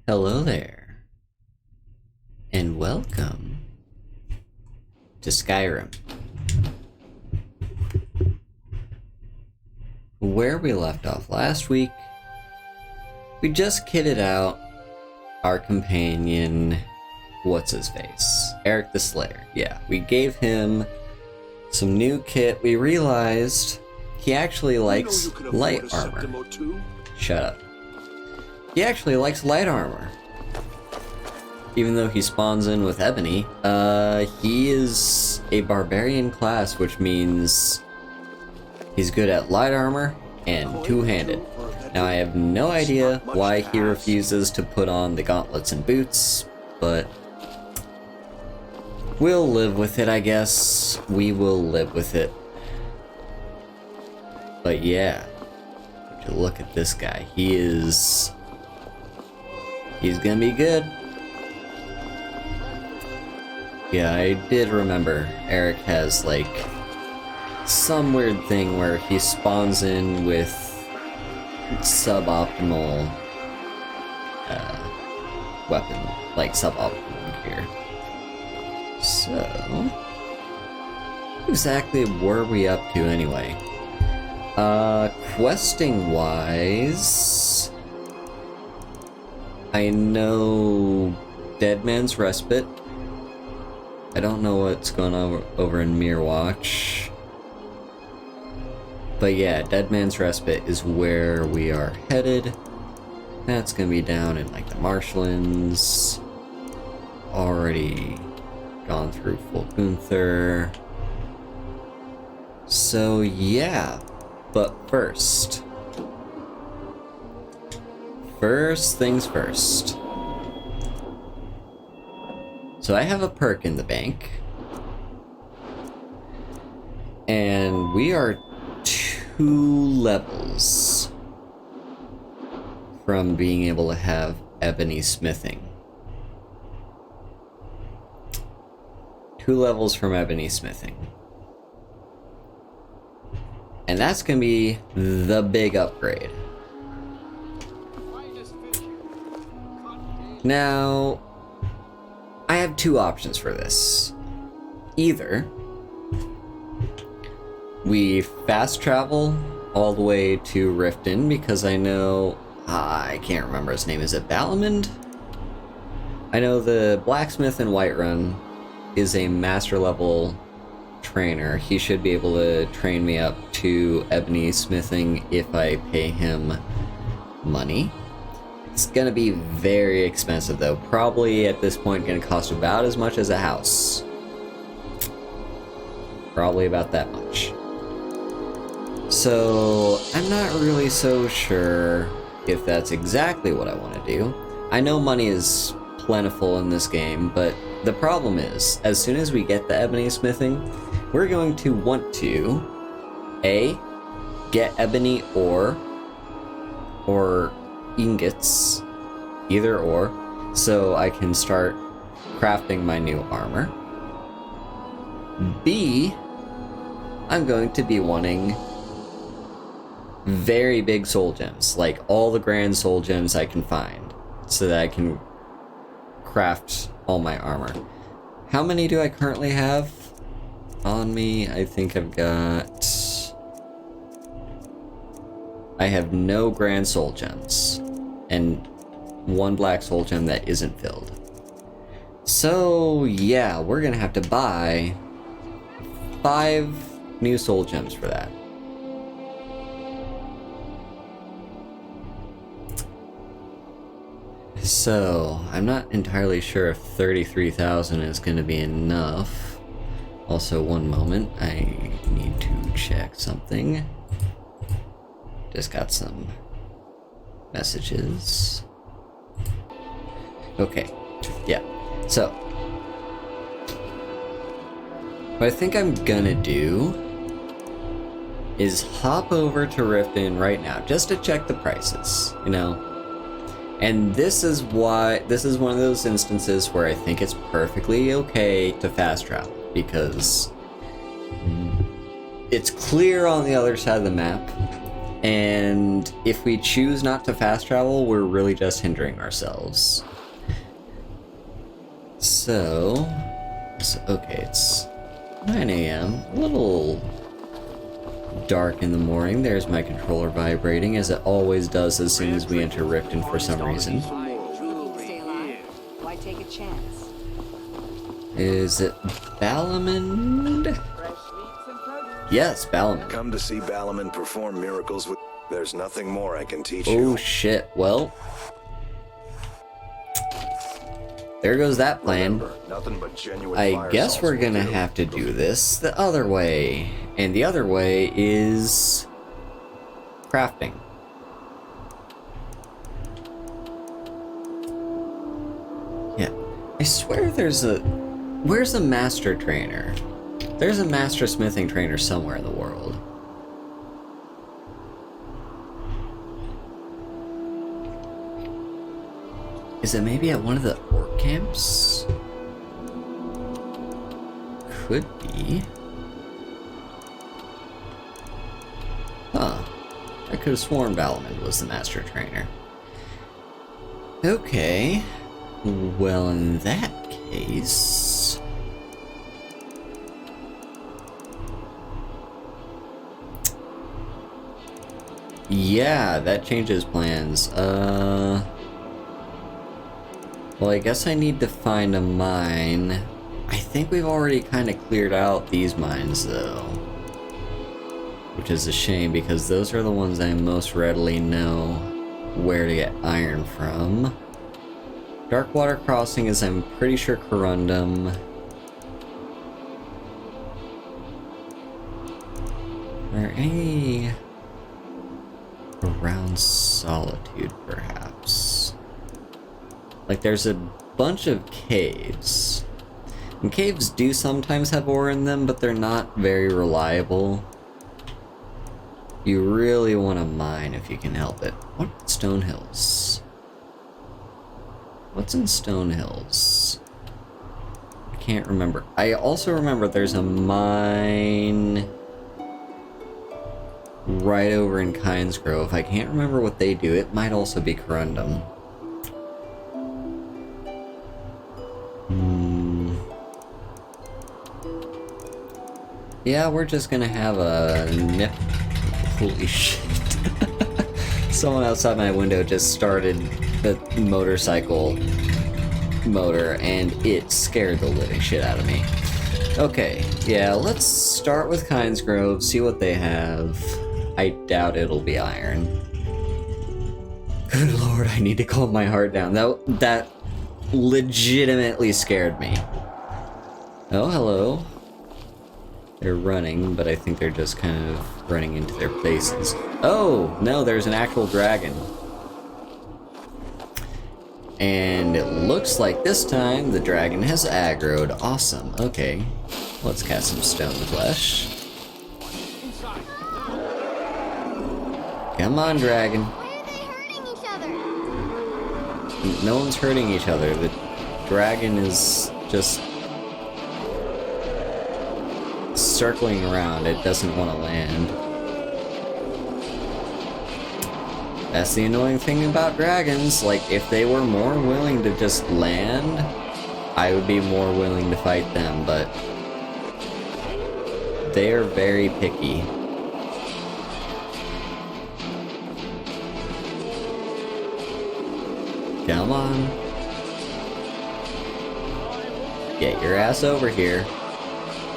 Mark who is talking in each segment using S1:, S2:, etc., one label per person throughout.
S1: Hello there, and welcome to Skyrim. Where we left off last week, we just kitted out our companion, what's-his-face, Eric the Slayer. Yeah, we gave him some new kit. We realized he actually likes light armor. Shut up. He actually likes light armor. Even though he spawns in with ebony, he is a barbarian class, which means he's good at light armor and two-handed. Now I have no idea why he refuses to put on the gauntlets and boots, but we'll live with it, I guess. We will live with it. But yeah, would you look at this guy. He's gonna be good. Yeah, I did remember Eric has like some weird thing where he spawns in with suboptimal weapon, like suboptimal gear. So, exactly where are we up to anyway? Questing wise, I know Dead Man's Respite. I don't know what's going on over in Mirwatch. But yeah, Dead Man's Respite is where we are headed. That's gonna be down in like the marshlands. Already gone through Full Gunther. So yeah, but first things first. So I have a perk in the bank, and we are 2 levels from being able to have ebony smithing. 2 levels from ebony smithing. And that's gonna be the big upgrade. Now, I have 2 options for this. Either we fast travel all the way to Riften, because I know, I can't remember his name, is it Balamond? I know the blacksmith in Whiterun is a master level trainer. He should be able to train me up to ebony smithing if I pay him money. It's gonna be very expensive though. Probably at this point gonna cost about as much as a house. Probably about that much. So I'm not really so sure if that's exactly what I want to do. I know money is plentiful in this game, but the problem is, as soon as we get the ebony smithing, we're going to want to A, get ebony ore or ingots, either or, so I can start crafting my new armor. B, I'm going to be wanting very big soul gems, like all the grand soul gems I can find, so that I can craft all my armor. How many do I currently have on me? I think I have no grand soul gems, and 1 black soul gem that isn't filled. So yeah, we're gonna have to buy 5 new soul gems for that. So I'm not entirely sure if 33,000 is gonna be enough. Also, one moment, I need to check something. Just got some messages. Okay, yeah. So, what I think I'm gonna do is hop over to Riften right now, just to check the prices, you know? And this is one of those instances where I think it's perfectly okay to fast travel, because it's clear on the other side of the map And if we choose not to fast travel, we're really just hindering ourselves. So okay, it's 9 a.m. A little dark in the morning. There's my controller vibrating, as it always does as soon as we enter Riften for some reason.
S2: Why take a chance?
S1: Is it Balamand? Yes, Balamand.
S3: Come to see Balamand perform miracles with... There's nothing more I can teach you.
S1: Oh shit, well... there goes that plan.
S3: Remember, nothing but genuine
S1: I
S3: fire
S1: guess
S3: salts
S1: we're
S3: will
S1: gonna
S3: do.
S1: have to do this the other way. And the other way is... crafting. Yeah. I swear there's a... where's the master trainer? There's a master smithing trainer somewhere in the world. Is it maybe at one of the orc camps? Could be. Huh. I could have sworn Balamand was the master trainer. Okay. Well, in that case... yeah, that changes plans. Well, I guess I need to find a mine. I think we've already kind of cleared out these mines, though. Which is a shame, because those are the ones I most readily know where to get iron from. Darkwater Crossing is, I'm pretty sure, Corundum. Are there any... around Solitude, perhaps? Like, there's a bunch of caves. And caves do sometimes have ore in them, but they're not very reliable. You really want to mine if you can help it. What about Stone Hills? What's in Stone Hills? I can't remember. I also remember there's a mine right over in Kynes Grove. I can't remember what they do. It might also be Corundum. Yeah, we're just gonna have a nip. Holy shit. Someone outside my window just started the motorcycle motor and it scared the living shit out of me. Okay, yeah, let's start with Kynes Grove, see what they have. I doubt it'll be iron. Good lord, I need to calm my heart down. That legitimately scared me. Oh, hello. They're running, but I think they're just kind of running into their places. Oh, no, there's an actual dragon. And it looks like this time the dragon has aggroed. Awesome, okay. Let's cast some stone flesh. Come on, dragon.
S4: Why are they hurting each other?
S1: No one's hurting each other. The dragon is just circling around. It doesn't want to land. That's the annoying thing about dragons. Like, if they were more willing to just land, I would be more willing to fight them, but they are very picky. Come on. Get your ass over here.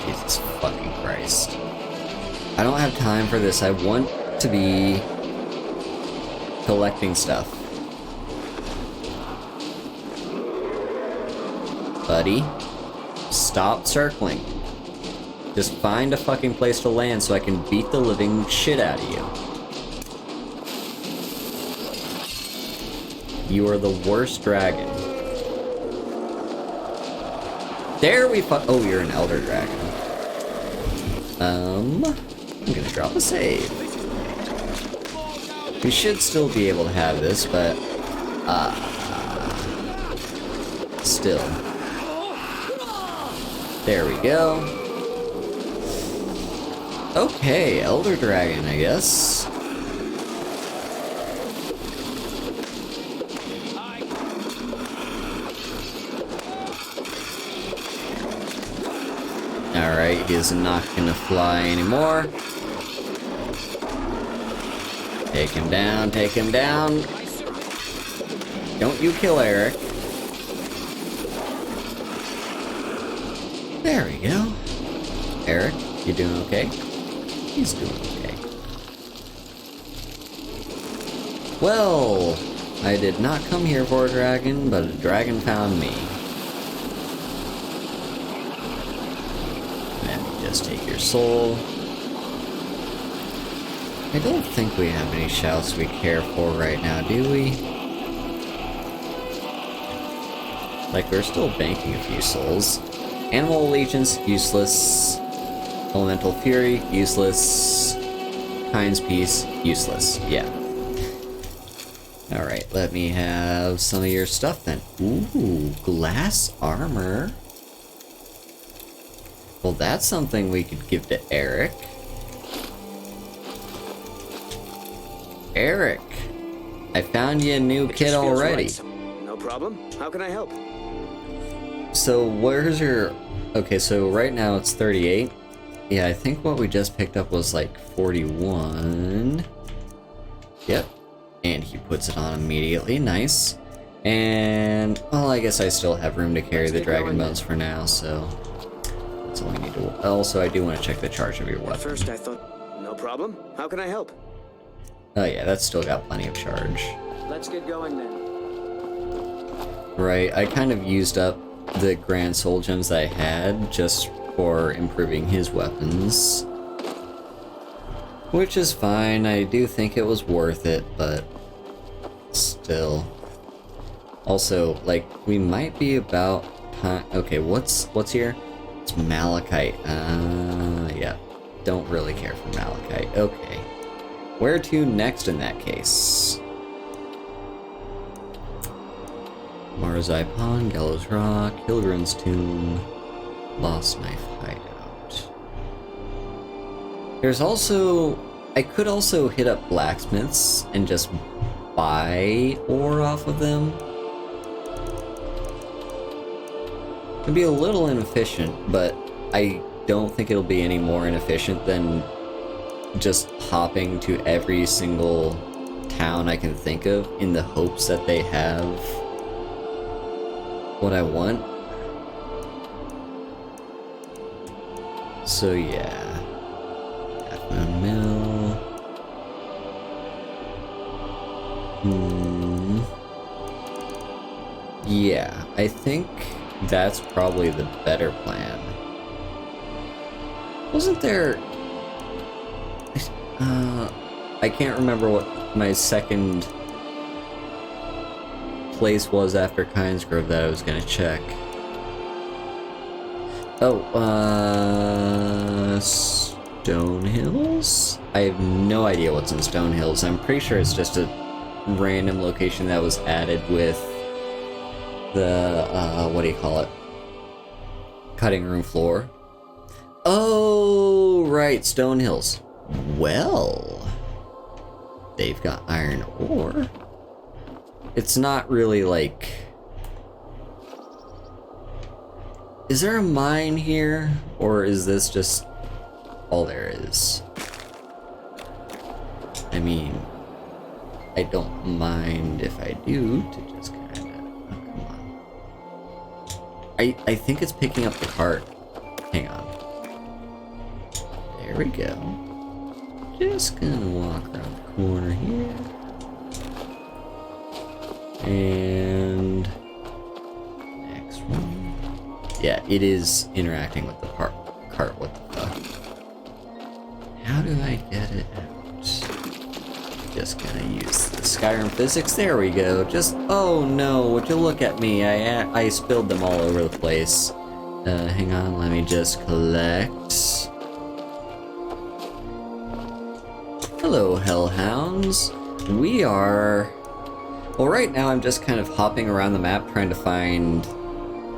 S1: Jesus fucking Christ. I don't have time for this. I want to be collecting stuff. Buddy, stop circling. Just find a fucking place to land so I can beat the living shit out of you. You are the worst dragon. There we oh, you're an elder dragon. I'm gonna drop a save. We should still be able to have this, but still. There we go. Okay, elder dragon, I guess. Alright, he is not gonna fly anymore. Take him down, take him down. Don't you kill Eric. There we go. Eric, you doing okay? He's doing okay. Well, I did not come here for a dragon, but a dragon found me. Let me just take your soul. I don't think we have any shouts we care for right now, do we? Like, we're still banking a few souls. Animal Allegiance, useless. Elemental Fury, useless. Kind's Peace, useless. Yeah. Alright, let me have some of your stuff then. Ooh, glass armor. Well, that's something we could give to Eric. Eric, I found you a new kit already.
S2: Right. No problem. How can I help?
S1: So where's your... Okay, so right now it's 38. Yeah, I think what we just picked up was like 41. Yep. And he puts it on immediately. Nice. And, well, I guess I still have room to carry the dragon bones for now, so... That's all we need to... Also, I do want to check the charge of your weapon.
S2: At first I thought, no problem. How can I help?
S1: Oh yeah, that's still got plenty of charge.
S2: Let's get going then.
S1: Right, I kind of used up the Grand Soul Gems I had just for improving his weapons. Which is fine, I do think it was worth it, but still. Also, like, we might be about time... Okay, what's here? It's Malachite. Yeah. Don't really care for Malachite. Okay. Where to next in that case? Marzai Pond, Gallows Rock, Hilgrin's Tomb, Lost Knife Hideout. There's also... I could also hit up blacksmiths and just buy ore off of them. It'd be a little inefficient, but I don't think it'll be any more inefficient than just hopping to every single town I can think of in the hopes that they have what I want. So yeah. Half Moon Mill. Yeah, I think that's probably the better plan. Wasn't there... I can't remember what my second place was after Kynes Grove that I was gonna check. Oh, Stone Hills? I have no idea what's in Stone Hills. I'm pretty sure it's just a random location that was added with the, what do you call it? Cutting room floor. Oh, right, Stone Hills. Well, they've got iron ore. It's not really like... Is there a mine here? Or is this just all there is? I mean, I don't mind if I do to just kind of... Oh, come on. I think it's picking up the cart. Hang on. There we go. Just gonna walk around the corner here. And next one. Yeah, it is interacting with the cart. What the fuck? How do I get it out? Just gonna use the Skyrim physics. There we go. Just, oh no, would you look at me? I spilled them all over the place. Hang on, let me just collect. Hello, hellhounds. We are... Well, right now I'm just kind of hopping around the map trying to find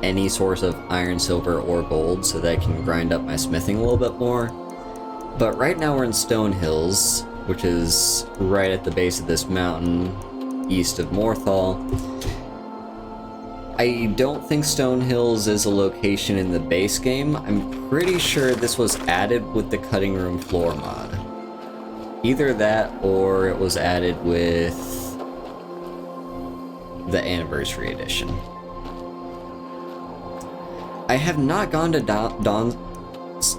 S1: any source of iron, silver, or gold so that I can grind up my smithing a little bit more. But right now we're in Stone Hills, which is right at the base of this mountain, east of Morthal. I don't think Stone Hills is a location in the base game. I'm pretty sure this was added with the cutting room floor mod. Either that or it was added with the anniversary edition. I have not gone to Dawn...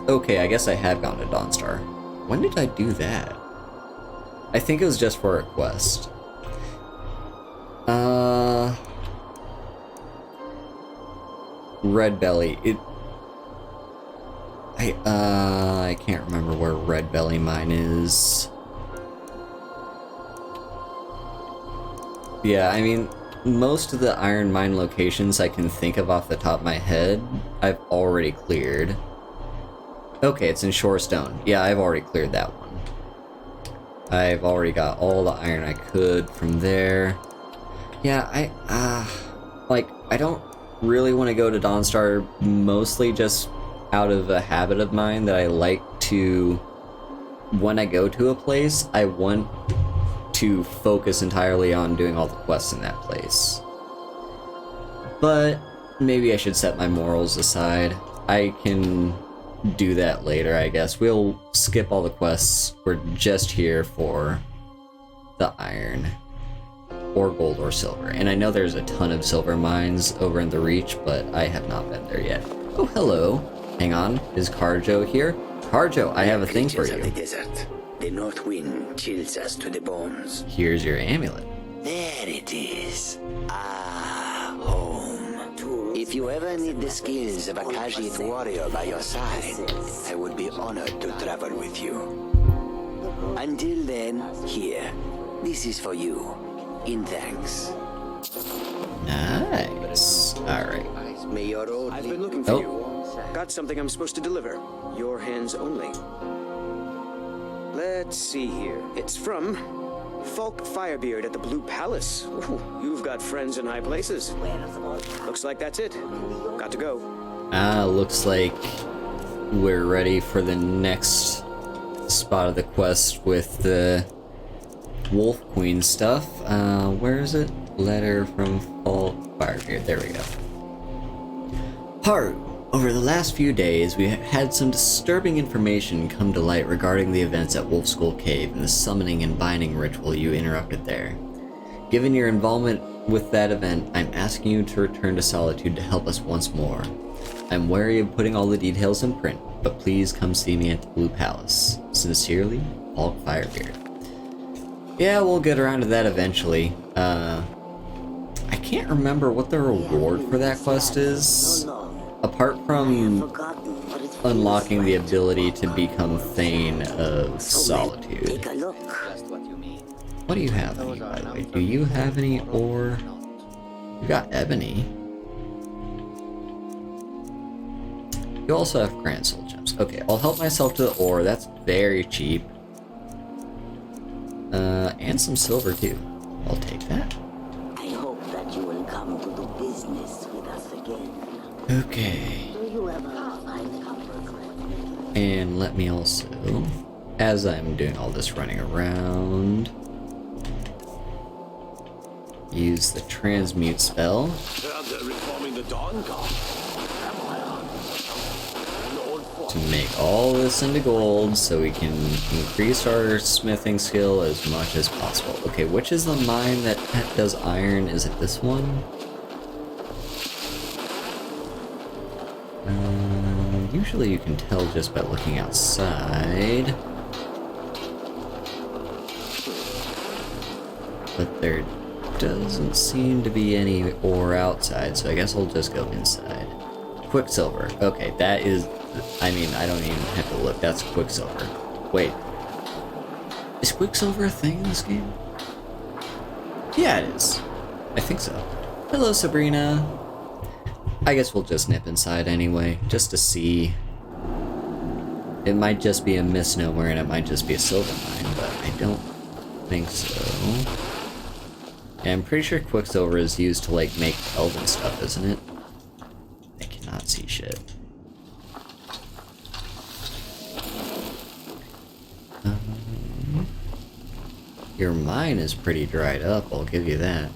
S1: Okay, I guess I have gone to Dawnstar. When did I do that? I think it was just for a quest. Red Belly. I can't remember where Red Belly Mine is. Yeah, I mean, most of the Iron Mine locations I can think of off the top of my head, I've already cleared. Okay, it's in Shorestone. Yeah, I've already cleared that one. I've already got all the iron I could from there. Yeah, I don't really want to go to Dawnstar, mostly just out of a habit of mine that I like to, when I go to a place, I want to focus entirely on doing all the quests in that place. But maybe I should set my morals aside. I can do that later, I guess. We'll skip all the quests. We're just here for the iron. Or gold or silver. And I know there's a ton of silver mines over in the Reach, but I have not been there yet. Oh, hello. Hang on. Is Carjo here? Carjo, I have a thing for
S5: Creatures of the
S1: you.
S5: desert. The north wind chills us to the bones.
S1: Here's your amulet.
S5: There it is. Ah, home. If you ever need the skills of a Khajiit warrior by your side, I would be honored to travel with you. Until then, here. This is for you. In thanks.
S1: Nice. Alright.
S5: May your road
S2: I've been looking for you. Got something I'm supposed to deliver. Your hands only. Let's see here. It's from Falk Firebeard at the Blue Palace. Ooh, you've got friends in high places. Looks like that's it. Got to go.
S1: Looks like we're ready for the next spot of the quest with the Wolf Queen stuff. Where is it? Letter from Falk Firebeard. There we go. Haru, over the last few days, we have had some disturbing information come to light regarding the events at Wolf Skull Cave and the summoning and binding ritual you interrupted there. Given your involvement with that event, I'm asking you to return to Solitude to help us once more. I'm wary of putting all the details in print, but please come see me at the Blue Palace. Sincerely, Falk Firebeard. Yeah, we'll get around to that eventually. I can't remember what the reward for that quest is. Apart from unlocking the ability to become Thane of Solitude.
S5: take a look.
S1: What do you have on you, by the way? Do you have any ore? You got ebony. You also have Grand Soul Gems. Okay, I'll help myself to the ore. That's very cheap. And some silver too. I'll take that.
S6: I hope that you will come to do business with us again.
S1: Okay.
S6: Do you ever find comfort?
S1: And let me also, as I'm doing all this running around, use the transmute spell
S3: Reforming the Dawn Guard.
S1: to make all this into gold so we can increase our smithing skill as much as possible. Okay, which is the mine that does iron? Is it this one? Usually you can tell just by looking outside. But there doesn't seem to be any ore outside, so I guess I'll just go inside. Quicksilver. Okay, that is... I mean, I don't even have to look. That's Quicksilver. Wait. Is Quicksilver a thing in this game? Yeah, it is. I think so. Hello, Sabrina. I guess we'll just nip inside anyway, just to see. It might just be a misnomer and it might just be a silver mine, but I don't think so. Yeah, I'm pretty sure Quicksilver is used to, like, make elven stuff, isn't it? I cannot see shit. Your mine is pretty dried up, I'll give you that.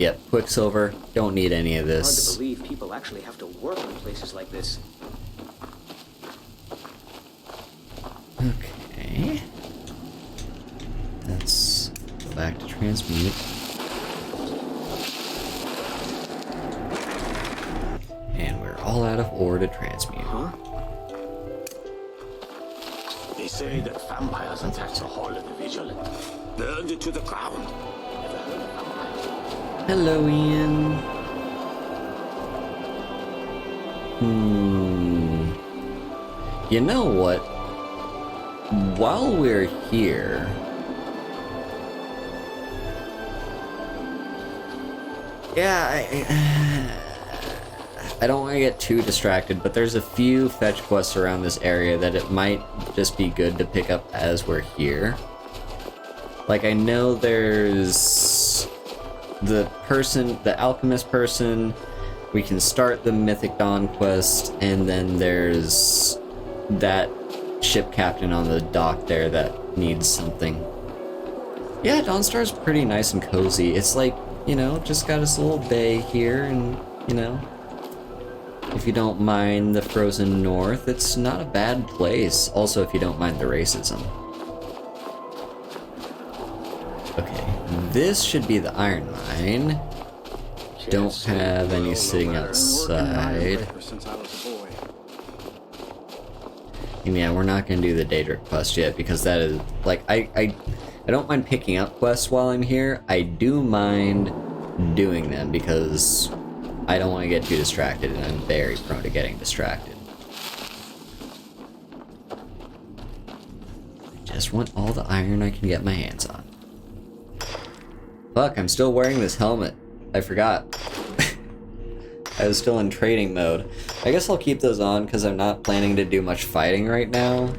S1: Yep, Quicksilver. Don't need any of
S2: Hard to
S1: this.
S2: believe people actually have to work in places like this.
S1: Okay. Let's go back to transmute. And we're all out of ore to transmute.
S2: Huh?
S7: They say that vampires attack the Hall of the Vigilant. Burned it to the ground.
S1: Hello, Ian. You know what? While we're here... Yeah, I don't want to get too distracted, but there's a few fetch quests around this area that it might just be good to pick up as we're here. Like, I know there's the alchemist person, we can start the Mythic Dawn quest, and then there's that ship captain on the dock there that needs something. Yeah, Dawnstar's pretty nice and cozy. It's like, you know, just got this little bay here, and, you know, if you don't mind the frozen north, it's not a bad place. Also, if you don't mind the racism. Okay, this should be the iron mine. Don't have any sitting outside. And yeah, we're not gonna do the Daedric quest yet because that is like I don't mind picking up quests while I'm here. I do mind doing them because I don't want to get too distracted, and I'm very prone to getting distracted. I just want all the iron I can get my hands on. Fuck, I'm still wearing this helmet. I forgot. I was still in trading mode. I guess I'll keep those on because I'm not planning to do much fighting right now.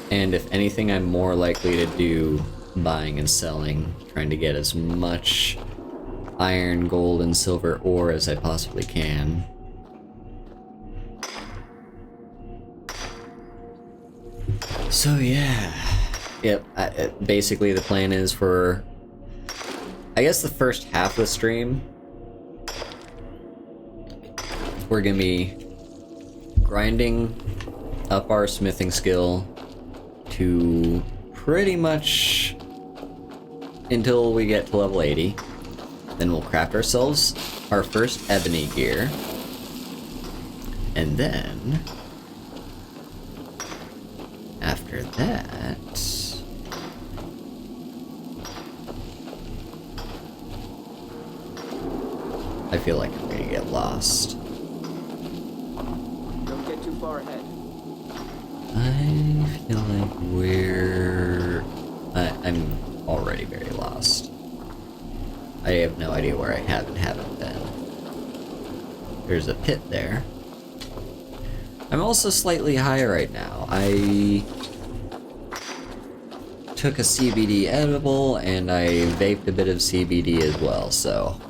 S1: And if anything, I'm more likely to do buying and selling, trying to get as much iron, gold, and silver ore as I possibly can. So yeah. Yep, basically the plan is for, I guess, the first half of the stream, we're gonna be grinding up our smithing skill to pretty much until we get to level 80. Then we'll craft ourselves our first ebony gear. And then, after that, I feel like I'm gonna get lost.
S2: Don't get too far ahead.
S1: I feel like I'm already very lost. I have no idea where I haven't been. There's a pit there. I'm also slightly high right now. I took a CBD edible and I vaped a bit of CBD as well, so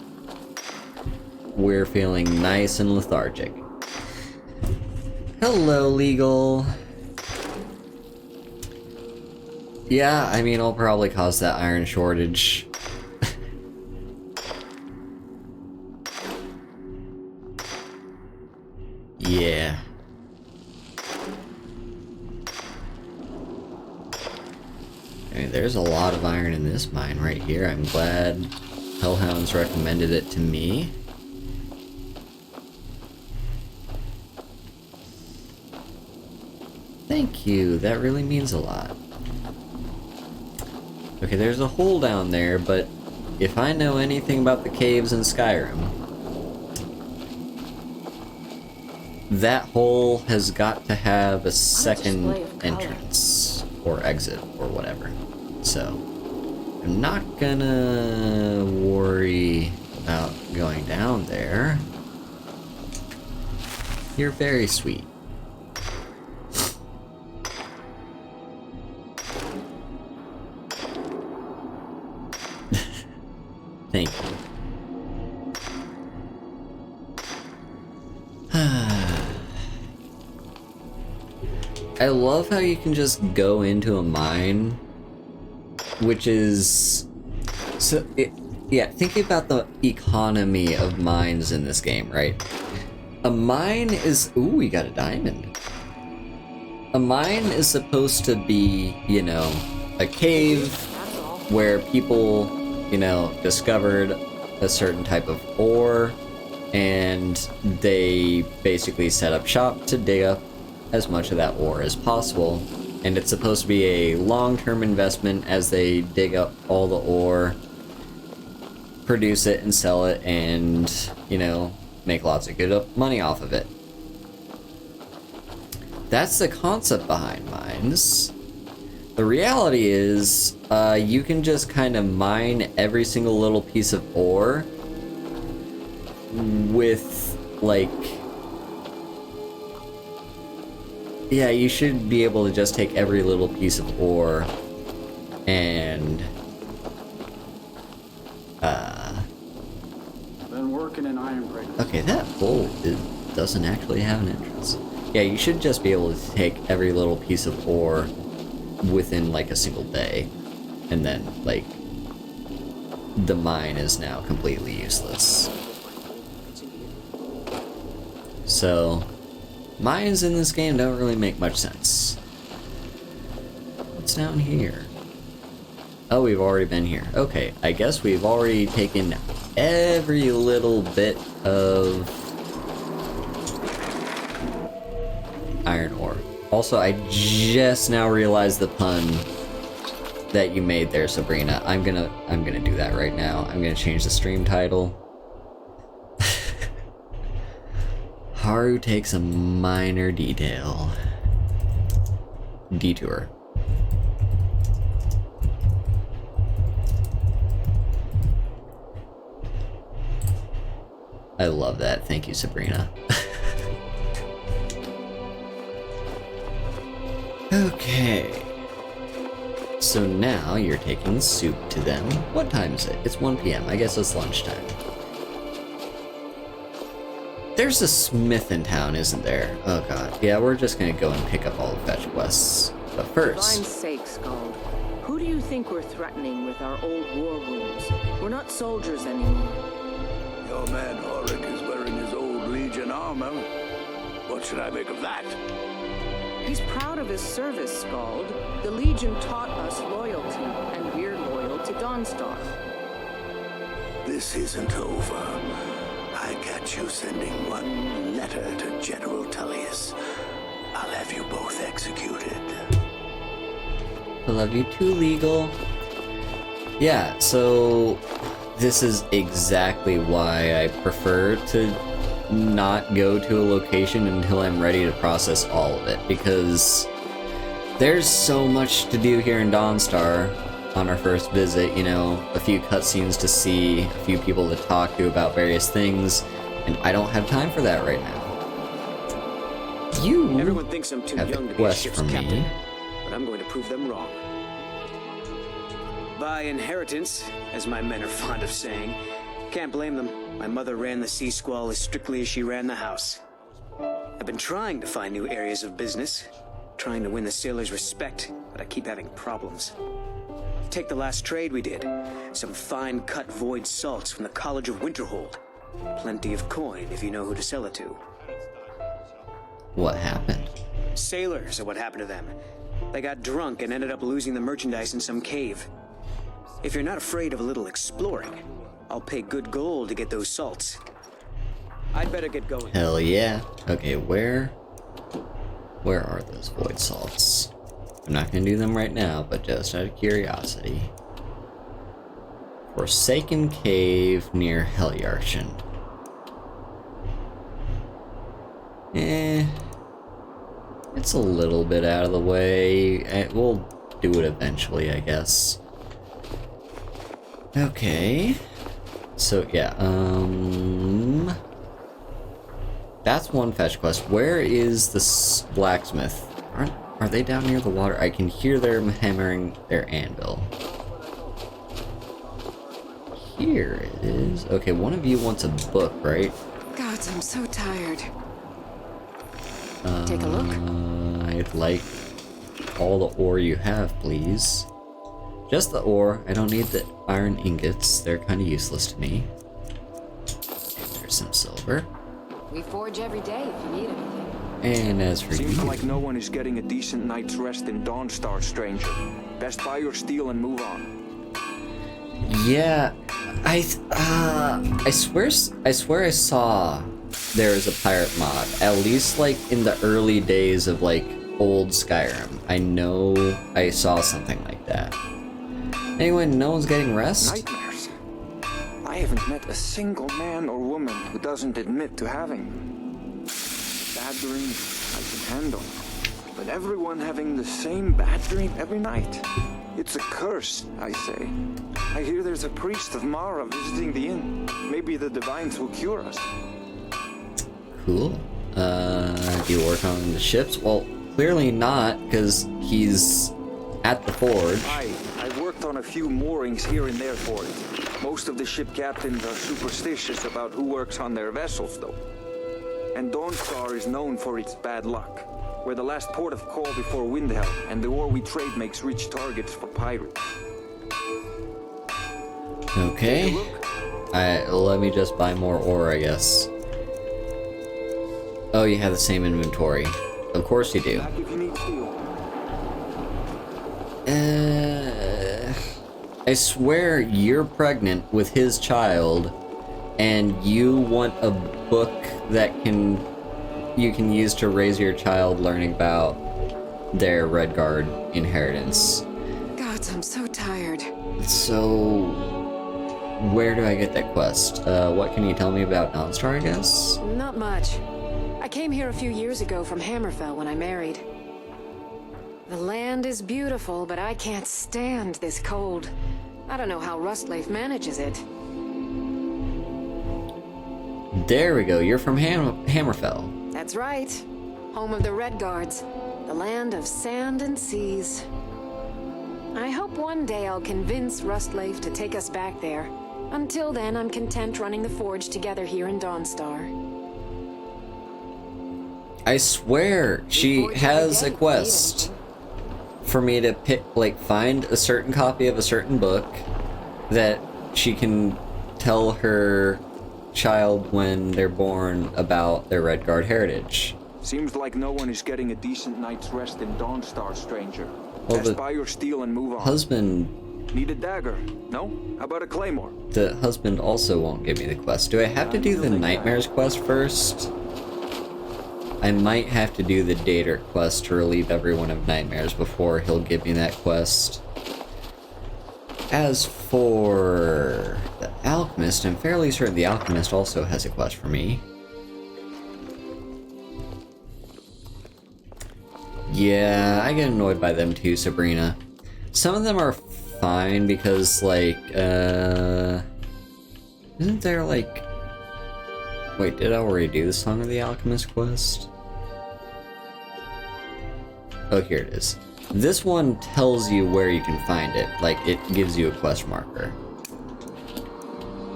S1: we're feeling nice and lethargic. Hello, Legal. Yeah, I mean, I'll probably cause that iron shortage. Yeah. I mean, there's a lot of iron in this mine right here. I'm glad Hellhounds recommended it to me. Thank you, that really means a lot. Okay, there's a hole down there, but if I know anything about the caves in Skyrim, that hole has got to have a second entrance, or exit, or whatever. So, I'm not gonna worry about going down there. You're very sweet. Thank you. I love how you can just go into a mine, which is... So, Yeah, think about the economy of mines in this game, right? A mine is... Ooh, we got a diamond. A mine is supposed to be, you know, a cave where people, you know, discovered a certain type of ore, and they basically set up shop to dig up as much of that ore as possible. And it's supposed to be a long-term investment as they dig up all the ore, produce it and sell it, and, you know, make lots of good money off of it. That's the concept behind mines. The reality is, you can just kind of mine every single little piece of ore with, like... Yeah, you should be able to just take every little piece of ore and...
S8: Been working in iron break.
S1: Okay, that hole doesn't actually have an entrance. Yeah, you should just be able to take every little piece of ore within, like, a single day. And then, like, the mine is now completely useless. So, mines in this game don't really make much sense. What's down here? Oh, we've already been here. Okay, I guess we've already taken every little bit of iron ore. Also, I just now realized the pun that you made there, Sabrina. I'm gonna do that right now. I'm gonna change the stream title. Haru takes a minor detail. Detour. I love that. Thank you, Sabrina. Okay. So now you're taking soup to them. What time is it? It's 1 p.m. I guess it's lunchtime. There's a smith in town, isn't there? Oh god. Yeah, we're just gonna go and pick up all the fetch quests. But
S9: For
S1: first...
S9: Divine's sake, Scald. Who do you think we're threatening with our old war wounds? We're not soldiers anymore.
S7: Your man Horik is wearing his old Legion armor. What should I make of that?
S9: He's proud of his service, Scald. The Legion taught us loyalty, and we're loyal to Dawnstar.
S7: This isn't over. I got you sending one letter to General Tullius. I'll have you both executed.
S1: I love you too, legal. Yeah, so this is exactly why I prefer to not go to a location until I'm ready to process all of it, because there's so much to do here in Dawnstar on our first visit, you know, a few cutscenes to see, a few people to talk to about various things, and I don't have time for that right now. You
S2: Everyone thinks I'm too
S1: have
S2: young
S1: a
S2: to be a
S1: quest
S2: ship's
S1: from
S2: captain,
S1: me.
S2: but I'm going to prove them wrong. By inheritance, as my men are fond of saying, can't blame them. My mother ran the Sea Squall as strictly as she ran the house. I've been trying to find new areas of business, trying to win the sailors' respect, but I keep having problems. Take the last trade we did. Some fine cut void salts from the College of Winterhold. Plenty of coin if you know who to sell it to.
S1: What happened?
S2: Sailors are what happened to them. They got drunk and ended up losing the merchandise in some cave. If you're not afraid of a little exploring, I'll pay good gold to get those salts. I'd better get going.
S1: Hell yeah. Okay, where are those void salts? I'm not gonna do them right now, but just out of curiosity. Forsaken Cave near Helyarshan. It's a little bit out of the way. We'll do it eventually, I guess. Okay. So, yeah, that's one fetch quest. Where is the blacksmith? Are they down near the water? I can hear them hammering their anvil. Here it is. Okay, one of you wants a book, right?
S10: God, I'm so tired. Take a look.
S1: I'd like all the ore you have, please. Just the ore. I don't need the iron ingots. They're kind of useless to me. There's some silver.
S10: We forge every day if you need anything.
S1: And as for
S8: Seems
S1: you...
S8: like no one is getting a decent night's rest in Dawnstar, stranger. Best buy your steel and move on.
S1: Yeah, I swear I saw there was a pirate mod, at least like in the early days of like old Skyrim. I know I saw something like that. Anyway, no one's getting rest?
S8: Nightmares. I haven't met a single man or woman who doesn't admit to having them. Bad dreams I can handle, but everyone having the same bad dream every night. It's a curse, I say. I hear there's a priest of Mara visiting the inn. Maybe the divines will cure us.
S1: Cool. Do you work on the ships? Well, clearly not, because he's at the forge.
S8: I've worked on a few moorings here and there for it. Most of the ship captains are superstitious about who works on their vessels, though. And Dawnstar is known for its bad luck. We're the last port of call before Windhelm, and the ore we trade makes rich targets for pirates.
S1: Okay. Let me just buy more ore, I guess. Oh, you have the same inventory. Of course you do.
S8: Back if you need steel.
S1: I swear you're pregnant with his child, and you want a book that you can use to raise your child learning about their Redguard inheritance.
S10: God, I'm so tired.
S1: So, where do I get that quest? What can you tell me about Dawnstar, I guess?
S10: Not much. I came here a few years ago from Hammerfell when I married. The land is beautiful, but I can't stand this cold. I don't know how Rustleif manages it.
S1: There we go, you're from Hammerfell.
S10: That's right. Home of the Redguards. The land of sand and seas. I hope one day I'll convince Rustleif to take us back there. Until then, I'm content running the forge together here in Dawnstar.
S1: I swear she has a quest for me to find a certain copy of a certain book that she can tell her child when they're born about their Redguard heritage.
S8: Seems like no one is getting a decent night's rest in Dawnstar, stranger.
S1: Well,
S8: Best buy your steel and move on.
S1: Husband...
S8: Need a dagger? No? How about a claymore?
S1: The husband also won't give me the quest. Do I have to do the Nightmares quest first? I might have to do the Detour quest to relieve everyone of nightmares before he'll give me that quest. As for the Alchemist, I'm fairly certain the Alchemist also has a quest for me. Yeah, I get annoyed by them too, Sabrina. Some of them are fine because, like, isn't there, like... Wait, did I already do the Song of the Alchemist quest? Oh, here it is. This one tells you where you can find it. Like, it gives you a quest marker.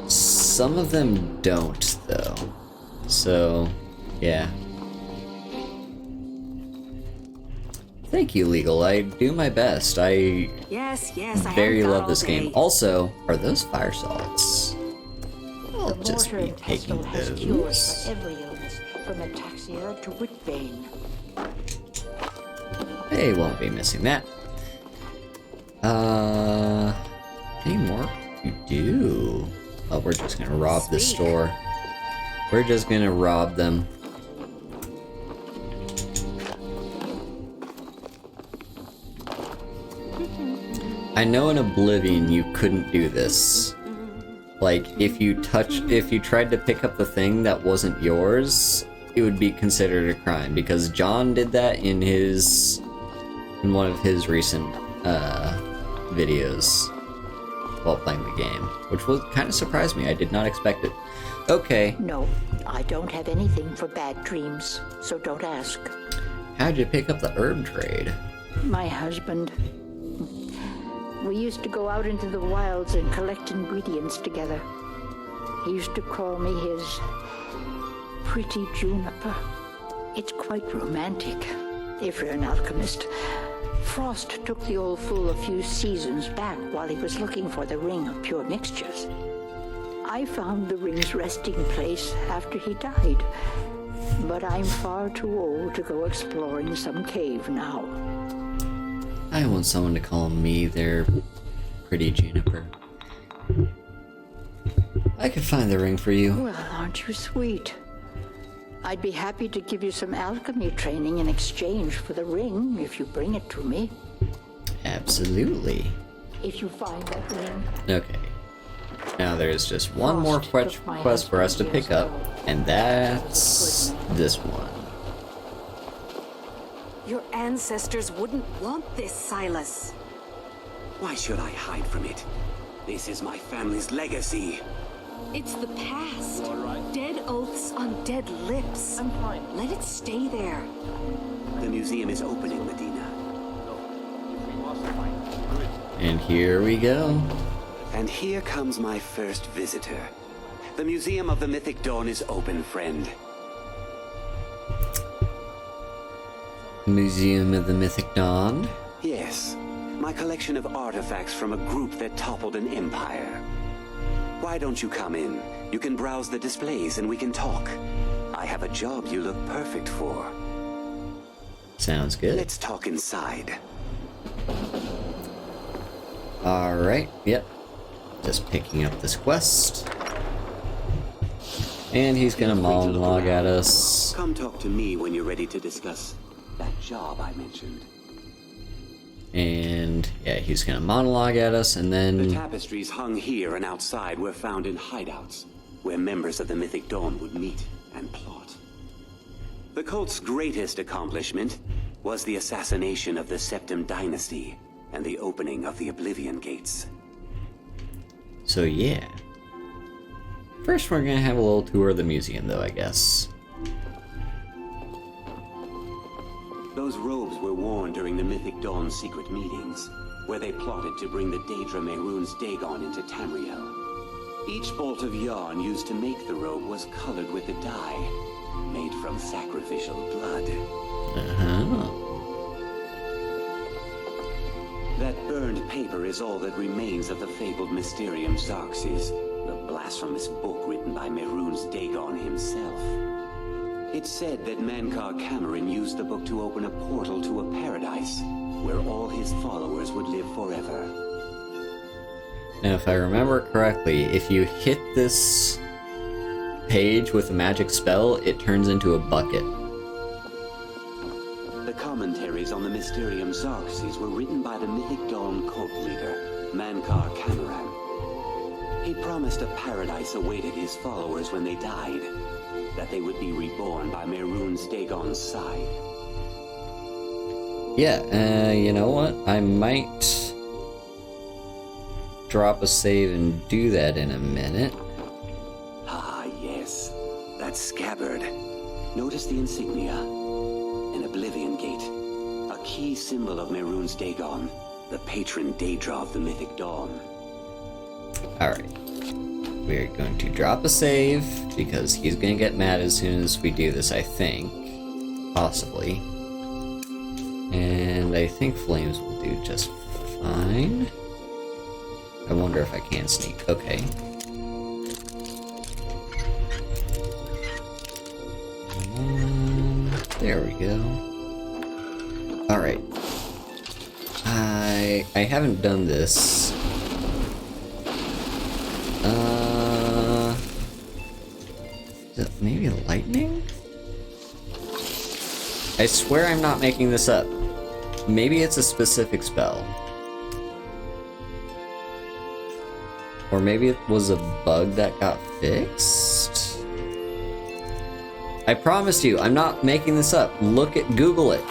S1: Some of them don't, though. So, yeah. Thank you, Legal. I do my best. I very love this game. Also, are those fire salts? I'll just be taking those.
S6: Every illness, from ataxia to whitbane.
S1: They won't be missing that. Any more? We do. Oh, we're just gonna rob this store. We're just gonna rob them. I know in Oblivion you couldn't do this. Like, if you tried to pick up the thing that wasn't yours, it would be considered a crime, because John did that in one of his recent videos while playing the game, which was kind of surprised me. I did not expect it. Okay.
S6: No, I don't have anything for bad dreams, so don't ask.
S1: How'd you pick up the herb trade?
S6: My husband. We used to go out into the wilds and collect ingredients together. He used to call me his pretty juniper. It's quite romantic. if you're an alchemist. Frost took the old fool a few seasons back while he was looking for the ring of pure mixtures. I found the ring's resting place after he died, but I'm far too old to go exploring some cave now.
S1: I want someone to call me their pretty Juniper. I could find the ring for you.
S6: Well, aren't you sweet? I'd be happy to give you some alchemy training in exchange for the ring if you bring it to me.
S1: Absolutely.
S6: If you find that ring.
S1: Okay. Now there's just one more quest for us to pick up, and that's this one.
S10: Your ancestors wouldn't want this, Silas.
S2: Why should I hide from it? This is my family's legacy.
S10: It's the past. Dead oaths on dead lips. I'm fine. Let it stay there.
S2: The museum is opening, Medina.
S1: And here we go.
S2: And here comes my first visitor. The Museum of the Mythic Dawn is open, friend.
S1: Museum of the Mythic Dawn?
S2: Yes, my collection of artifacts from a group that toppled an empire. Why don't you come in? You can browse the displays and we can talk. I have a job you look perfect for.
S1: Sounds good.
S2: Let's talk inside.
S1: Alright, yep. Just picking up this quest. And he's gonna monologue at us.
S2: Come talk to me when you're ready to discuss that job I mentioned.
S1: And yeah, he's gonna monologue at us, and then
S2: The tapestries hung here and outside were found in hideouts, where members of the Mythic Dawn would meet and plot. The cult's greatest accomplishment was the assassination of the Septim Dynasty and the opening of the Oblivion Gates.
S1: so yeah. First we're gonna have a little tour of the museum though, I guess.
S2: Those robes were worn during the Mythic Dawn's secret meetings, where they plotted to bring the Daedra Mehrunes Dagon into Tamriel. Each bolt of yarn used to make the robe was colored with a dye, made from sacrificial blood. That burned paper is all that remains of the fabled Mysterium Xarxes, the blasphemous book written by Mehrunes Dagon himself. It's said that Mankar Cameron used the book to open a portal to a paradise, where all his followers would live forever.
S1: Now if I remember correctly, if you hit this page with a magic spell, it turns into a bucket.
S2: The commentaries on the Mysterium Xarxes were written by the Mythic Dawn cult leader, Mankar Cameron. He promised a paradise awaited his followers when they died, that they would be reborn by Mehrunes Dagon's side.
S1: Yeah, you know what? I might drop a save and do that in a minute.
S2: Ah, yes. That scabbard. Notice the insignia. An Oblivion Gate. A key symbol of Mehrunes Dagon, the patron Daedra of the Mythic Dawn.
S1: Alright. We're going to drop a save, because he's going to get mad as soon as we do this, I think. Possibly. And I think flames will do just fine. I wonder if I can sneak. Okay. There we go. Alright. I haven't done this. Is it maybe lightning? I swear I'm not making this up. Maybe it's a specific spell. Or maybe it was a bug that got fixed? I promised you, I'm not making this up. Google it.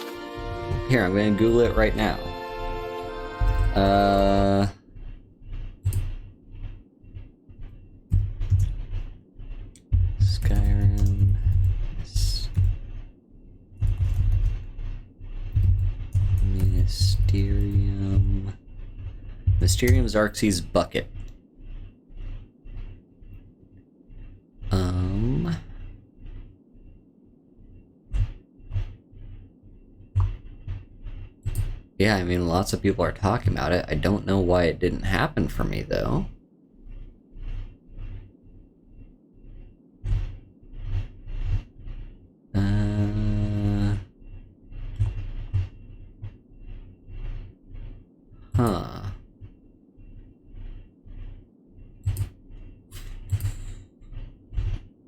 S1: Here, I'm gonna Google it right now. Skyrim. Mysterium Xarxes bucket. Yeah, I mean, lots of people are talking about it. I don't know why it didn't happen for me, though. Huh.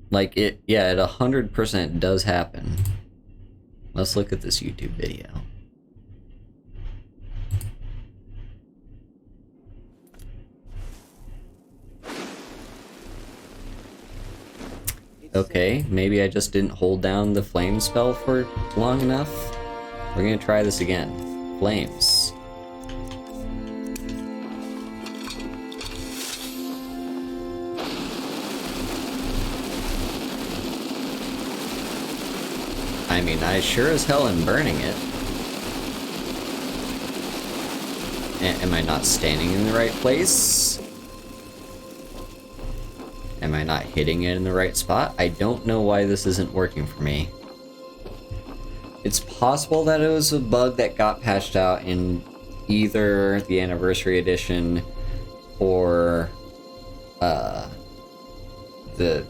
S1: Like, it 100% does happen. Let's look at this YouTube video. Okay, maybe I just didn't hold down the flame spell for long enough. We're gonna try this again. Flames. I mean, I sure as hell am burning it. Am I not standing in the right place? Am I not hitting it in the right spot? I don't know why this isn't working for me. It's possible that it was a bug that got patched out in either the Anniversary Edition or the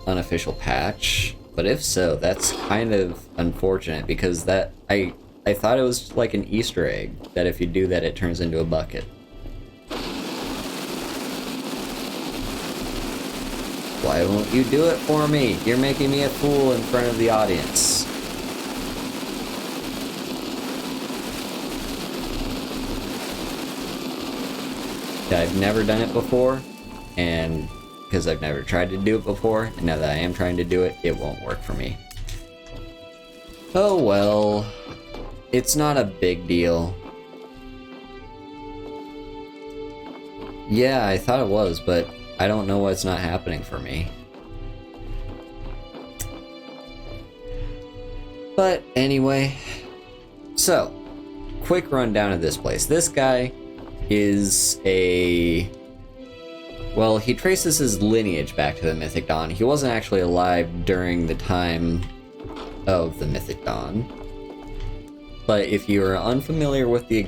S1: unofficial patch. But if so, that's kind of unfortunate because that I thought it was like an Easter egg that if you do that it turns into a bucket. Why won't you do it for me? You're making me a fool in front of the audience. I've never done it before, and because I've never tried to do it before, and now that I am trying to do it, it won't work for me. Oh well, it's not a big deal. Yeah, I thought it was, but I don't know why it's not happening for me. But anyway, so, quick rundown of this place. This guy is well, he traces his lineage back to the Mythic Dawn. He wasn't actually alive during the time of the Mythic Dawn. But if you are unfamiliar with the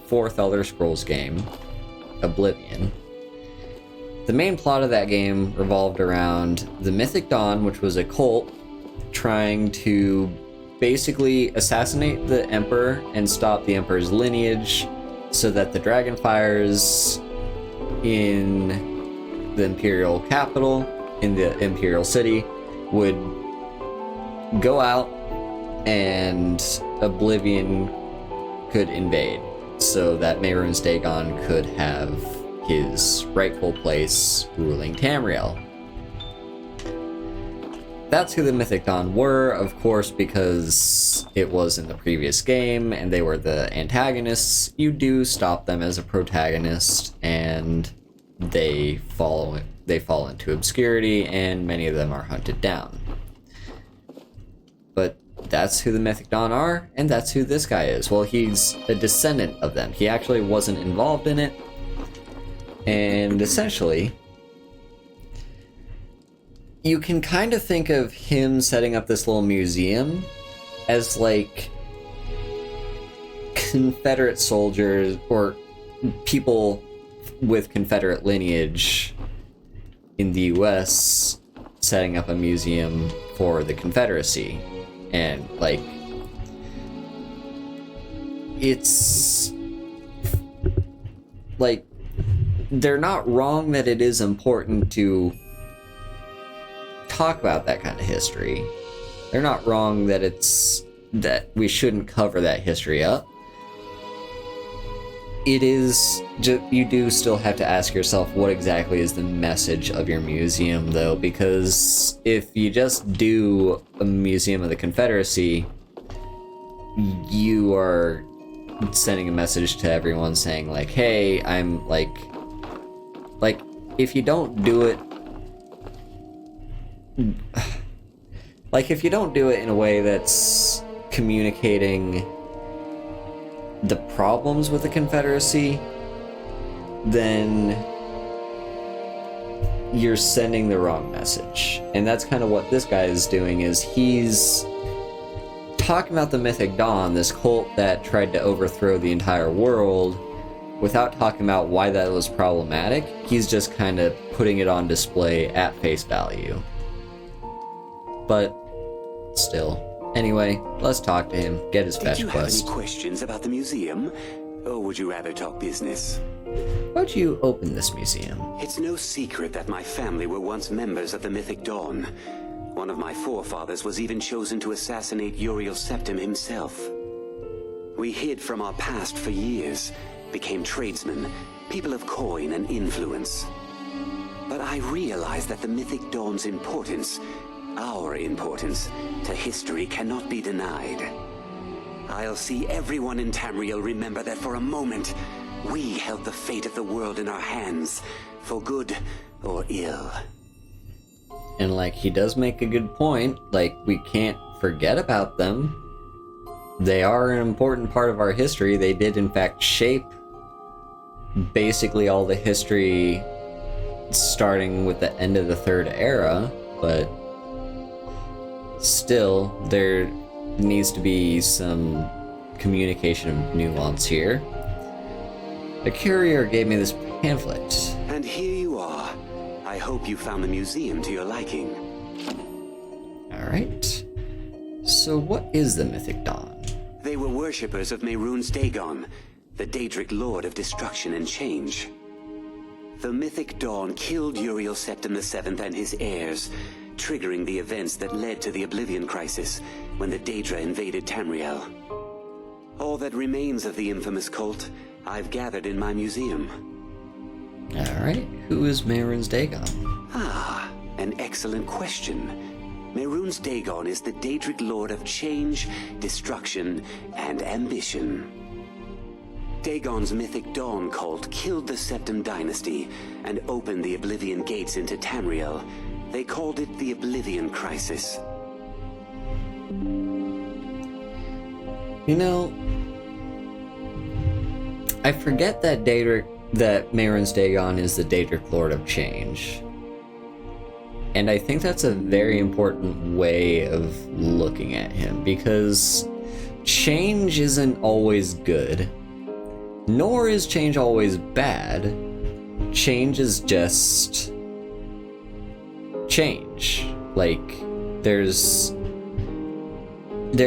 S1: 4th Elder Scrolls game, Oblivion, the main plot of that game revolved around the Mythic Dawn, which was a cult trying to basically assassinate the Emperor and stop the Emperor's lineage so that the Dragonfires in the Imperial capital, in the Imperial city, would go out and Oblivion could invade so that Mehrunes Dagon could have his rightful place ruling Tamriel. That's who the Mythic Dawn were, of course, because it was in the previous game and they were the antagonists. You do stop them as a protagonist and they fall into obscurity and many of them are hunted down. But that's who the Mythic Dawn are, and that's who this guy is. Well, he's a descendant of them. He actually wasn't involved in it. And essentially, you can kind of think of him setting up this little museum as like Confederate soldiers or people with Confederate lineage in the US setting up a museum for the Confederacy. And like, it's like, they're not wrong that it is important to talk about that kind of history. They're not wrong that that we shouldn't cover that history up. It is you do still have to ask yourself what exactly is the message of your museum, though, because if you just do a museum of the Confederacy, you are sending a message to everyone saying like, hey, I'm like if you don't do it in a way that's communicating the problems with the Confederacy, then you're sending the wrong message. And that's kind of what this guy is doing, is he's talking about the Mythic Dawn, this cult that tried to overthrow the entire world, without talking about why that was problematic. He's just kind of putting it on display at face value. But still. Anyway, let's talk to him, get his fetch
S2: Did you
S1: quest.
S2: have any questions about the museum? Or would you rather talk business?
S1: Why'd you open this museum?
S2: It's no secret that my family were once members of the Mythic Dawn. One of my forefathers was even chosen to assassinate Uriel Septim himself. We hid from our past for years, became tradesmen, people of coin and influence. But I realized that the Mythic Dawn's importance, our importance, to history cannot be denied. I'll see everyone in Tamriel remember that for a moment, we held the fate of the world in our hands, for good or ill.
S1: And like, he does make a good point, like, we can't forget about them. They are an important part of our history. They did in fact shape basically all the history starting with the end of the Third Era, but still, there needs to be some communication and nuance here. A courier gave me this pamphlet.
S2: And here you are. I hope you found the museum to your liking.
S1: Alright. So what is the Mythic Dawn?
S2: They were worshippers of Mehrunes Dagon, the Daedric Lord of Destruction and Change. The Mythic Dawn killed Uriel Septim VII and his heirs, triggering the events that led to the Oblivion Crisis when the Daedra invaded Tamriel. All that remains of the infamous cult I've gathered in my museum.
S1: Alright, who is Mehrunes Dagon?
S2: Ah, an excellent question. Mehrunes Dagon is the Daedric Lord of Change, Destruction, and Ambition. Dagon's Mythic Dawn cult killed the Septim dynasty and opened the Oblivion gates into Tamriel. They called it the Oblivion Crisis.
S1: You know, I forget that Mehrunes Dagon is the Daedric Lord of Change. And I think that's a very important way of looking at him, because change isn't always good, nor is change always bad. Change is just change. Like, there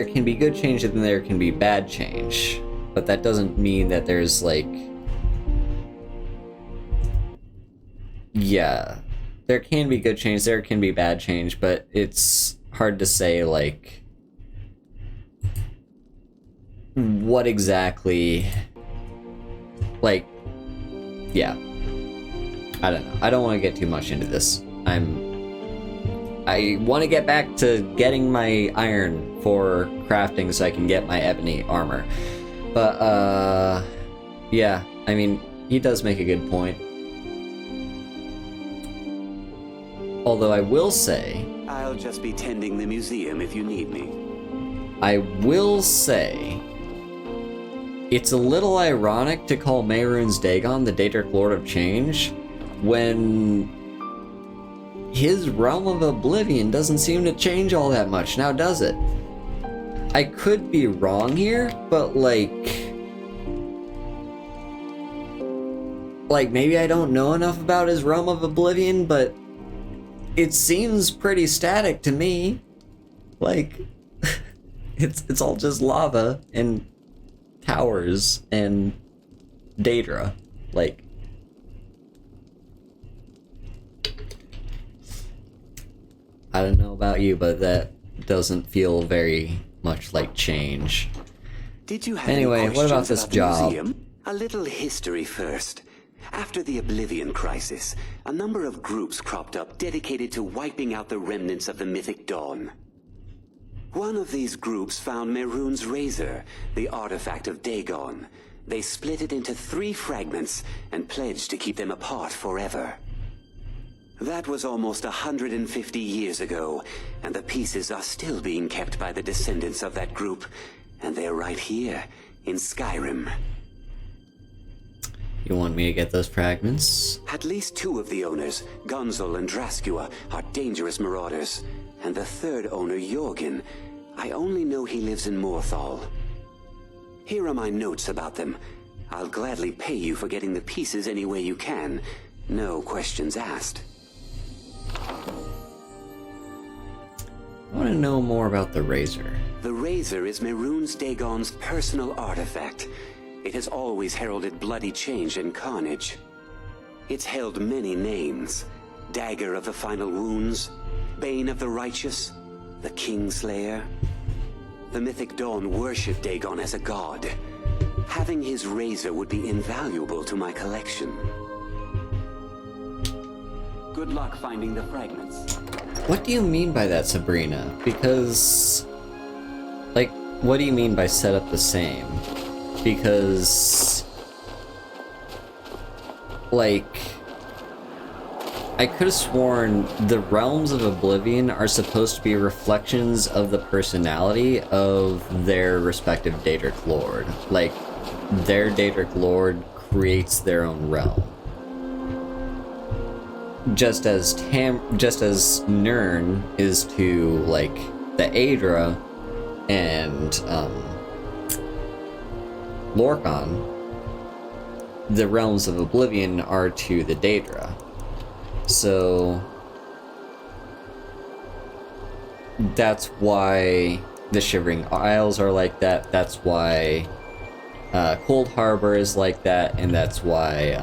S1: can be good change and there can be bad change, but that doesn't mean that there's like, yeah, there can be good change, there can be bad change, but it's hard to say like what exactly, like, yeah, I don't know. I don't want to get too much into this. I want to get back to getting my iron for crafting so I can get my ebony armor. But, yeah, I mean, he does make a good point. Although I will say...
S2: I'll just be tending the museum if you need me.
S1: I will say... it's a little ironic to call Mehrunes Dagon the Daedric Lord of Change when his realm of oblivion doesn't seem to change all that much, now does it? I could be wrong here, but like maybe I don't know enough about his realm of oblivion, but it seems pretty static to me. Like, it's all just lava and towers and Daedra. Like, I don't know about you, but that doesn't feel very much like change.
S2: Did you have
S1: anyway,
S2: any
S1: what about
S2: questions
S1: this
S2: about the
S1: job?
S2: museum? A little history first. After the Oblivion Crisis, a number of groups cropped up dedicated to wiping out the remnants of the Mythic Dawn. One of these groups found Mehrunes' Razor, the artifact of Dagon. They split it into 3 fragments and pledged to keep them apart forever. That was almost 150 years ago, and the pieces are still being kept by the descendants of that group, and they're right here, in Skyrim.
S1: You want me to get those fragments?
S2: At least 2 of the owners, Gonzol and Draskua, are dangerous marauders, and the 3rd owner, Jorgen,
S5: I only know he lives in Morthal. Here are my notes about them. I'll gladly pay you for getting the pieces any way you can. No questions asked.
S1: I want to know more about the Razor.
S5: The Razor is Mehrunes Dagon's personal artifact. It has always heralded bloody change and carnage. It's held many names. Dagger of the Final Wounds, Bane of the Righteous, the Kingslayer. The Mythic Dawn worshipped Dagon as a god. Having his razor would be invaluable to my collection. Good luck finding the fragments.
S1: What do you mean by that, Sabrina? Because... like, what do you mean by set up the same? Because... like... I could have sworn the Realms of Oblivion are supposed to be reflections of the personality of their respective Daedric Lord. Like, their Daedric Lord creates their own realm. Just as Nirn is to, like, the Aedra and, Lorkhan, the Realms of Oblivion are to the Daedra. So that's why the Shivering Isles are like that. That's why Cold Harbor is like that, and that's why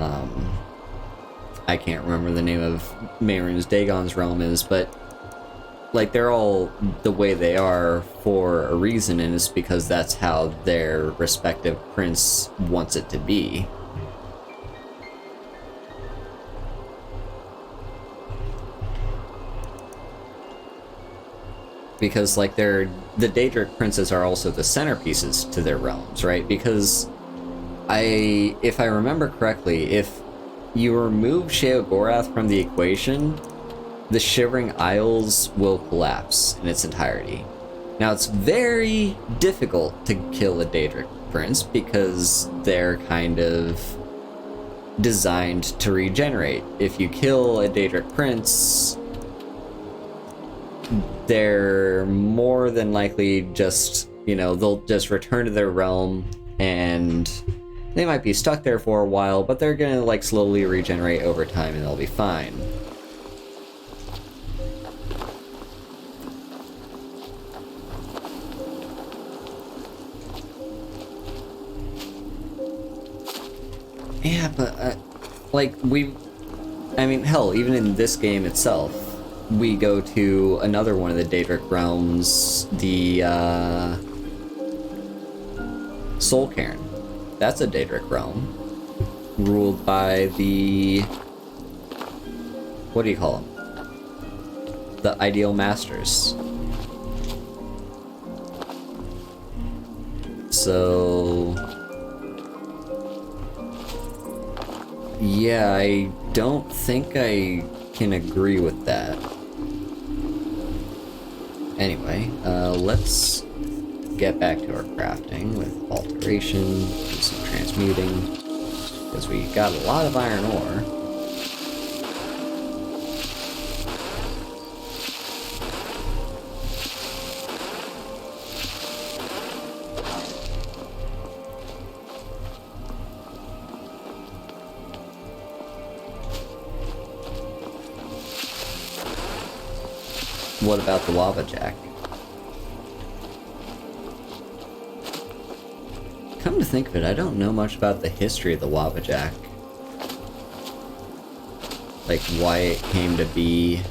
S1: I can't remember the name of Mehrunes Dagon's realm is, but like they're all the way they are for a reason, and it's because that's how their respective prince wants it to be. Because, like, the Daedric princes are also the centerpieces to their realms, right? Because if I remember correctly, if you remove Sheogorath from the equation, the Shivering Isles will collapse in its entirety. Now, it's very difficult to kill a Daedric prince because they're kind of designed to regenerate. If you kill a Daedric prince, they're more than likely just, you know, they'll just return to their realm, and they might be stuck there for a while, but they're gonna, like, slowly regenerate over time and they'll be fine. Yeah, but, like, I mean, hell, even in this game itself, we go to another one of the Daedric realms, the Soul Cairn. That's a Daedric realm, ruled by the, what do you call them? The Ideal Masters. So yeah, I don't think I can agree with that. Anyway, let's get back to our crafting with alteration, do some transmuting, because we got a lot of iron ore. What about the lava jack? Come to think of it, I don't know much about the history of the lava jack. Like, why it came to be.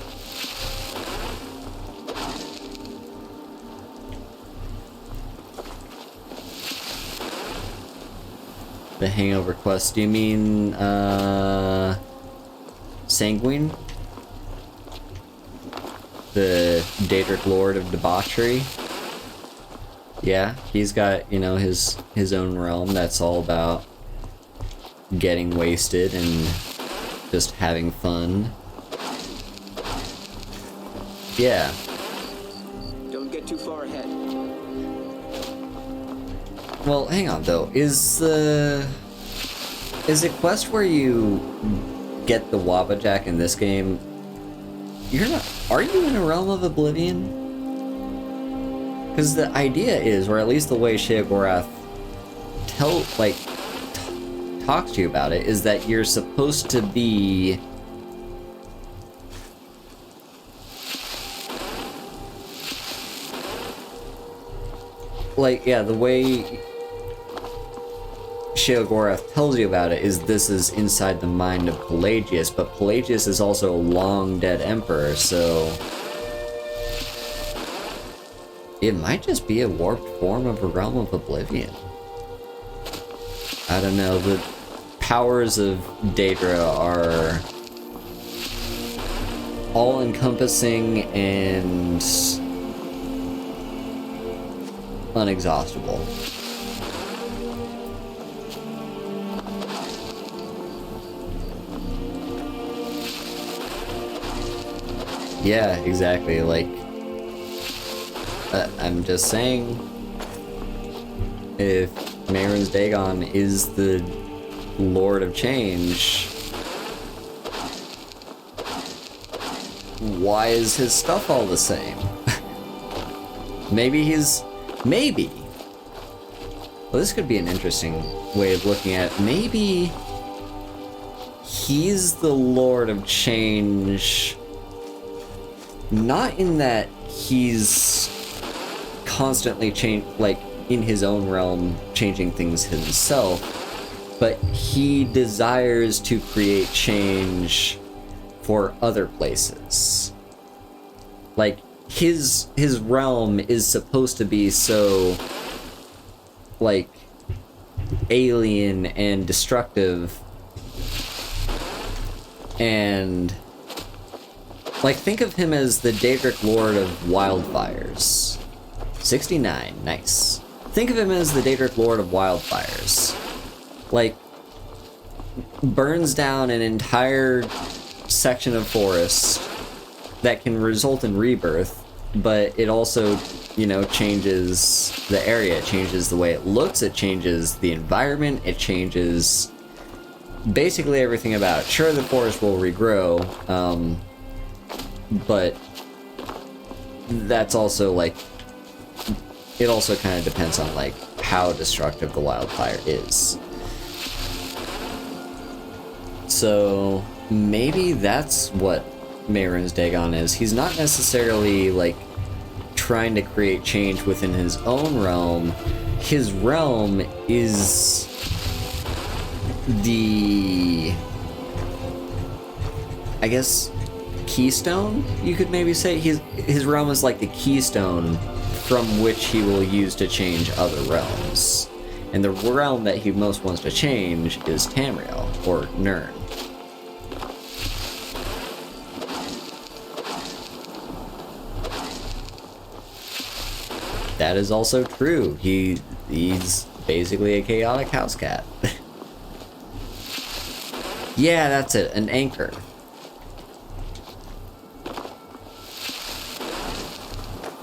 S1: The Hangover quest, do you mean, Sanguine? The Daedric Lord of Debauchery? Yeah, he's got, you know, his own realm that's all about getting wasted and just having fun. Yeah.
S2: Don't get too far ahead.
S1: Well, hang on though. Is the quest where you get the Waba Jack in this game? You're not. Are you in a Realm of Oblivion? Because the idea is, or at least the way Sheogorath talks to you about it, is that you're supposed to be like, yeah, the way Sheogorath tells you about it is this is inside the mind of Pelagius, but Pelagius is also a long dead emperor, so it might just be a warped form of a realm of oblivion. I don't know, the powers of Daedra are all-encompassing and unexhaustible. Yeah, exactly, like, I'm just saying, if Mehrunes Dagon is the Lord of Change, why is his stuff all the same? Maybe well, this could be an interesting way of looking at it. Maybe he's the Lord of Change, not in that he's constantly in his own realm changing things himself, but he desires to create change for other places. Like, his realm is supposed to be so, like, alien and destructive, and, like, think of him as the Daedric Lord of Wildfires. 69, nice. Think of him as the Daedric Lord of Wildfires. Like, burns down an entire section of forest that can result in rebirth, but it also, you know, changes the area, it changes the way it looks, it changes the environment, it changes basically everything about it. Sure, the forest will regrow, but that's also, like, it also kind of depends on, like, how destructive the wildfire is. So maybe that's what Mehrunes Dagon is. He's not necessarily, like, trying to create change within his own realm. His realm is the, I guess, keystone, you could maybe say. His realm is like the keystone from which he will use to change other realms. And the realm that he most wants to change is Tamriel, or Nirn. That is also true. He's basically a chaotic house cat. Yeah, that's it, an anchor.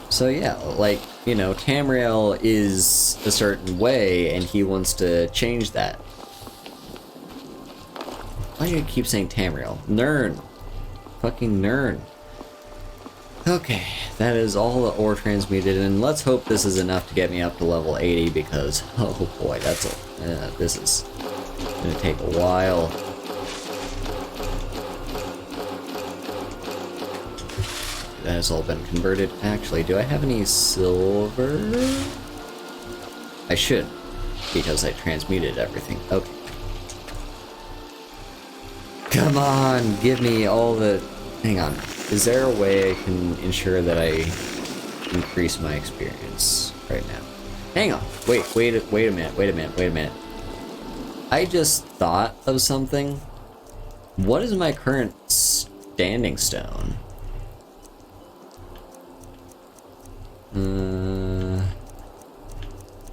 S1: So yeah, like, you know, Tamriel is a certain way, and he wants to change that. Why do you keep saying Tamriel? Nirn. Fucking Nirn. Okay, that is all the ore transmuted, and let's hope this is enough to get me up to level 80, because, oh boy, this is gonna take a while. That has all been converted. Actually, do I have any silver? I should, because I transmuted everything. Okay. Come on, give me all the... Hang on. Is there a way I can ensure that I increase my experience right now? Hang on. Wait a minute. I just thought of something. What is my current standing stone?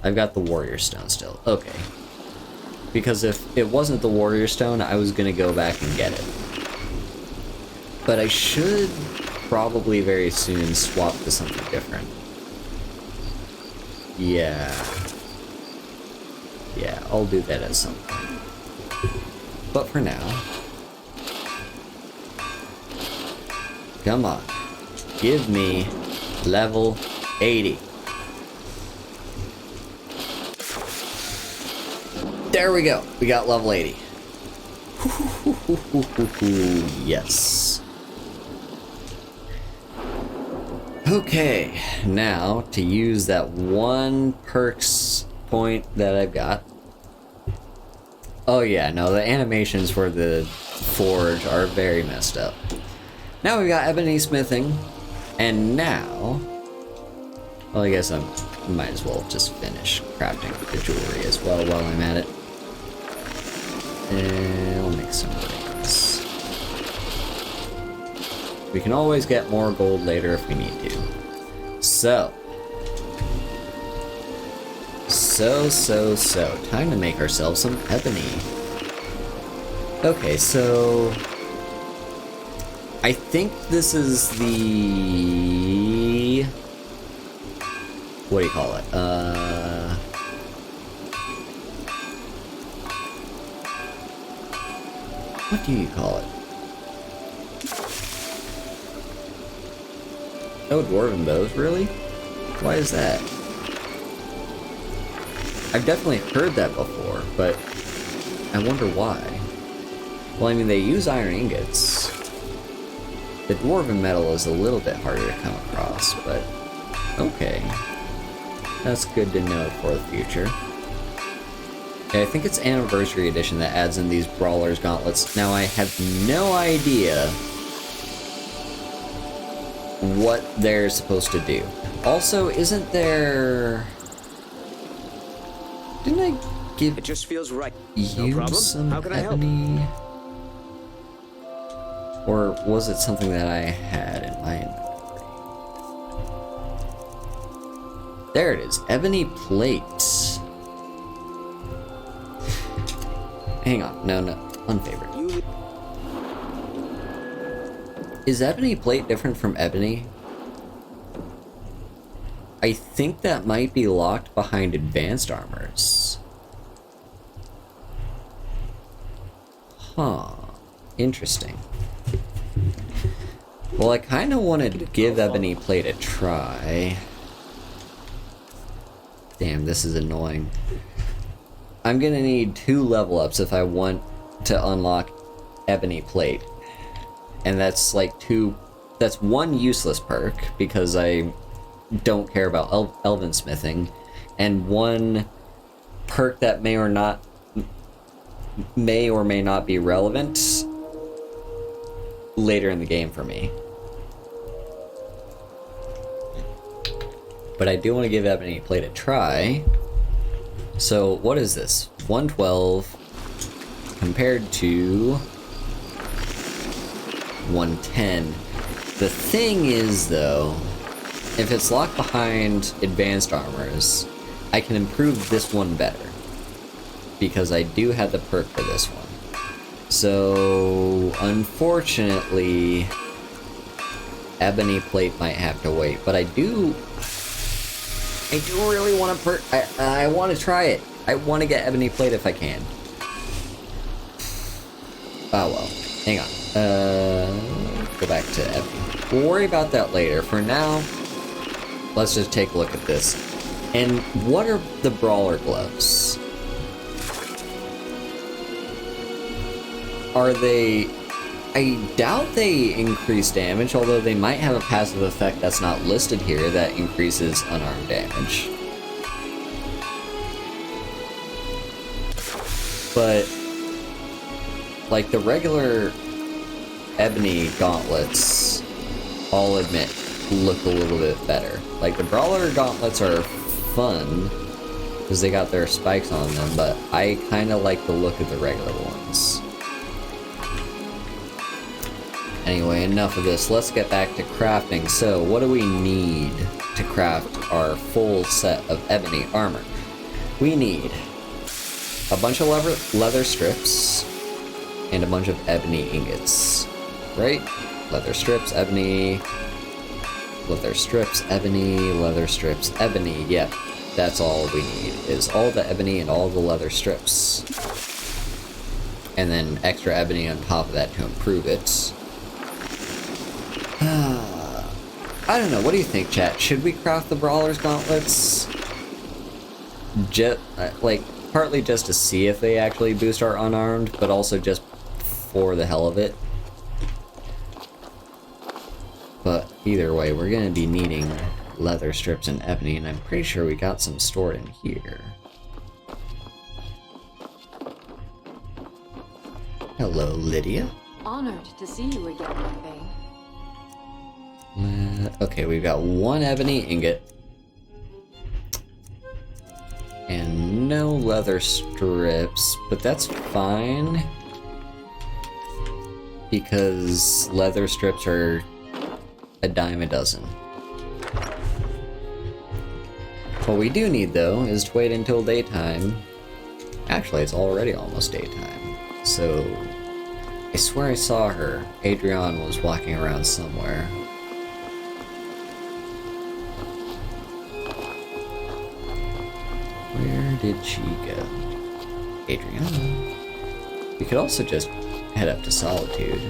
S1: I've got the warrior stone still. Okay. Because if it wasn't the warrior stone, I was gonna go back and get it. But I should probably very soon swap to something different. Yeah, I'll do that at some point. But for now, come on, give me level 80. There we go. We got level 80. Yes. Okay, now to use that one perks point that I've got. Oh yeah, no, the animations for the forge are very messed up. Now we've got ebony smithing, and now, well, I guess I might as well just finish crafting the jewelry as well while I'm at it. And I'll make some rings. We can always get more gold later if we need to. So. Time to make ourselves some ebony. Okay, so I think this is the... what do you call it? What do you call it? No dwarven bows, really? Why is that? I've definitely heard that before, but I wonder why. Well, I mean, they use iron ingots. The dwarven metal is a little bit harder to come across, but okay. That's good to know for the future. Yeah, I think it's Anniversary Edition that adds in these Brawlers gauntlets. Now, I have no idea what they're supposed to do. Also, isn't there... Didn't I give
S2: It just feels right.
S1: you
S2: No problem.
S1: some
S2: How can I help?
S1: ebony? Or was it something that I had in my inventory? There it is, ebony plates. Hang on, no, unfavorite. Is ebony plate different from ebony? I think that might be locked behind advanced armors. Huh. Interesting. Well, I kind of wanted to give ebony plate a try. Damn, this is annoying. I'm gonna need 2 level ups if I want to unlock ebony plate. And that's like that's 1 useless perk because I don't care about elven smithing, and 1 perk that may or may not be relevant later in the game for me. But I do want to give ebony plate a try. So what is this? 112 compared to 110. The thing is, though, if it's locked behind advanced armors, I can improve this one better, because I do have the perk for this one. So, unfortunately, ebony plate might have to wait, but I do really want to I want to try it. I want to get ebony plate if I can. Oh well, hang on. Go back to ebony. We'll worry about that later. For now, let's just take a look at this. And what are the brawler gloves? Are they... I doubt they increase damage, although they might have a passive effect that's not listed here that increases unarmed damage. But, like, the regular ebony gauntlets, I'll admit, look a little bit better. Like, the brawler gauntlets are fun because they got their spikes on them, but I kind of like the look of the regular ones. Anyway, enough of this. Let's get back to crafting. So, what do we need to craft our full set of ebony armor? We need a bunch of leather strips and a bunch of ebony ingots, right? Leather strips, ebony, leather strips, ebony, leather strips, ebony. Yep, that's all we need, is all the ebony and all the leather strips. And then extra ebony on top of that to improve it. I don't know, what do you think, chat? Should we craft the Brawler's Gauntlets? like, partly just to see if they actually boost our unarmed, but also just for the hell of it. But either way, we're gonna be needing leather strips and ebony, and I'm pretty sure we got some stored in here. Hello, Lydia.
S10: Honored to see you again, McVeigh.
S1: Okay, we've got one ebony ingot. And no leather strips, but that's fine. Because leather strips are a dime a dozen. What we do need, though, is to wait until daytime. Actually, it's already almost daytime. So, I swear I saw her. Adrian was walking around somewhere. Where did she go? Adriana. We could also just head up to Solitude.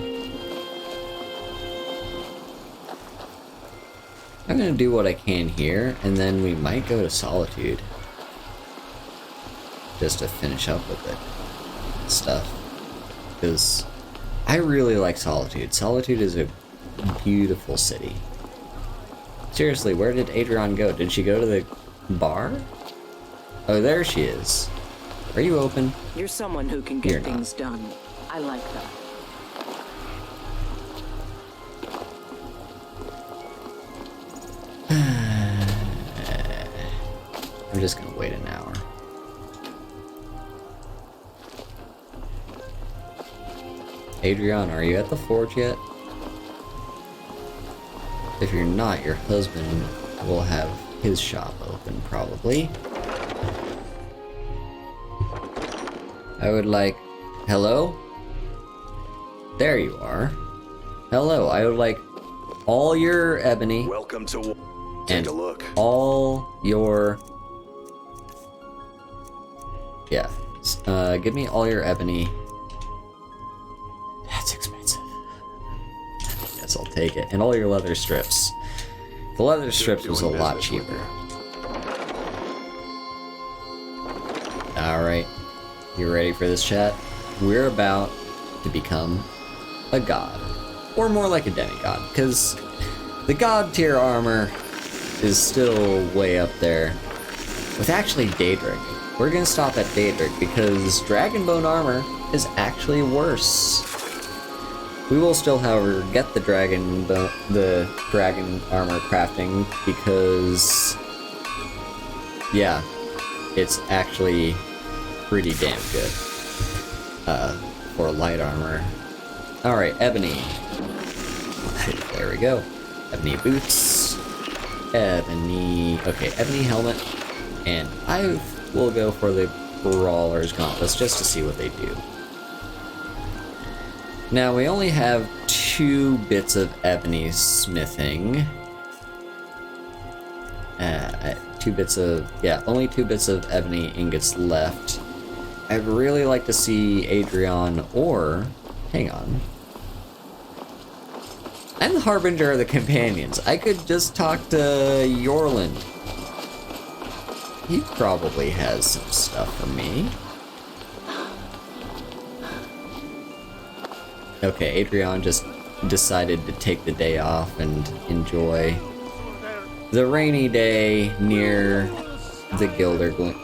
S1: I'm gonna do what I can here, and then we might go to Solitude. Just to finish up with it. Stuff. Because I really like Solitude. Solitude is a beautiful city. Seriously, where did Adrian go? Did she go to the bar? Oh, there she is. Are you open?
S9: You're someone who can get
S1: You're not.
S9: things done. I like that.
S1: I'm just gonna wait an hour. Adrian, are you at the forge yet? If you're not, your husband will have his shop open, probably. I would like... Hello? There you are. Hello, I would like all your ebony.
S3: Welcome to...
S1: And
S3: Take a look.
S1: all your... Yeah. Give me all your ebony. That's expensive. Yes, I'll take it. And all your leather strips. The leather strips was a lot cheaper. Alright. You ready for this, chat? We're about to become a god. Or more like a demigod, because the god tier armor is still way up there. With actually Daedric. We're gonna stop at Daedric because Dragonbone armor is actually worse. We will still, however, get the dragon armor crafting because, yeah, it's actually pretty damn good for light armor. All right, ebony. There we go. Ebony boots. Ebony. Okay, ebony helmet, and I will go for the Brawler's gauntlets just to see what they do. Now, we only have 2 bits of ebony smithing. Only 2 bits of ebony ingots left. I'd really like to see Adrian or... Hang on. I'm the Harbinger of the Companions. I could just talk to Yorland. He probably has some stuff for me. Okay, Adrian just decided to take the day off and enjoy the rainy day near the Gildergleam.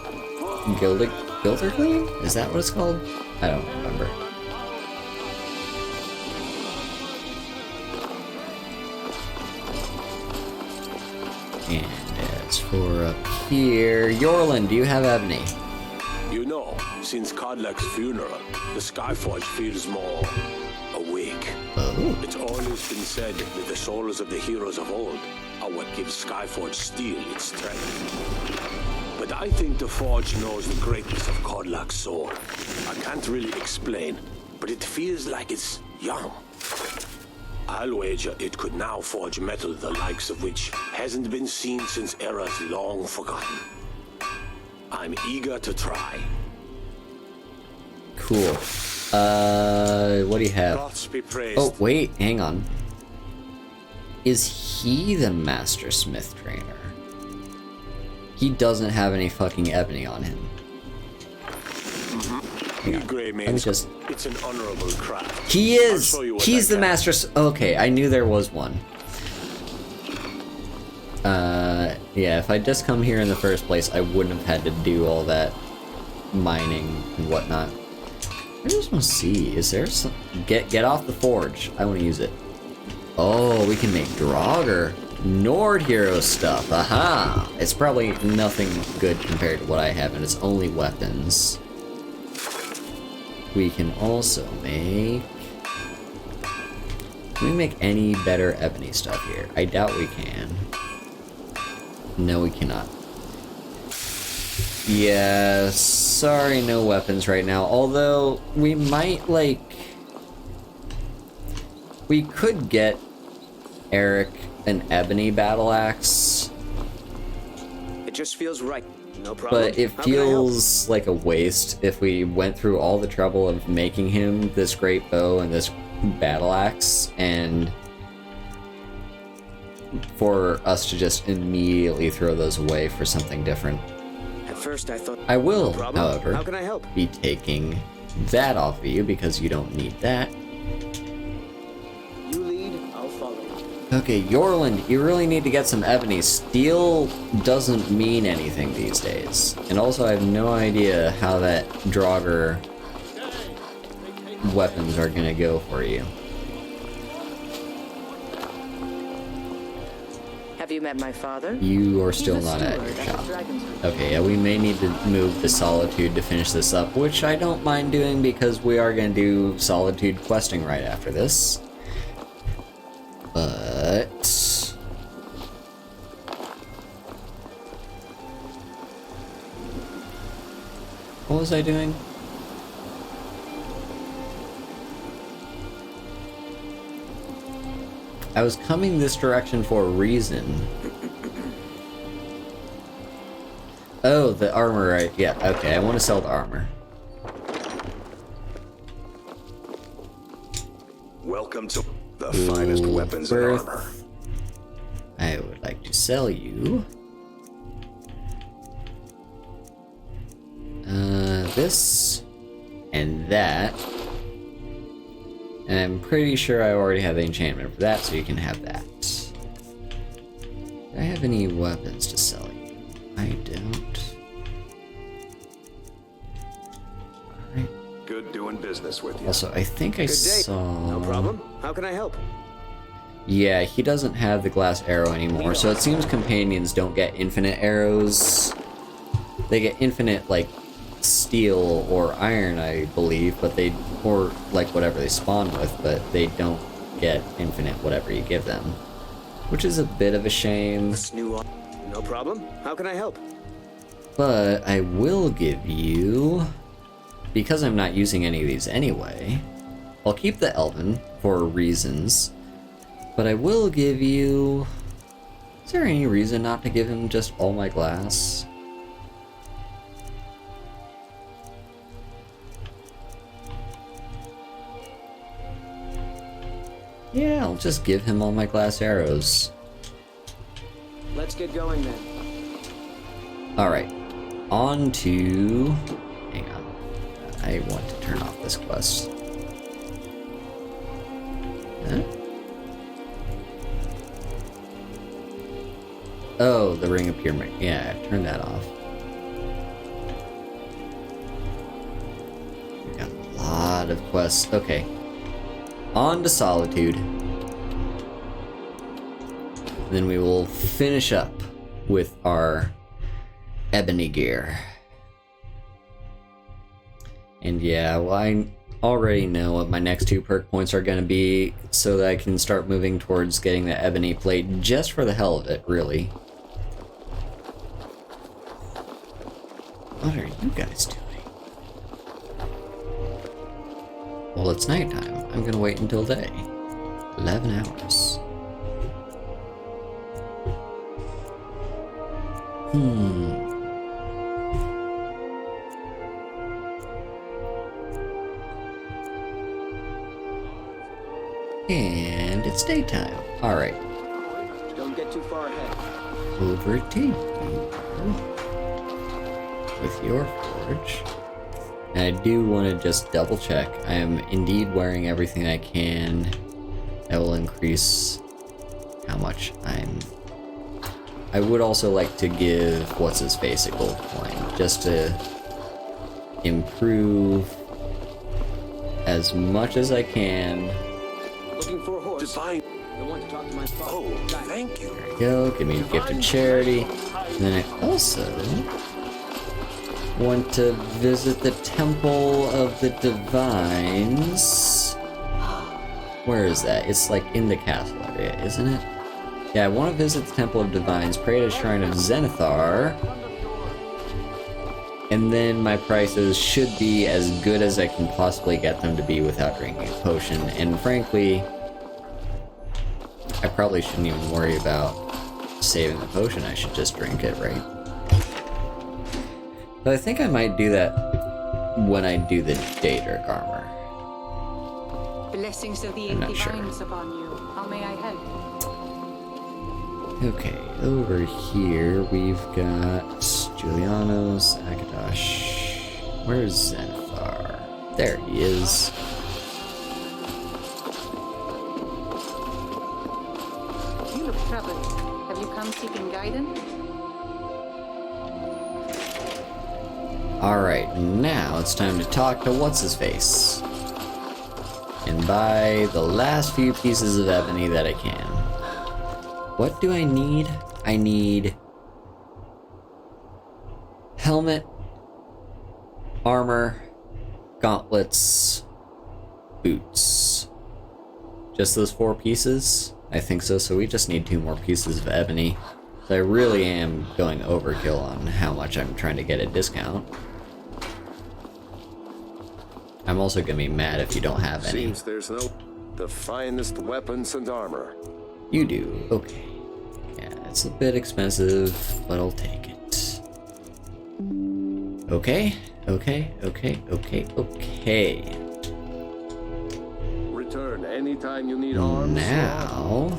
S1: Gildergleam? Is that what it's called? I don't remember. And as for up here, Yorland, do you have ebony?
S7: You know, since Kodlak's funeral, the Skyforge feels more awake.
S1: Oh.
S7: It's always been said that the souls of the heroes of old are what gives Skyforge steel its strength. But I think the Forge knows the greatness of Kodlak's soul. I can't really explain, but it feels like it's young. I'll wager it could now forge metal the likes of which hasn't been seen since eras long forgotten. I'm eager to try.
S1: Cool. What do you have?
S7: Gods be praised.
S1: Oh, wait, hang on. Is he the Master Smith trainer? He doesn't have any fucking ebony on him.
S7: Gray
S1: Let me
S7: means
S1: just...
S7: it's an honorable craft.
S1: He is!
S7: I'll show you what
S1: He's
S7: I
S1: the
S7: can.
S1: master... Okay, I knew there was one. Yeah, if I'd just come here in the first place, I wouldn't have had to do all that mining and whatnot. I just want to see, is there some... Get off the forge. I want to use it. Oh, we can make Draugr. Nord hero stuff. Aha! It's probably nothing good compared to what I have, and it's only weapons. We can also make... Can we make any better ebony stuff here? I doubt we can. No, we cannot. Yeah, sorry, no weapons right now. Although, we might, like... We could get Eric an ebony battle axe.
S2: It just feels right. No problem.
S1: But it
S2: How can I help?
S1: feels like a waste if we went through all the trouble of making him this great bow and this battle axe, and for us to just immediately throw those away for something different.
S2: At first I thought...
S1: I will,
S2: No problem.
S1: however,
S2: How can I help?
S1: be taking that off of you because you don't need that.
S2: You lead, I'll follow.
S1: Okay, Yorland, you really need to get some ebony. Steel doesn't mean anything these days. And also, I have no idea how that Draugr weapons are gonna go for you.
S9: Have you met my father?
S1: You are still
S9: He's a
S1: not at
S9: steward
S1: your
S9: at
S1: shop.
S9: the Dragon's Reach.
S1: Okay, yeah, we may need to move to Solitude to finish this up, which I don't mind doing because we are gonna do Solitude questing right after this. But... What was I doing? I was coming this direction for a reason. Oh, the armor, right? Yeah, okay, I want to sell the armor.
S3: Welcome to the finest weapons and
S1: Worth.
S3: armor.
S1: I would like to sell you this and that, and I'm pretty sure I already have the enchantment for that, so you can have that. Do I have any weapons to sell you? I don't. Alright.
S3: Good doing business with you.
S1: Also, I think I
S2: Good day.
S1: saw...
S2: No problem. How can I help?
S1: Yeah, he doesn't have the glass arrow anymore, so it seems companions don't get infinite arrows. They get infinite, like, steel or iron, I believe, but they... or, like, whatever they spawn with, but they don't get infinite whatever you give them. Which is a bit of a shame.
S2: This new... No problem. How can I help?
S1: But I will give you... Because I'm not using any of these anyway, I'll keep the Elven for reasons. But I will give you... Is there any reason not to give him just all my glass? Yeah, I'll just give him all my glass arrows.
S2: Let's get going then.
S1: Alright, on to... Hang on. I want to turn off this quest. Huh? Oh, the Ring of Pyramid. Yeah, turn that off. We got a lot of quests. Okay. On to Solitude. Then we will finish up with our ebony gear. And yeah, well, I already know what my next 2 perk points are going to be, so that I can start moving towards getting the ebony plate just for the hell of it, really. What are you guys doing? Well, it's nighttime. I'm going to wait until day. 11 hours. And it's daytime. Alright.
S2: Don't get too far ahead.
S1: Over to you. with your forge. And I do want to just double check. I am indeed wearing everything I can. That will increase how much I would also like to give what's his face a gold coin just to improve as much as I can.
S2: Looking for a horse.
S3: Divine.
S2: I want to talk to my father.
S3: Oh, thank you.
S1: There we go. Give me a gift of charity. And then I also want to visit the Temple of the Divines. Where is that? It's like in the castle area, isn't it? Yeah, I want to visit the Temple of Divines, pray to the Shrine of Zenithar, and then my prices should be as good as I can possibly get them to be without drinking a potion. And frankly, I probably shouldn't even worry about saving the potion. I should just drink it, right? But I think I might do that when I do the Daedric armor.
S9: Blessings of the
S1: I'm
S9: eight
S1: not sure.
S9: divines upon you. How may I help?
S1: Okay, over here we've got Julianos, Akadash. Where's Zenithar? There he is.
S9: You look troubled. Have you come seeking guidance?
S1: Alright, now it's time to talk to what's-his-face. And buy the last few pieces of ebony that I can. What do I need? I need helmet, armor, gauntlets, boots. Just those 4 pieces? I think so, so we just need 2 more pieces of ebony. So I really am going overkill on how much I'm trying to get a discount. I'm also gonna be mad if you don't have any.
S3: Seems there's no the finest weapons and armor.
S1: You do, okay. Yeah, it's a bit expensive, but I'll take it. Okay.
S3: Return anytime you need arms.
S1: Now,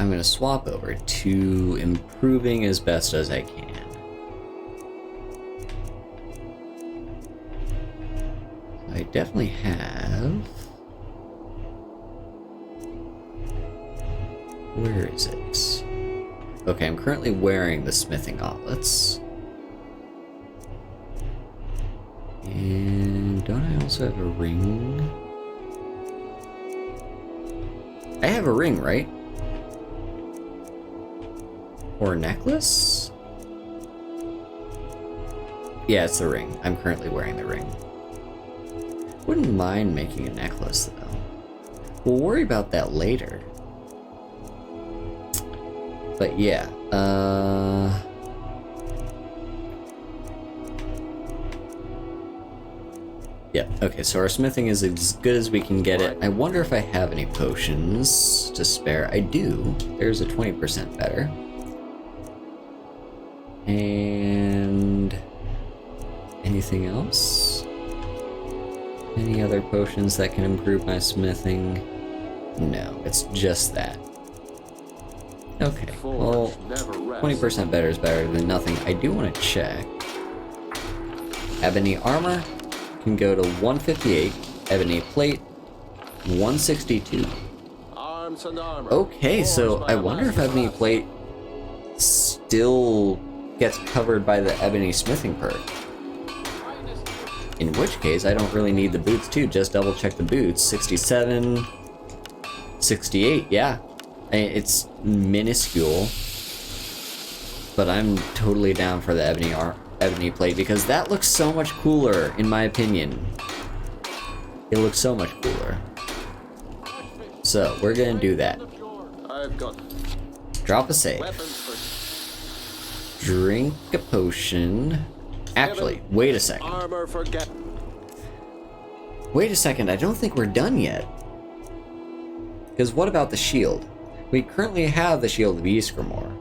S1: I'm gonna swap over to improving as best as I can. I definitely have. Where is it? Okay, I'm currently wearing the smithing gauntlets. And don't I also have a ring? I have a ring, right? Or a necklace? Yeah, it's the ring. I'm currently wearing the ring. Wouldn't mind making a necklace, though. We'll worry about that later. But yeah, yeah, okay, so our smithing is as good as we can get it. I wonder if I have any potions to spare. I do. There's a 20% better. And anything else? Any other potions that can improve my smithing? No, it's just that. Okay, well, 20% better is better than nothing. I do want to check. Ebony armor can go to 158. Ebony plate, 162.
S3: Arms and armor.
S1: Okay, so I wonder if ebony plate still gets covered by the ebony smithing perk. In which case, I don't really need the boots too. Just double check the boots. 67, 68, yeah. It's minuscule, but I'm totally down for the ebony plate because that looks so much cooler, in my opinion. It looks so much cooler. So we're gonna do that.
S3: I've got
S1: Drop a save. Drink a potion. Actually, wait a second.
S3: armor for
S1: Wait a second, I don't think we're done yet. Because what about the shield? We currently have the Shield of Ysgramor,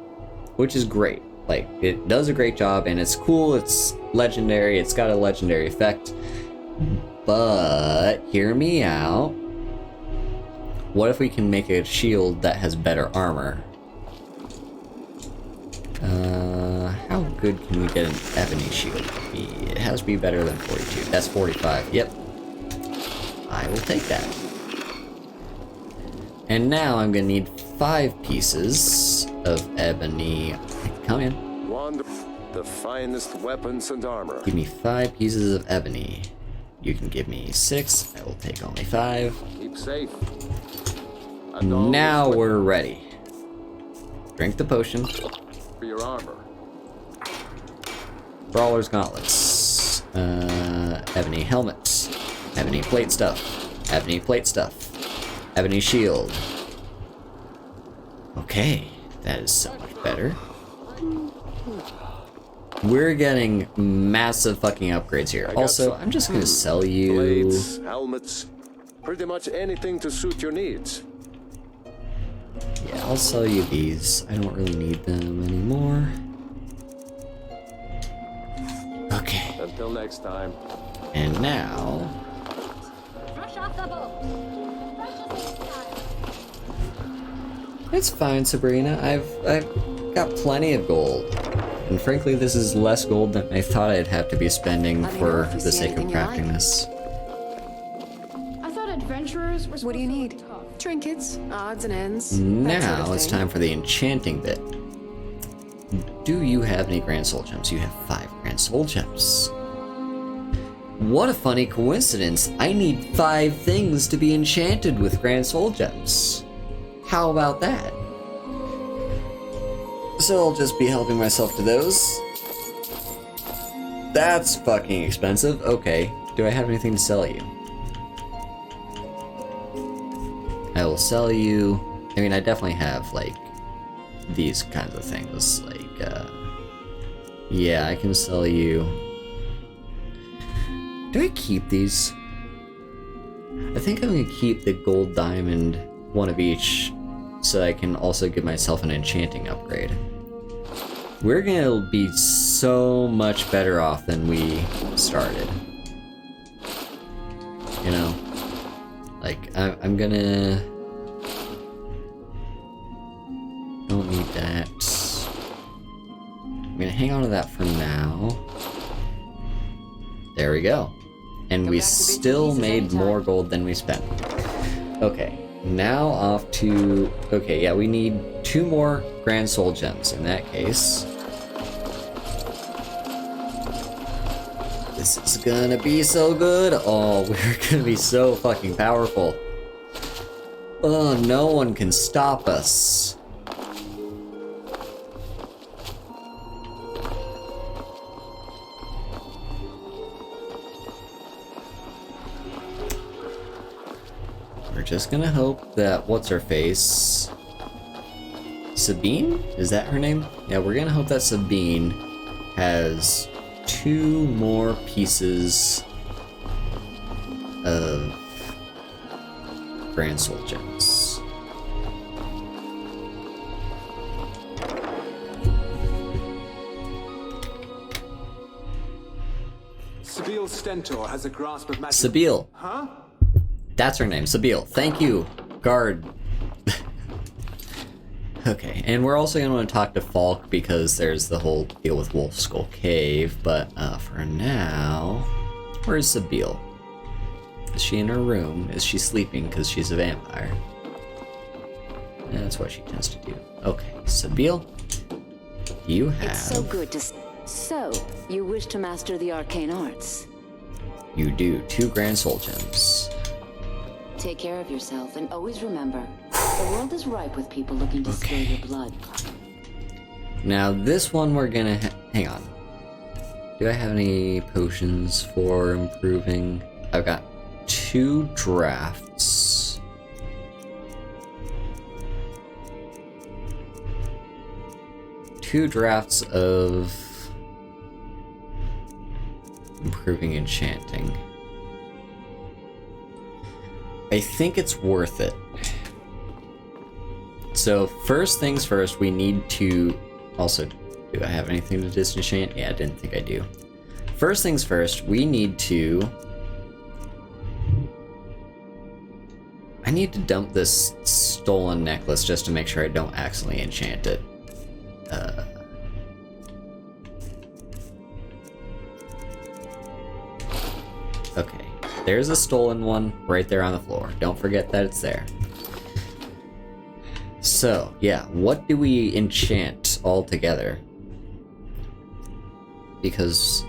S1: which is great. Like, it does a great job, and it's cool, it's legendary, it's got a legendary effect. But, hear me out. What if we can make a shield that has better armor? good can we get an ebony shield? It has to be better than 42. That's 45. Yep. I will take that. And now I'm gonna need 5 pieces of ebony. Come in.
S3: Wonderful. The finest weapons and armor.
S1: Give me 5 pieces of ebony. You can give me 6. I will take only 5.
S3: Keep safe.
S1: Now we're ready. Drink the potion.
S3: For your armor.
S1: Brawler's gauntlets. Ebony helmets. Ebony plate stuff. Ebony plate stuff. Ebony shield. Okay, that is so much better. We're getting massive fucking upgrades here. Also, I'm just gonna sell you...
S3: Blades, helmets, pretty much anything to suit your needs.
S1: Yeah, I'll sell you these. I don't really need them anymore. Okay.
S3: Until next time.
S1: And now...
S4: Fresh off the boat. Fresh as style.
S1: It's fine, Sabrina. I've got plenty of gold. And frankly, this is less gold than I thought I'd have to be spending for the sake of crafting this.
S9: I thought adventurers were.
S10: What do you need? Trinkets, odds and ends.
S1: Now it's time for the enchanting bit. Do you have any Grand Soul Gems? You have 5 Grand Soul Gems. What a funny coincidence. I need 5 things to be enchanted with Grand Soul Gems. How about that? So I'll just be helping myself to those. That's fucking expensive. Okay, do I have anything to sell you? I will sell you... I mean, I definitely have, like, these kinds of things. Like, yeah, I can sell you... Do I keep these? I think I'm gonna keep the gold diamond, one of each, so I can also give myself an enchanting upgrade. We're gonna be so much better off than we started. You know? Like, I'm gonna... Don't need that. I'm gonna hang on to that for now. There we go. And we still made more gold than we spent. Okay, now off to... Okay, yeah, we need 2 more Grand Soul Gems in that case. This is gonna be so good. Oh, we're gonna be so fucking powerful. Oh, no one can stop us. We're just gonna hope that what's-her-face... Sabine? Is that her name? Yeah, we're gonna hope that Sabine has 2 more pieces of Grand Soul Gems.
S8: Sabine Stentor has a grasp of magic.
S1: Sabine.
S8: Huh?
S1: That's her name, Sabine. Thank you, guard. Okay, and we're also going to want to talk to Falk because there's the whole deal with Wolf Skull Cave, but for now, where's Sabine? Is she in her room? Is she sleeping because she's a vampire? Yeah, that's what she tends to do. Okay, Sabine, you have...
S11: It's so good to... So, you wish to master the arcane arts?
S1: You do. 2 Grand Soul Gems.
S11: Take care of yourself, and always remember, the world is ripe with people looking to spill your blood.
S1: Now this one we're gonna hang on. Do I have any potions for improving? I've got 2 drafts. Two drafts of improving enchanting. I think it's worth it. So first things first, we need to also, do I have anything to disenchant? Yeah, I didn't think I do. First things first, we need to... I need to dump this stolen necklace just to make sure I don't accidentally enchant it. Okay, there's a stolen one right there on the floor. Don't forget that it's there. So, yeah, what do we enchant all together? Because,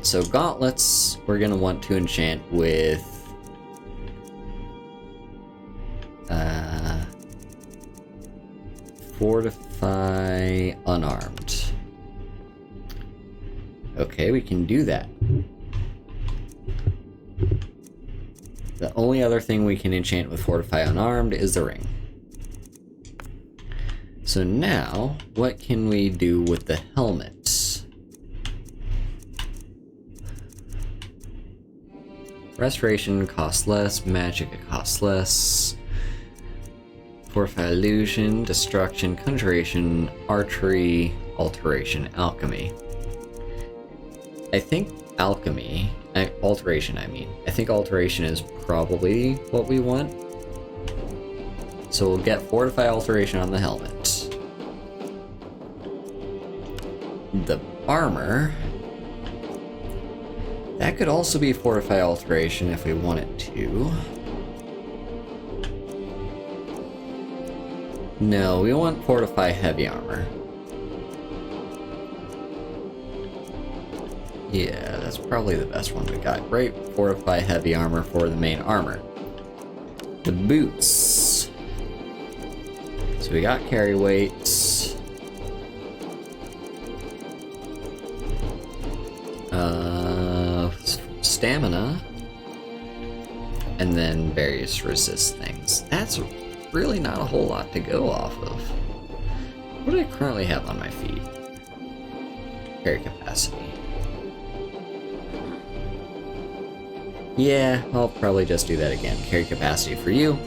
S1: so gauntlets, we're gonna want to enchant with fortify unarmed. Okay, we can do that. The only other thing we can enchant with fortify unarmed is the ring. So now, what can we do with the helmet? Restoration costs less, magic it costs less. Fortify illusion, destruction, conjuration, archery, alteration, alchemy. I think alchemy, alteration I mean. I think alteration is probably what we want. So we'll get fortify alteration on the helmet. The armor, that could also be fortify alteration if we wanted to. No, we want fortify heavy armor. Yeah, that's probably the best one we got. Right, fortify heavy armor for the main armor. The boots. So we got carry weights. Stamina. And then various resist things. That's really not a whole lot to go off of. What do I currently have on my feet? Carry capacity. Yeah, I'll probably just do that again. Carry capacity for you.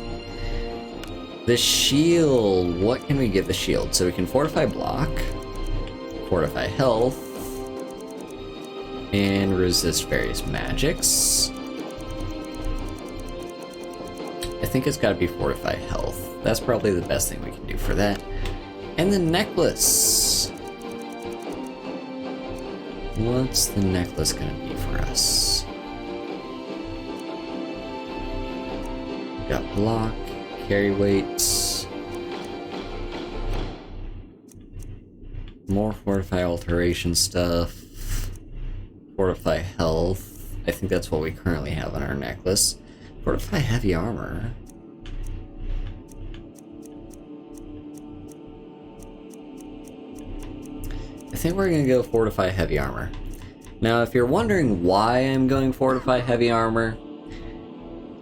S1: The shield. What can we give the shield? So we can fortify block, fortify health, and resist various magics. I think it's got to be fortify health. That's probably the best thing we can do for that. And the necklace. What's the necklace gonna be for us? Got block, carry weights, more fortify alteration stuff, fortify health. I think that's what we currently have on our necklace. Fortify heavy armor. I think we're gonna go fortify heavy armor. Now, if you're wondering why I'm going fortify heavy armor,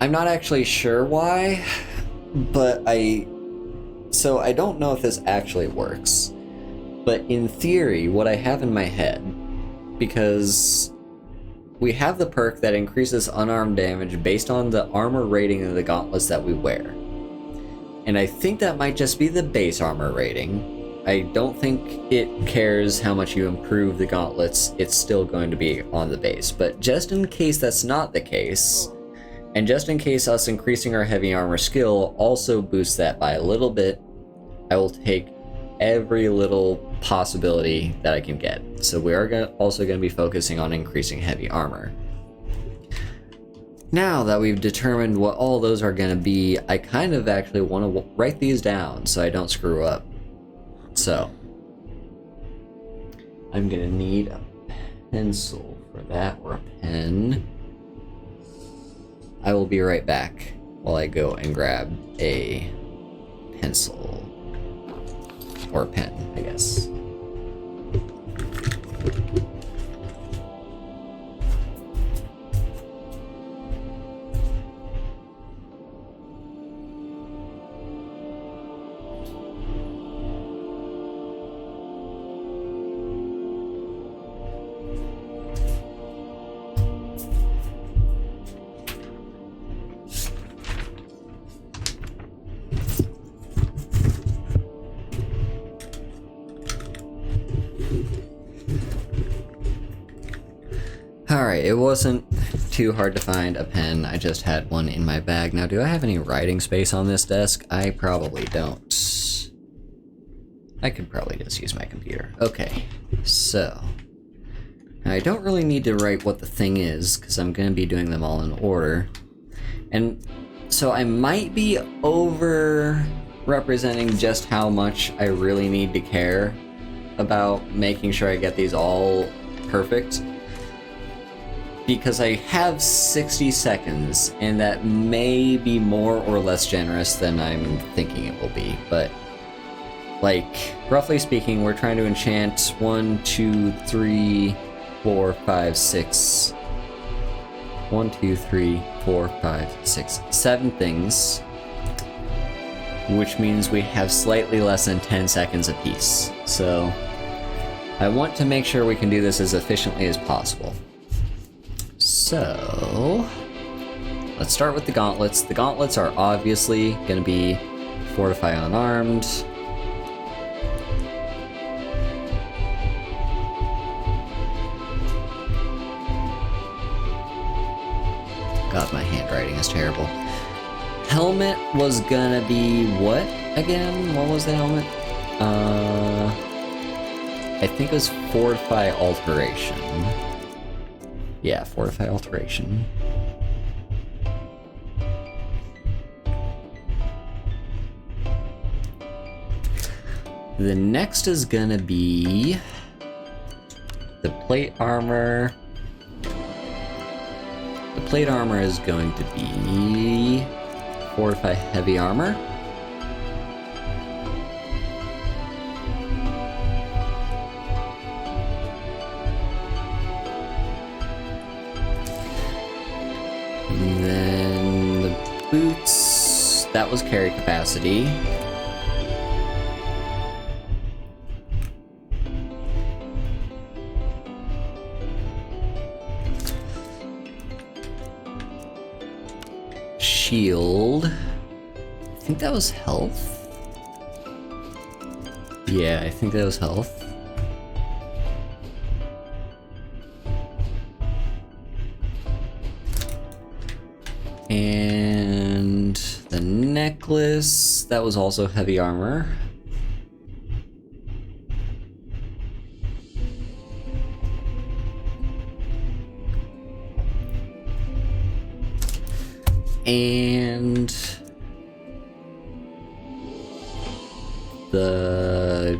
S1: I'm not actually sure why, but I don't know if this actually works. But in theory, what I have in my head, because we have the perk that increases unarmed damage based on the armor rating of the gauntlets that we wear. And I think that might just be the base armor rating. I don't think it cares how much you improve the gauntlets, it's still going to be on the base. But just in case that's not the case, and just in case us increasing our heavy armor skill also boosts that by a little bit, I will take every little possibility that I can get. So we are also going to be focusing on increasing heavy armor. Now that we've determined what all those are going to be, I kind of actually want to write these down so I don't screw up. So, I'm going to need a pencil for that, or a pen. I will be right back while I go and grab a pencil. Or a pen, I guess. Alright, it wasn't too hard to find a pen, I just had one in my bag. Now, do I have any writing space on this desk? I probably don't. I could probably just use my computer. Okay, so I I don't really need to write what the thing is, because I'm going to be doing them all in order. And so I might be over-representing just how much I really need to care about making sure I get these all perfect. Because I have 60 seconds, and that may be more or less generous than I'm thinking it will be, but like, roughly speaking, we're trying to enchant 1, 2, 3, 4, 5, 6. 1, 2, 3, 4, 5, 6, 7 things, which means we have slightly less than 10 seconds apiece. So I want to make sure we can do this as efficiently as possible. So let's start with the gauntlets. The gauntlets are obviously going to be Fortify Unarmed. God, my handwriting is terrible. Helmet was gonna be what again? What was the helmet? I think it was Fortify Alteration. Yeah, Fortify Alteration. The next is gonna be the plate armor. The plate armor is going to be Fortify Heavy Armor. And then the boots, that was carry capacity. Shield. I think that was health. Yeah, I think that was health. And the necklace, that was also heavy armor. And the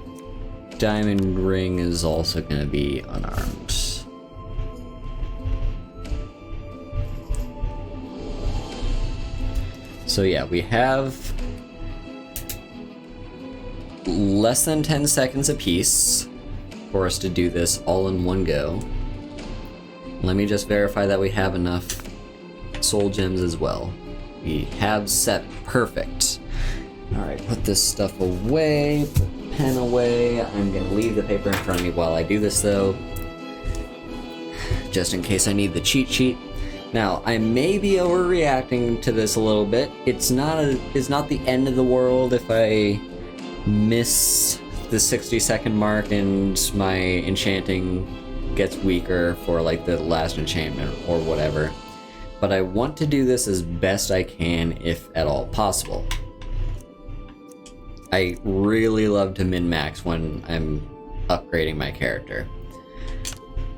S1: diamond ring is also going to be unarmed. So yeah, we have less than 10 seconds apiece for us to do this all in one go. Let me just verify that we have enough soul gems as well. We have set perfect. Alright, put this stuff away, put the pen away. I'm gonna leave the paper in front of me while I do this though, just in case I need the cheat sheet. Now, I may be overreacting to this a little bit. It's not the end of the world if I miss the 60-second mark and my enchanting gets weaker for like the last enchantment or whatever. But I want to do this as best I can, if at all possible. I really love to min-max when I'm upgrading my character.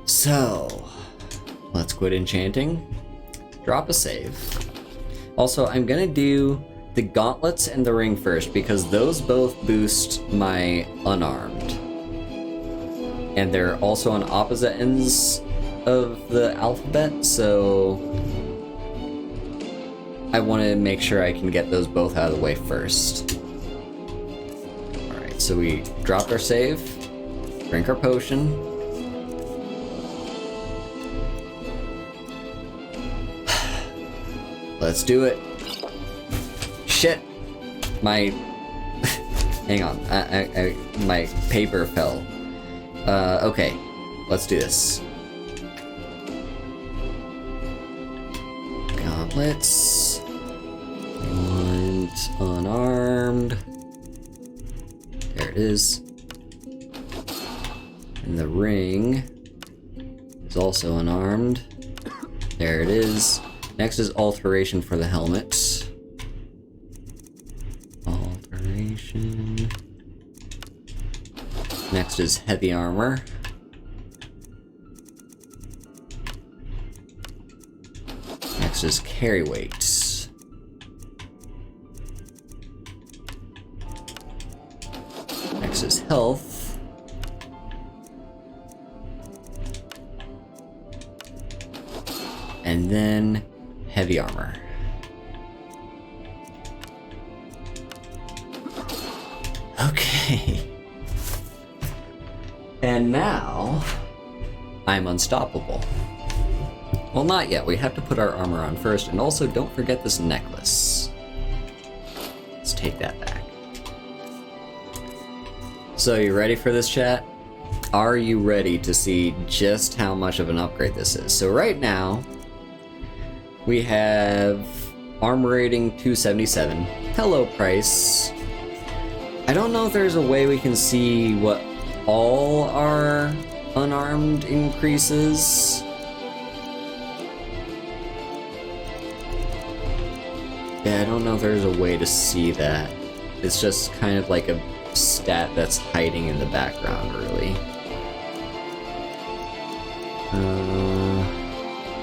S1: So, let's quit enchanting. Drop a save. Also, I'm gonna do the gauntlets and the ring first, because those both boost my unarmed. And they're also on opposite ends of the alphabet, so I want to make sure I can get those both out of the way first. Alright, so we dropped our save, drink our potion. Let's do it. Shit! My... Hang on, my paper fell. Okay, let's do this. Gauntlets. And unarmed. There it is. And the ring is also unarmed. There it is. Next is alteration for the helmet. Alteration. Next is heavy armor. Next is carry weight. Next is health. And then heavy armor. Okay. And now I'm unstoppable. Well, not yet. We have to put our armor on first, and also don't forget this necklace. Let's take that back. So, you ready for this, chat? Are you ready to see just how much of an upgrade this is? So right now, we have armor rating 277. Hello, price. I don't know if there's a way we can see what all our unarmed increases. Yeah, I don't know if there's a way to see that. It's just kind of like a stat that's hiding in the background, really.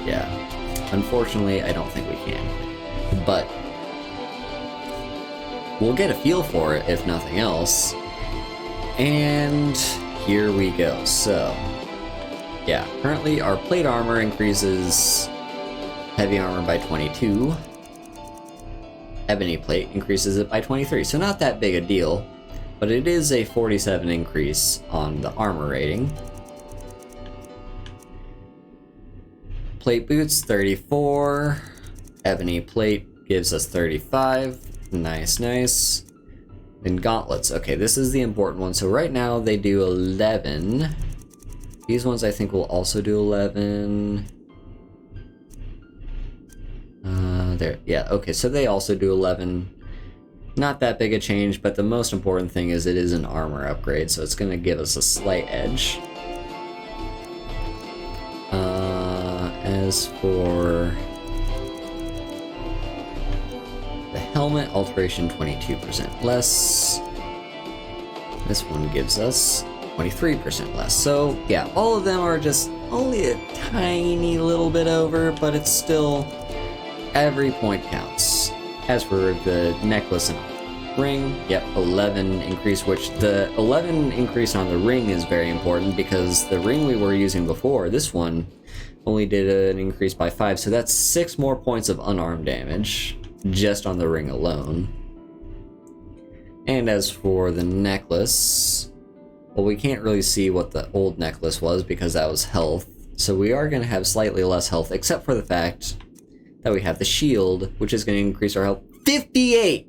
S1: Yeah. Unfortunately, I don't think we can. But we'll get a feel for it, if nothing else. And here we go. So, yeah, currently our plate armor increases heavy armor by 22. Ebony plate increases it by 23, so not that big a deal, but it is a 47 increase on the armor rating. Plate boots, 34. Ebony plate gives us 35. Nice, nice. Then gauntlets. Okay, this is the important one. So right now they do 11. These ones I think will also do 11. There, yeah, okay, so they also do 11. Not that big a change, but the most important thing is it is an armor upgrade, so it's going to give us a slight edge. As for the helmet, alteration 22% less. This one gives us 23% less. So, yeah, all of them are just only a tiny little bit over, but it's still... every point counts. As for the necklace and ring, yep, 11 increase, which the 11 increase on the ring is very important because the ring we were using before, this one, only did an increase by 5, so that's 6 more points of unarmed damage just on the ring alone. And as for the necklace, well, we can't really see what the old necklace was because that was health, so we are going to have slightly less health, except for the fact that we have the shield, which is going to increase our health 58!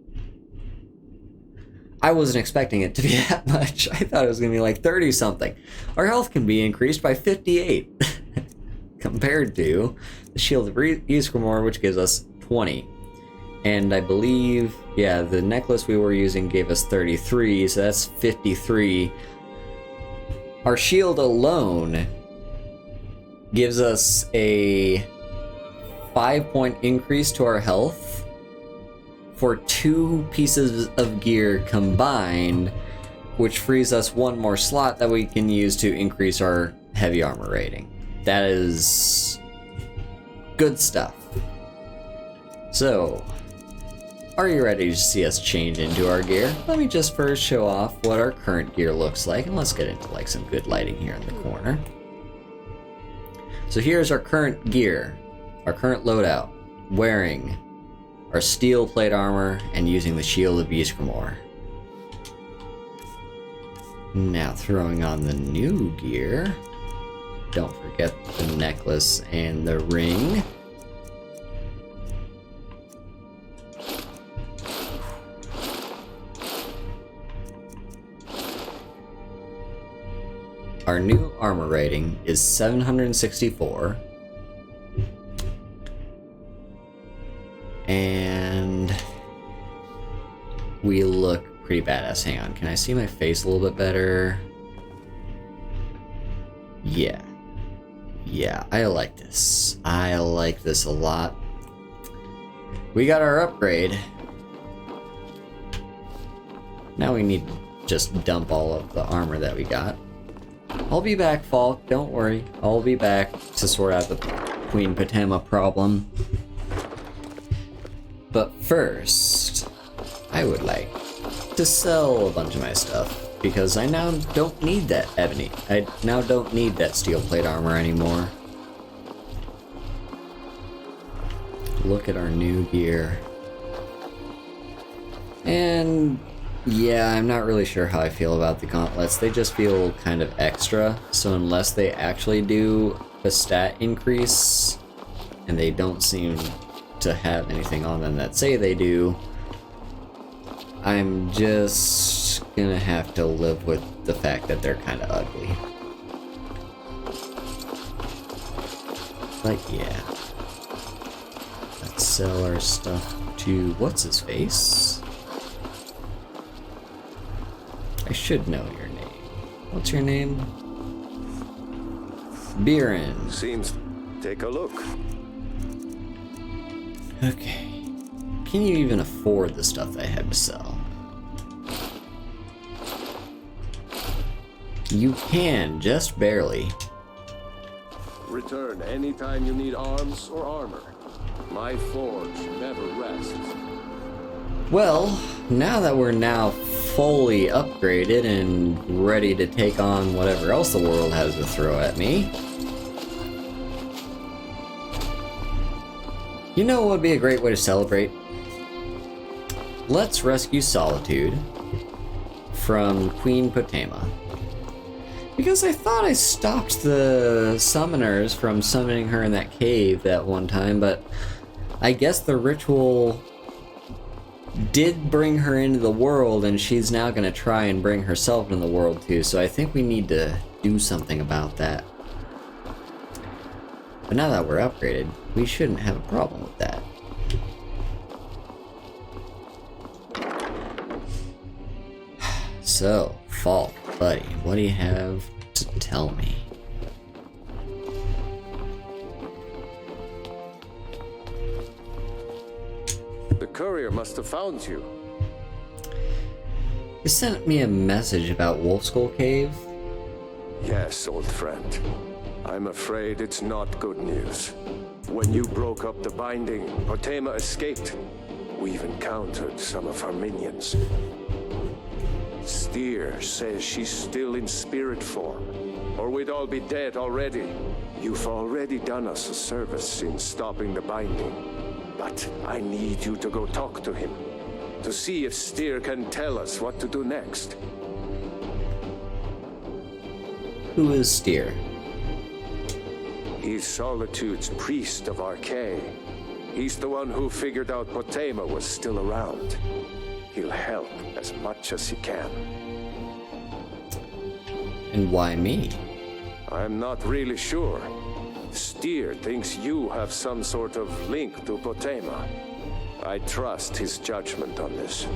S1: I wasn't expecting it to be that much. I thought it was going to be like 30 something. Our health can be increased by 58 compared to the shield of Ysgramor, which gives us 20. And I believe, yeah, the necklace we were using gave us 33, so that's 53. Our shield alone gives us a 5-point increase to our health for 2 pieces of gear combined, which frees us 1 more slot that we can use to increase our heavy armor rating. That is good stuff. So, are you ready to see us change into our gear? Let me just first show off what our current gear looks like, and let's get into like some good lighting here in the corner. So here's our current gear. Our current loadout, wearing our steel plate armor and using the shield of Ysgramor. Now throwing on the new gear, don't forget the necklace and the ring. Our new armor rating is 764. And we look pretty badass. Hang on, can I see my face a little bit better? Yeah. Yeah, I like this. I like this a lot. We got our upgrade. Now we need to just dump all of the armor that we got. I'll be back, Falk. Don't worry. I'll be back to sort out the Queen Patema problem. But first, I would like to sell a bunch of my stuff, because I now don't need that ebony. I now don't need that steel plate armor anymore. Look at our new gear. And yeah, I'm not really sure how I feel about the gauntlets. They just feel kind of extra, so unless they actually do a stat increase, and they don't seem to have anything on them that say they do, I'm just gonna have to live with the fact that they're kind of ugly. But yeah. Let's sell our stuff to what's-his-face? I should know your name. What's your name? Biren.
S3: Seems. Take a look.
S1: Okay. Can you even afford the stuff I had to sell? You can, just barely.
S7: Return anytime you need arms or armor. My forge never rests.
S1: Well, now that we're now fully upgraded and ready to take on whatever else the world has to throw at me, you know what would be a great way to celebrate? Let's rescue Solitude from Queen Potema. Because I thought I stopped the summoners from summoning her in that cave that one time, but I guess the ritual did bring her into the world, and she's now going to try and bring herself into the world too, so I think we need to do something about that. But now that we're upgraded, we shouldn't have a problem with that. So, Falk, buddy, what do you have to tell me?
S7: The courier must have found you.
S1: You sent me a message about Wolfskull Cave?
S7: Yes, old friend. I'm afraid it's not good news. When you broke up the binding, Potema escaped. We've encountered some of her minions. Steer says she's still in spirit form, or we'd all be dead already. You've already done us a service in stopping the binding. But I need you to go talk to him, to see if Steer can tell us what to do next.
S1: Who is Steer?
S7: He's Solitude's priest of Archay. He's the one who figured out Potema was still around. He'll help as much as he can.
S1: And why me?
S7: I'm not really sure. Steer thinks you have some sort of link to Potema. I trust his judgment on this.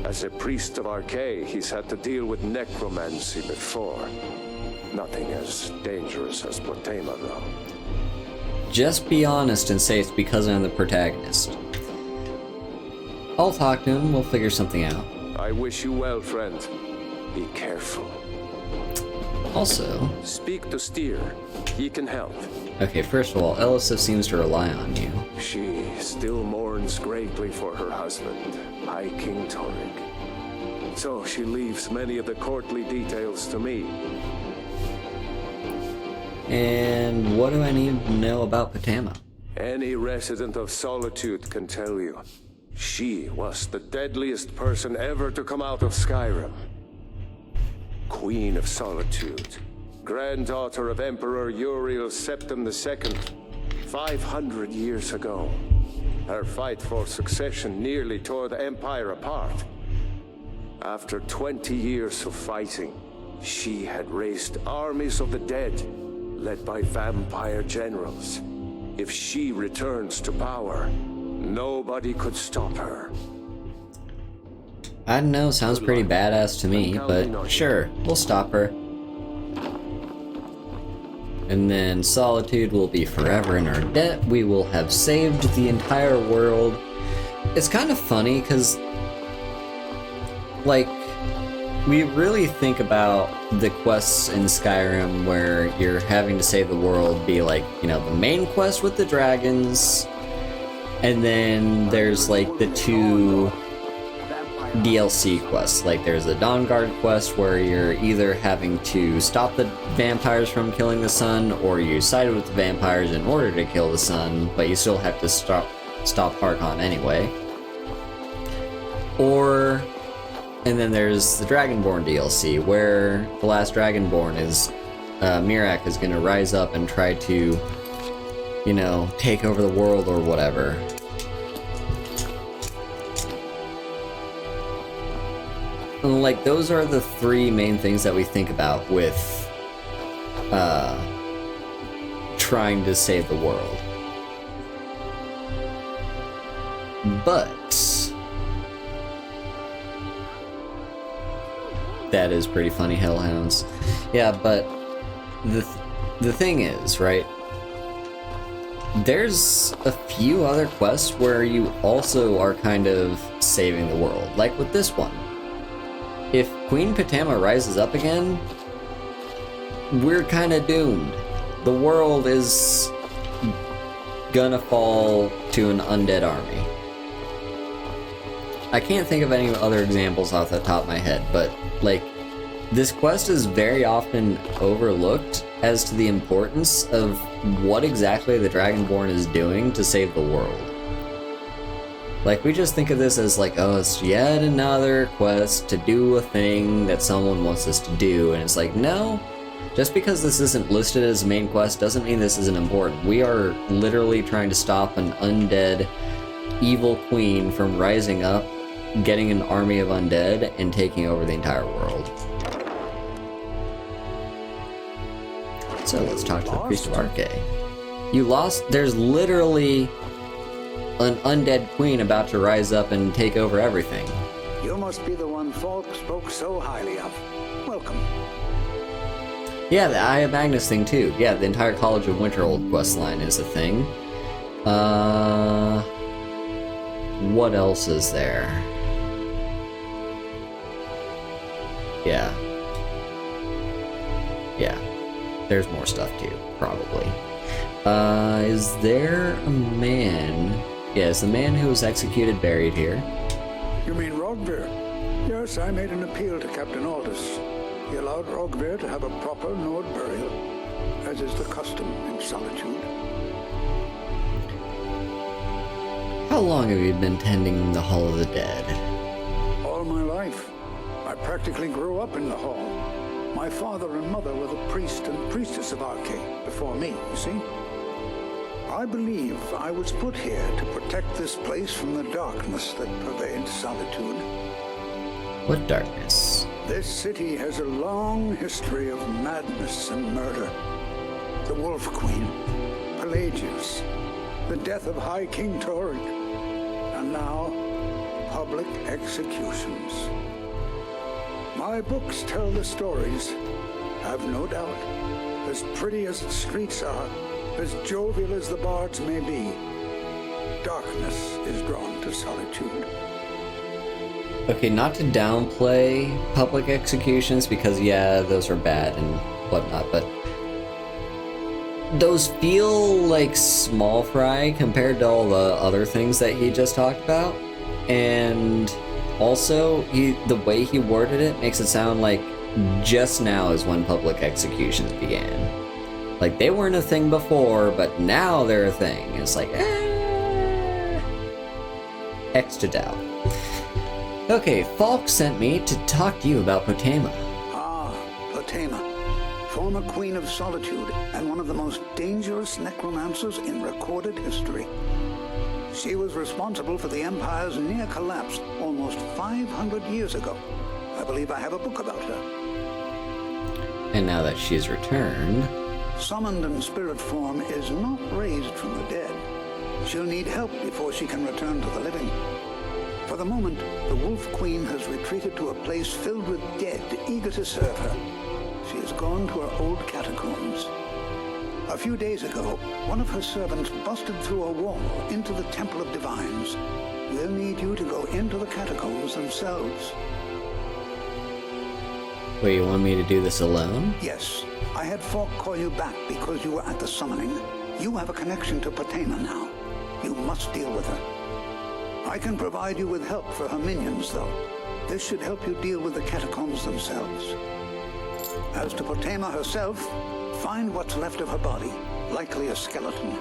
S7: As a priest of Archay, he's had to deal with necromancy before. Nothing as dangerous as Potema, though.
S1: Just be honest and say it's because I'm the protagonist. I'll talk to him, we'll figure something out.
S7: I wish you well, friend. Be careful.
S1: Also...
S7: Speak to Steer. He can help.
S1: Okay, first of all, Elisa seems to rely on you.
S7: She still mourns greatly for her husband, High King Torrig. So she leaves many of the courtly details to me.
S1: And what do I need to know about Potema?
S7: Any resident of Solitude can tell you. She was the deadliest person ever to come out of Skyrim. Queen of Solitude, granddaughter of Emperor Uriel Septim II, 500 years ago. Her fight for succession nearly tore the Empire apart. After 20 years of fighting, she had raised armies of the dead, led by vampire generals. If she returns to power, nobody could stop her.
S1: I don't know, sounds pretty badass to me, but sure, we'll stop her. And then Solitude will be forever in our debt. We will have saved the entire world. It's kind of funny, because, like, we really think about the quests in Skyrim where you're having to save the world be like, you know, the main quest with the dragons, And then there's like the 2 DLC quests. Like there's the Dawn Guard quest where you're either having to stop the vampires from killing the sun, or you sided with the vampires in order to kill the sun, but you still have to stop Harkon anyway. And then there's the Dragonborn DLC, where the last Dragonborn is, Mirak is gonna rise up and try to, you know, take over the world or whatever. And like, those are the 3 main things that we think about with, trying to save the world. But that is pretty funny, Hellhounds. Yeah, but the thing is, right? There's a few other quests where you also are kind of saving the world, like with this one. If Queen Potama rises up again, we're kind of doomed. The world is gonna fall to an undead army. I can't think of any other examples off the top of my head, but like, this quest is very often overlooked as to the importance of what exactly the Dragonborn is doing to save the world. Like, we just think of this as like, oh, it's yet another quest to do a thing that someone wants us to do, and it's like, no, just because this isn't listed as a main quest doesn't mean this isn't important. We are literally trying to stop an undead evil queen from rising up, getting an army of undead, and taking over the entire world. So let's talk to the Priest of Arche. You lost? There's literally an undead queen about to rise up and take over everything.
S12: You must be the one Falk spoke so highly of. Welcome.
S1: Yeah, the Eye of Magnus thing too. Yeah, the entire College of Winterhold questline is a thing. What else is there? Yeah. There's more stuff too, probably. Is there a man? Yeah, is the man who was executed buried here?
S12: You mean Rogver? Yes, I made an appeal to Captain Aldous. He allowed Rogver to have a proper Nord burial, as is the custom in Solitude.
S1: How long have you been tending the Hall of the Dead?
S12: All my life. I practically grew up in the hall. My father and mother were the priest and priestess of Arche before me, you see. I believe I was put here to protect this place from the darkness that pervades Solitude.
S1: What darkness?
S12: This city has a long history of madness and murder. The Wolf Queen, Pelagius, the death of High King Torek, and now public executions. My books tell the stories, have no doubt. As pretty as its streets are, as jovial as the bards may be, darkness is drawn to Solitude.
S1: Okay, not to downplay public executions, because yeah, those are bad and whatnot, but those feel like small fry compared to all the other things that he just talked about. And also, the way he worded it makes it sound like just now is when public executions began. Like, they weren't a thing before, but now they're a thing. It's like, extra doubt. Okay, Falk sent me to talk to you about Potama.
S12: Ah, Potama, former Queen of Solitude and one of the most dangerous necromancers in recorded history. She was responsible for the Empire's near collapse almost 500 years ago. I believe I have a book about her.
S1: And now that she's returned...
S12: Summoned in spirit form is not raised from the dead. She'll need help before she can return to the living. For the moment, the Wolf Queen has retreated to a place filled with dead, eager to serve her. She has gone to her old catacombs. A few days ago, one of her servants busted through a wall into the Temple of Divines. They'll need you to go into the catacombs themselves.
S1: Wait, you want me to do this alone?
S12: Yes. I had Falk call you back because you were at the summoning. You have a connection to Potama now. You must deal with her. I can provide you with help for her minions, though. This should help you deal with the catacombs themselves. As to Potema herself, find what's left of her body, likely a skeleton.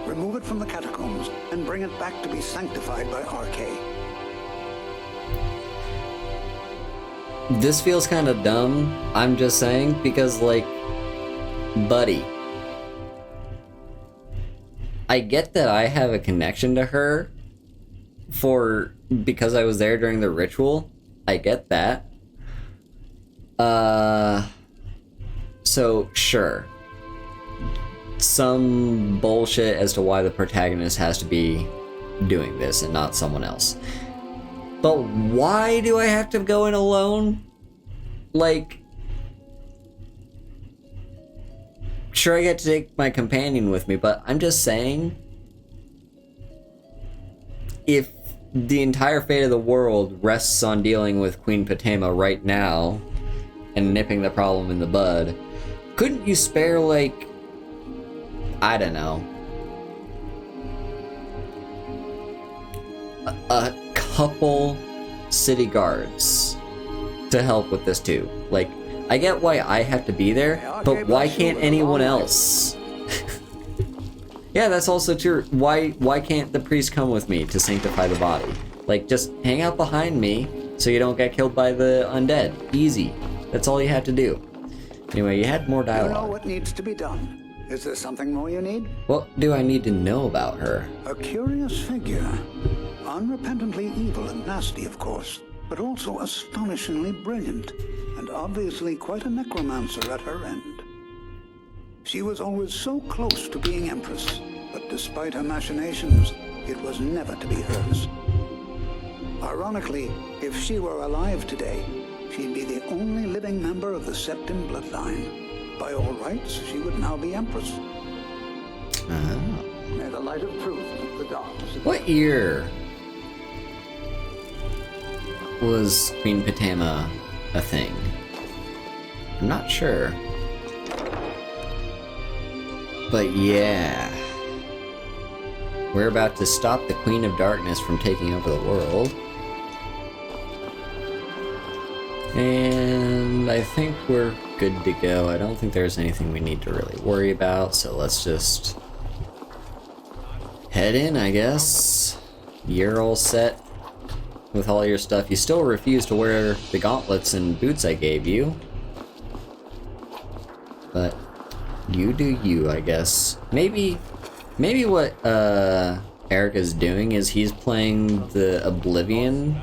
S12: Remove it from the catacombs and bring it back to be sanctified by RK.
S1: This feels kind of dumb, I'm just saying, because, like, buddy, I get that I have a connection to her because I was there during the ritual. I get that. So, sure. Some bullshit as to why the protagonist has to be doing this and not someone else. But why do I have to go in alone? Like, sure, I get to take my companion with me, but I'm just saying, if the entire fate of the world rests on dealing with Queen Potema right now and nipping the problem in the bud, couldn't you spare, like, I don't know, a couple city guards to help with this too? Like, I get why I have to be there, but why can't anyone else? Yeah, that's also true. Why can't the priest come with me to sanctify the body? Like, just hang out behind me so you don't get killed by the undead. Easy. That's all you had to do. Anyway, you had more
S12: You know
S1: dialogue.
S12: what needs to be done. Is there something more you need?
S1: What do I need to know about her?
S12: A curious figure. Unrepentantly evil and nasty, of course, but also astonishingly brilliant, and obviously quite a necromancer at her end. She was always so close to being Empress, but despite her machinations, it was never to be hers. Ironically, if she were alive today, she'd be the only living member of the Septim bloodline. By all rights, she would now be Empress. May the light of truth keep the darkness.
S1: What year was Queen Potema a thing? I'm not sure. But yeah. We're about to stop the Queen of Darkness from taking over the world. And I think we're good to go. I don't think there's anything we need to really worry about, so let's just head in, I guess. You're all set with all your stuff. You still refuse to wear the gauntlets and boots I gave you. But you do you, I guess. Maybe what Eric is doing is he's playing the Oblivion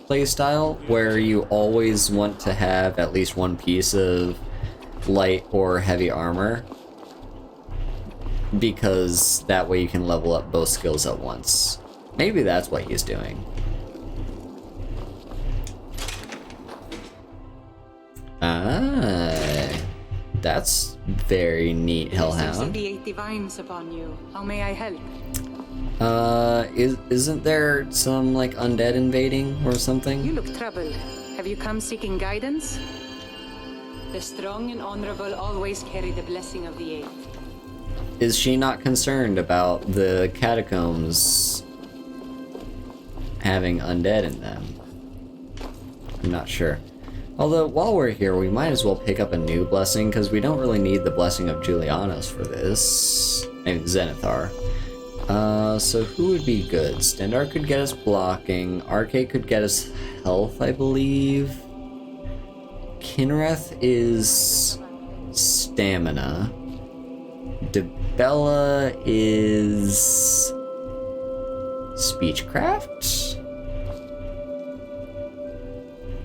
S1: playstyle, where you always want to have at least one piece of light or heavy armor, because that way you can level up both skills at once. Maybe that's what he's doing. Ah, that's very neat, Hellhound.
S13: 68 divines upon you. How may I help?
S1: Isn't there some, like, undead invading or something?
S13: You look troubled. Have you come seeking guidance? The strong and honorable always carry the blessing of the Eighth.
S1: Is she not concerned about the catacombs having undead in them? I'm not sure. Although, while we're here, we might as well pick up a new blessing, because we don't really need the blessing of Julianos for this. And Zenithar. So who would be good? Stendar could get us blocking. RK could get us health, I believe. Kinreth is stamina. Debella is speechcraft?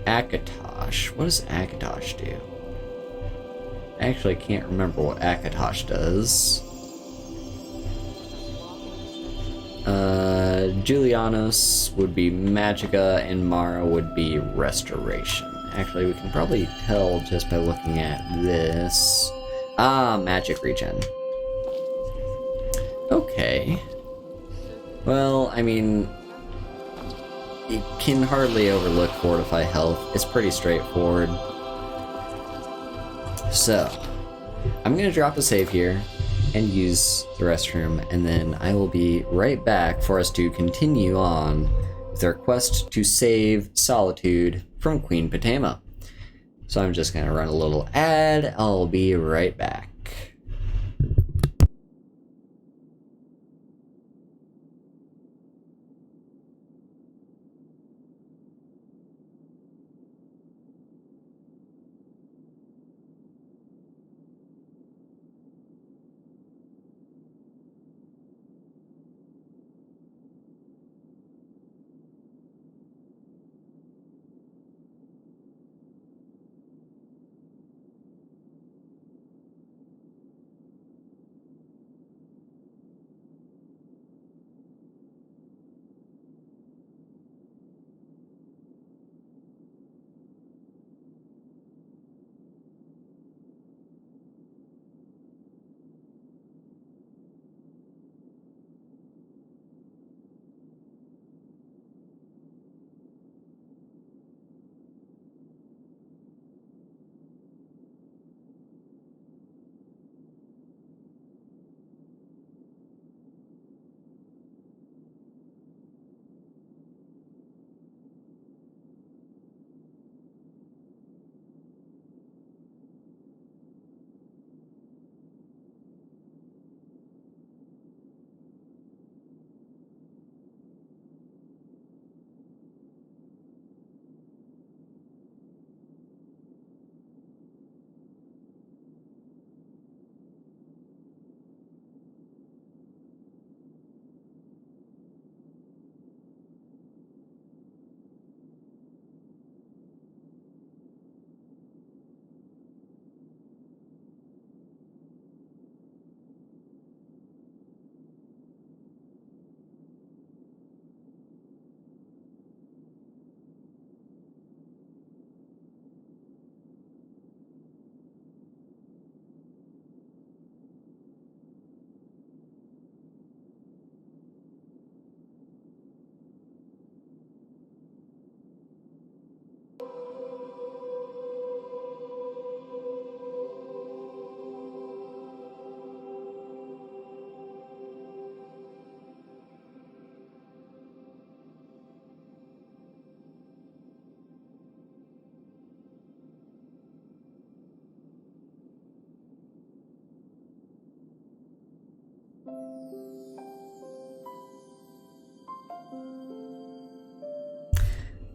S1: Akatosh. What does Akatosh do? I actually can't remember what Akatosh does. Julianos would be Magicka, and Mara would be Restoration. Actually, we can probably tell just by looking at this. Ah, Magic Regen. Okay. Well, I mean, you can hardly overlook Fortify Health. It's pretty straightforward. So, I'm gonna drop a save here. and use the restroom, and then I will be right back for us to continue on with our quest to save Solitude from Queen Potema. So I'm just gonna run a little ad. I'll be right back.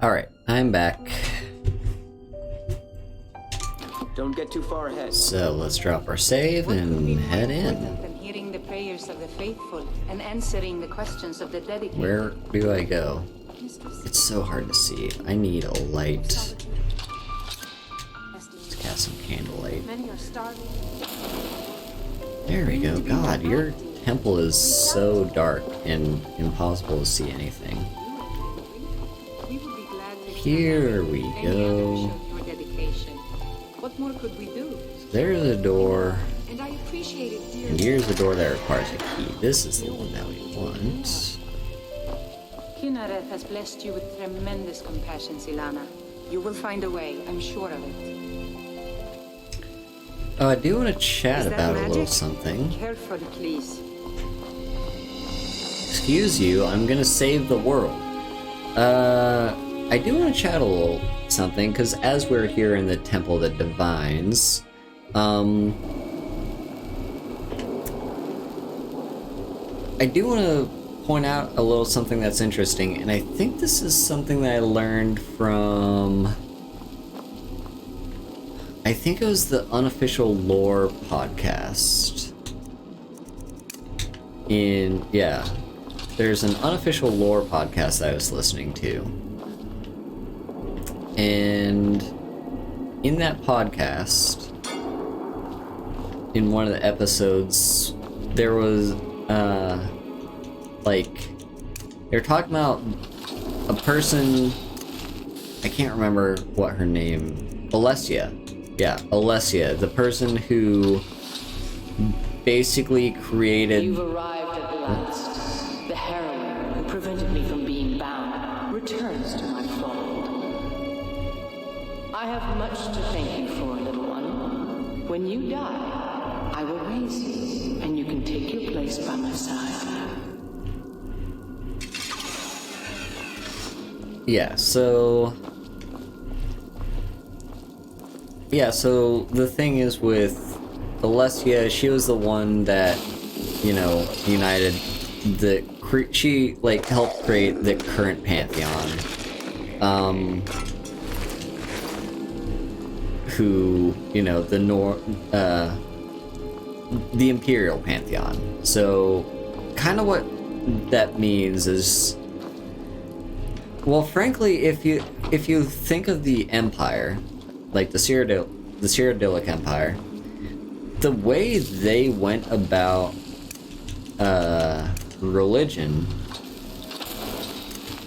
S1: Alright, I'm back.
S2: Don't get too far ahead.
S1: So let's drop our save and head in.
S13: And hearing the prayers of the faithful and answering the questions of the dedicated.
S1: Where do I go? It's so hard to see. I need a light. Let's cast some candlelight.
S10: Many are starving.
S1: There we go. God, your temple is so dark and impossible to see anything. Here we go.
S13: What more could we do?
S1: There's a door.
S10: And I appreciate it dearly.
S1: And here's the door that requires a key. This is the one that we want.
S13: Kinareth has blessed you with tremendous compassion, Silana. You will find a way, I'm sure of it.
S1: Oh, I do want to chat about a little something.
S13: Carefully, please.
S1: Excuse you, I'm gonna save the world. I do want to chat a little something, because as we're here in the Temple of the Divines, I do want to point out a little something that's interesting, and I think this is something that I learned from... I think it was the Unofficial Lore podcast. Yeah. There's an Unofficial Lore podcast that I was listening to. And in that podcast, in one of the episodes, there was, they were talking about a person, I can't remember what her name, Alessia. Yeah, Alessia, the person who basically created...
S11: You've arrived at last. The heroine who prevented me from being bound returns to my fold. I have much to thank you for, little one. When you die, I will raise you, and you can take your place by my side.
S1: Yeah, so the thing is with Alessia, she was the one that, you know, united she, like, helped create the current Pantheon. Who, you know, the Imperial Pantheon. So, kind of what that means is, well, frankly, if you think of the Empire, like the Cyrodiilic Empire, the way they went about religion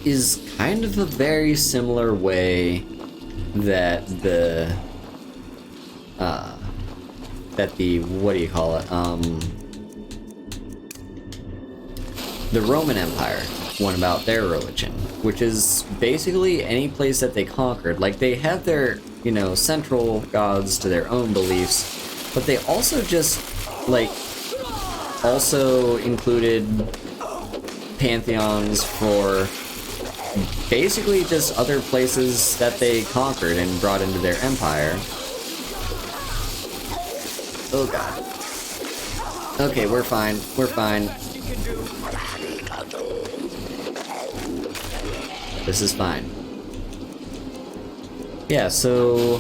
S1: is kind of a very similar way that the what do you call it? The Roman Empire went about their religion, which is basically any place that they conquered. Like, they had their, you know, central gods to their own beliefs, but they also just, like, also included pantheons for basically just other places that they conquered and brought into their empire. Oh god. Okay, we're fine. We're fine. This is fine. Yeah, so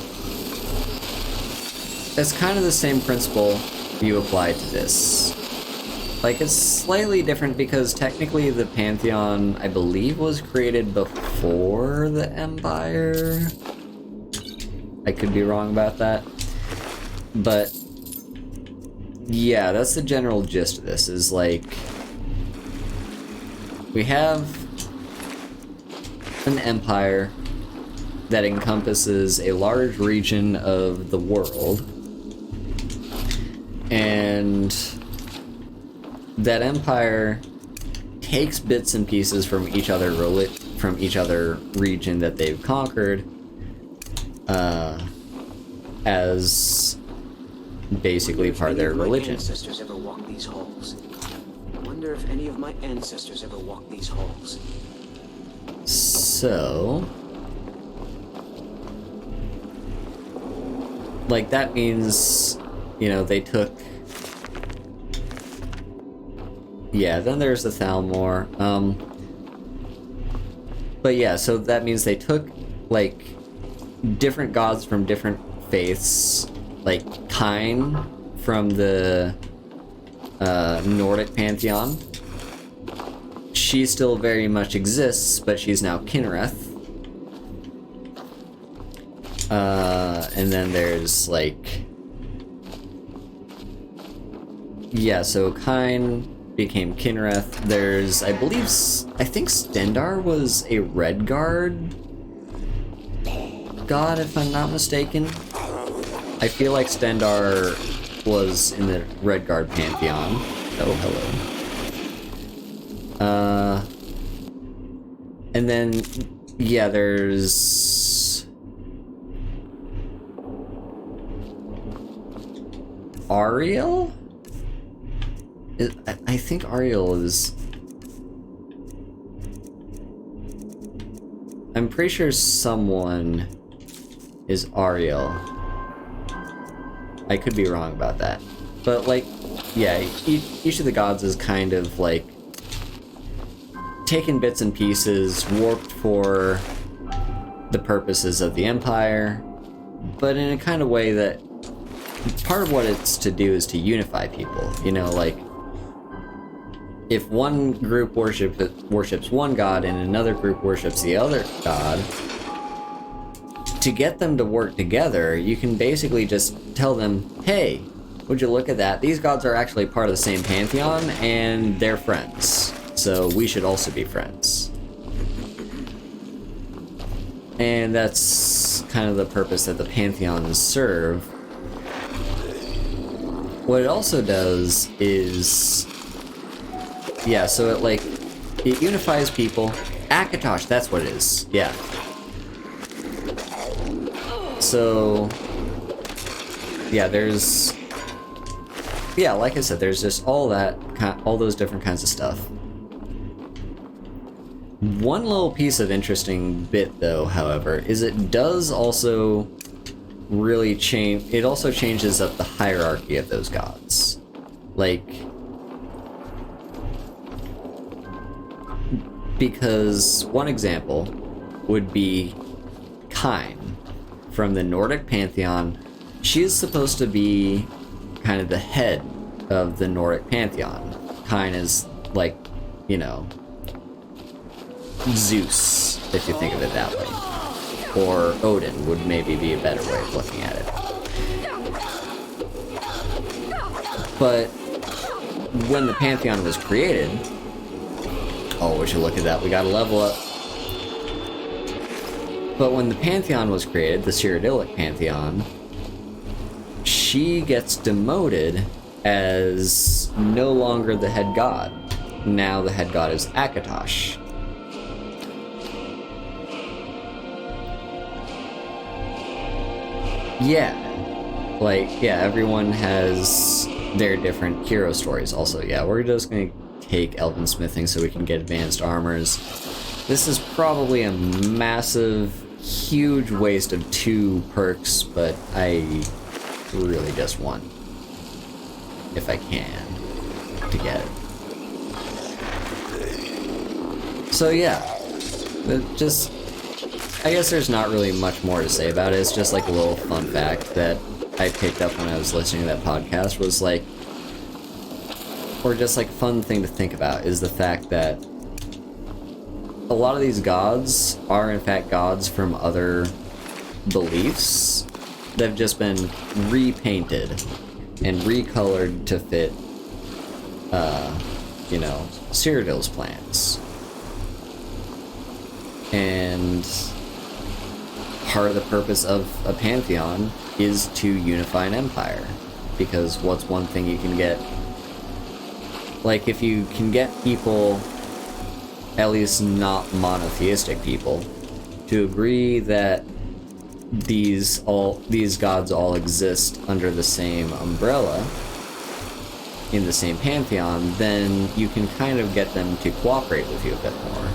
S1: that's kind of the same principle you apply to this. Like, it's slightly different because technically the Pantheon, I believe, was created before the Empire. I could be wrong about that. But yeah, that's the general gist of this, is like, we have an empire that encompasses a large region of the world, and that empire takes bits and pieces from each other region that they've conquered as basically part of their religion.
S2: Ancestors ever walked these halls? I wonder if any of my ancestors ever walked these halls.
S1: So, like, that means, you know, they took, yeah, then there's the Thalmor, but yeah, so that means they took, like, different gods from different faiths, like Kine from the Nordic Pantheon. She still very much exists, but she's now Kinreth. And then there's, like, yeah, so Kine became Kinreth. There's, I think Stendarr was a Redguard god, if I'm not mistaken. I feel like Stendarr was in the Redguard Pantheon. Oh, hello. And then, yeah, there's Ariel? I think Ariel is... I'm pretty sure someone is Ariel. I could be wrong about that. But, like, yeah, each of the gods is kind of, like, taken bits and pieces, warped for the purposes of the Empire, but in a kind of way that part of what it's to do is to unify people. You know, like, if one group worships one god and another group worships the other god, to get them to work together, you can basically just tell them, hey, would you look at that? These gods are actually part of the same pantheon, and they're friends. So we should also be friends. And that's kind of the purpose that the pantheons serve. What it also does is... yeah, so it, like, it unifies people. Akatosh, that's what it is. Yeah. So, yeah, there's yeah, like I said, there's just all those different kinds of stuff. One little piece of interesting bit, though, however, is it does also really change. It also changes up the hierarchy of those gods. Like, because one example would be Kine from the Nordic pantheon. She is supposed to be kind of the head of the Nordic pantheon. Kine is like, you know, Zeus, if you think of it that way. Or Odin would maybe be a better way of looking at it. But when the pantheon was created, oh, would you look at that, we got a level up. But when the pantheon was created, the Cyrodiilic pantheon, she gets demoted as no longer the head god. Now the head god is Akatosh. Yeah. Like, yeah, everyone has their different hero stories also. Yeah, we're just gonna take elven smithing so we can get advanced armors. This is probably a massive, huge waste of 2 perks, but I really just want, if I can, to get it. So yeah, just, I guess there's not really much more to say about it. It's just like a little fun fact that I picked up when I was listening to that podcast, was like, or just like a fun thing to think about, is the fact that a lot of these gods are in fact gods from other beliefs that have just been repainted and recolored to fit, you know, Cyrodiil's plans. And part of the purpose of a pantheon is to unify an empire. Because what's one thing you can get? Like, if you can get people, at least not monotheistic people, to agree that these gods all exist under the same umbrella, in the same pantheon, then you can kind of get them to cooperate with you a bit more.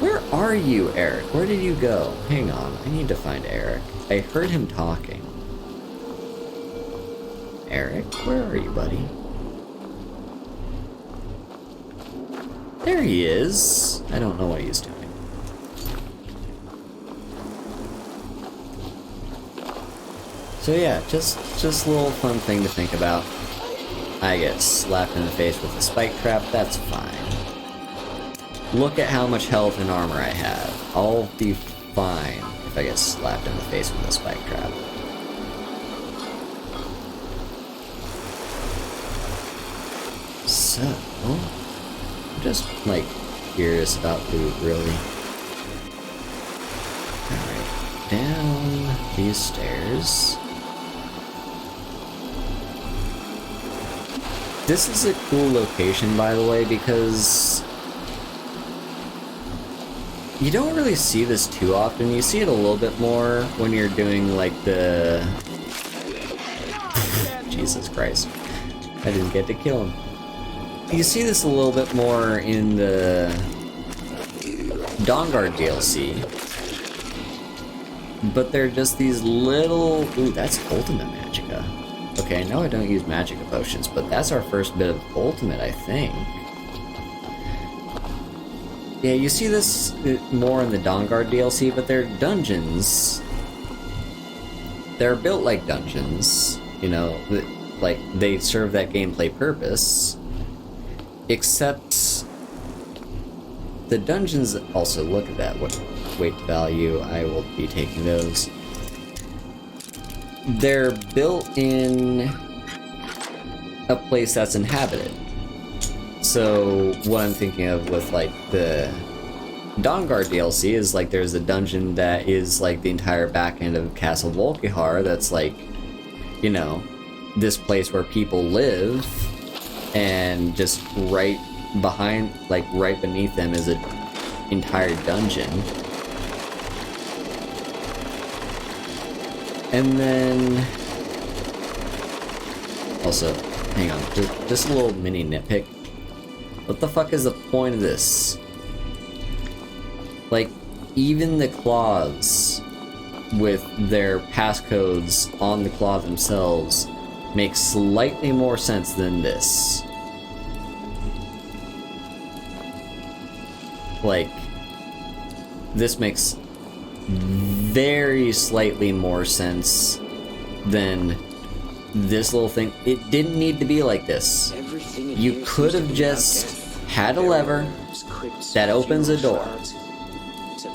S1: Where are you, Eric? Where did you go? Hang on, I need to find Eric. I heard him talking. Eric, where are you, buddy? There he is. I don't know what he's doing. So yeah, just a little fun thing to think about. I get slapped in the face with a spike trap, that's fine. Look at how much health and armor I have. I'll be fine if I get slapped in the face with a spike trap. So, I'm just, like, curious about loot, really. Alright, down these stairs. This is a cool location, by the way, because you don't really see this too often. You see it a little bit more when you're doing, like, the... Jesus Christ. I didn't get to kill him. You see this a little bit more in the Dawnguard DLC. But they're just these little... Ooh, that's Ultimate Magicka. Okay, I know I don't use Magicka potions, but that's our first bit of Ultimate, I think. Yeah, you see this more in the Dawnguard DLC, but they're dungeons. They're built like dungeons, you know, like they serve that gameplay purpose. Except the dungeons also, look at that, what weight value, I will be taking those. They're built in a place that's inhabited. So what I'm thinking of with like the Dawnguard DLC is like there's a dungeon that is like the entire back end of Castle Volkihar that's like, you know, this place where people live, and just right behind, like right beneath them is an entire dungeon. And then also, hang on, just a little mini nitpick. What the fuck is the point of this? Like, even the claws with their passcodes on the claw themselves make slightly more sense than this. Like, this makes very slightly more sense than this little thing. It didn't need to be like this. You could have just had a lever that opens a door.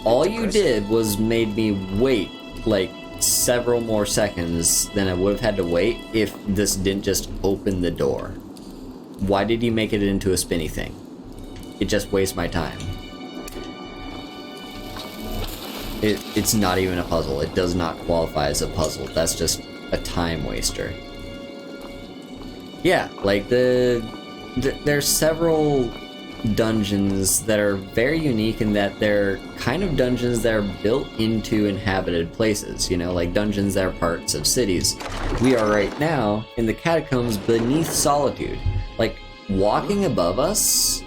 S1: All you did was made me wait like several more seconds than I would have had to wait if this didn't just open the door. Why did you make it into a spinny thing? It just wastes my time. It's not even a puzzle. It does not qualify as a puzzle. That's just a time waster. Yeah, like there's several dungeons that are very unique in that they're kind of dungeons that are built into inhabited places, you know, like dungeons that are parts of cities. We are right now in the catacombs beneath Solitude. Like, walking above us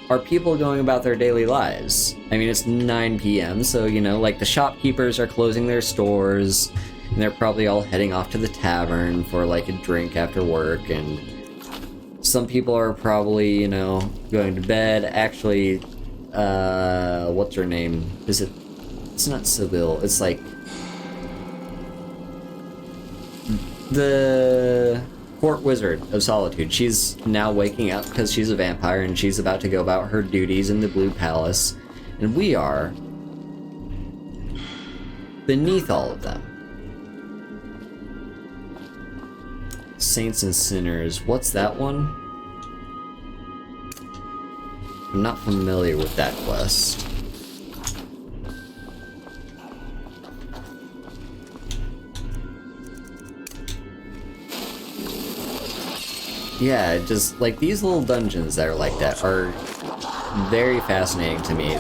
S1: are people going about their daily lives. I mean, it's 9 p.m., so, you know, like the shopkeepers are closing their stores, and they're probably all heading off to the tavern for like a drink after work, and some people are probably, you know, going to bed. Actually, what's her name? It's not Sibyl, it's like the Court Wizard of Solitude. She's now waking up because she's a vampire and she's about to go about her duties in the Blue Palace. And we are beneath all of them. Saints and Sinners. What's that one? I'm not familiar with that quest. Yeah, just like these little dungeons that are like that are very fascinating to me.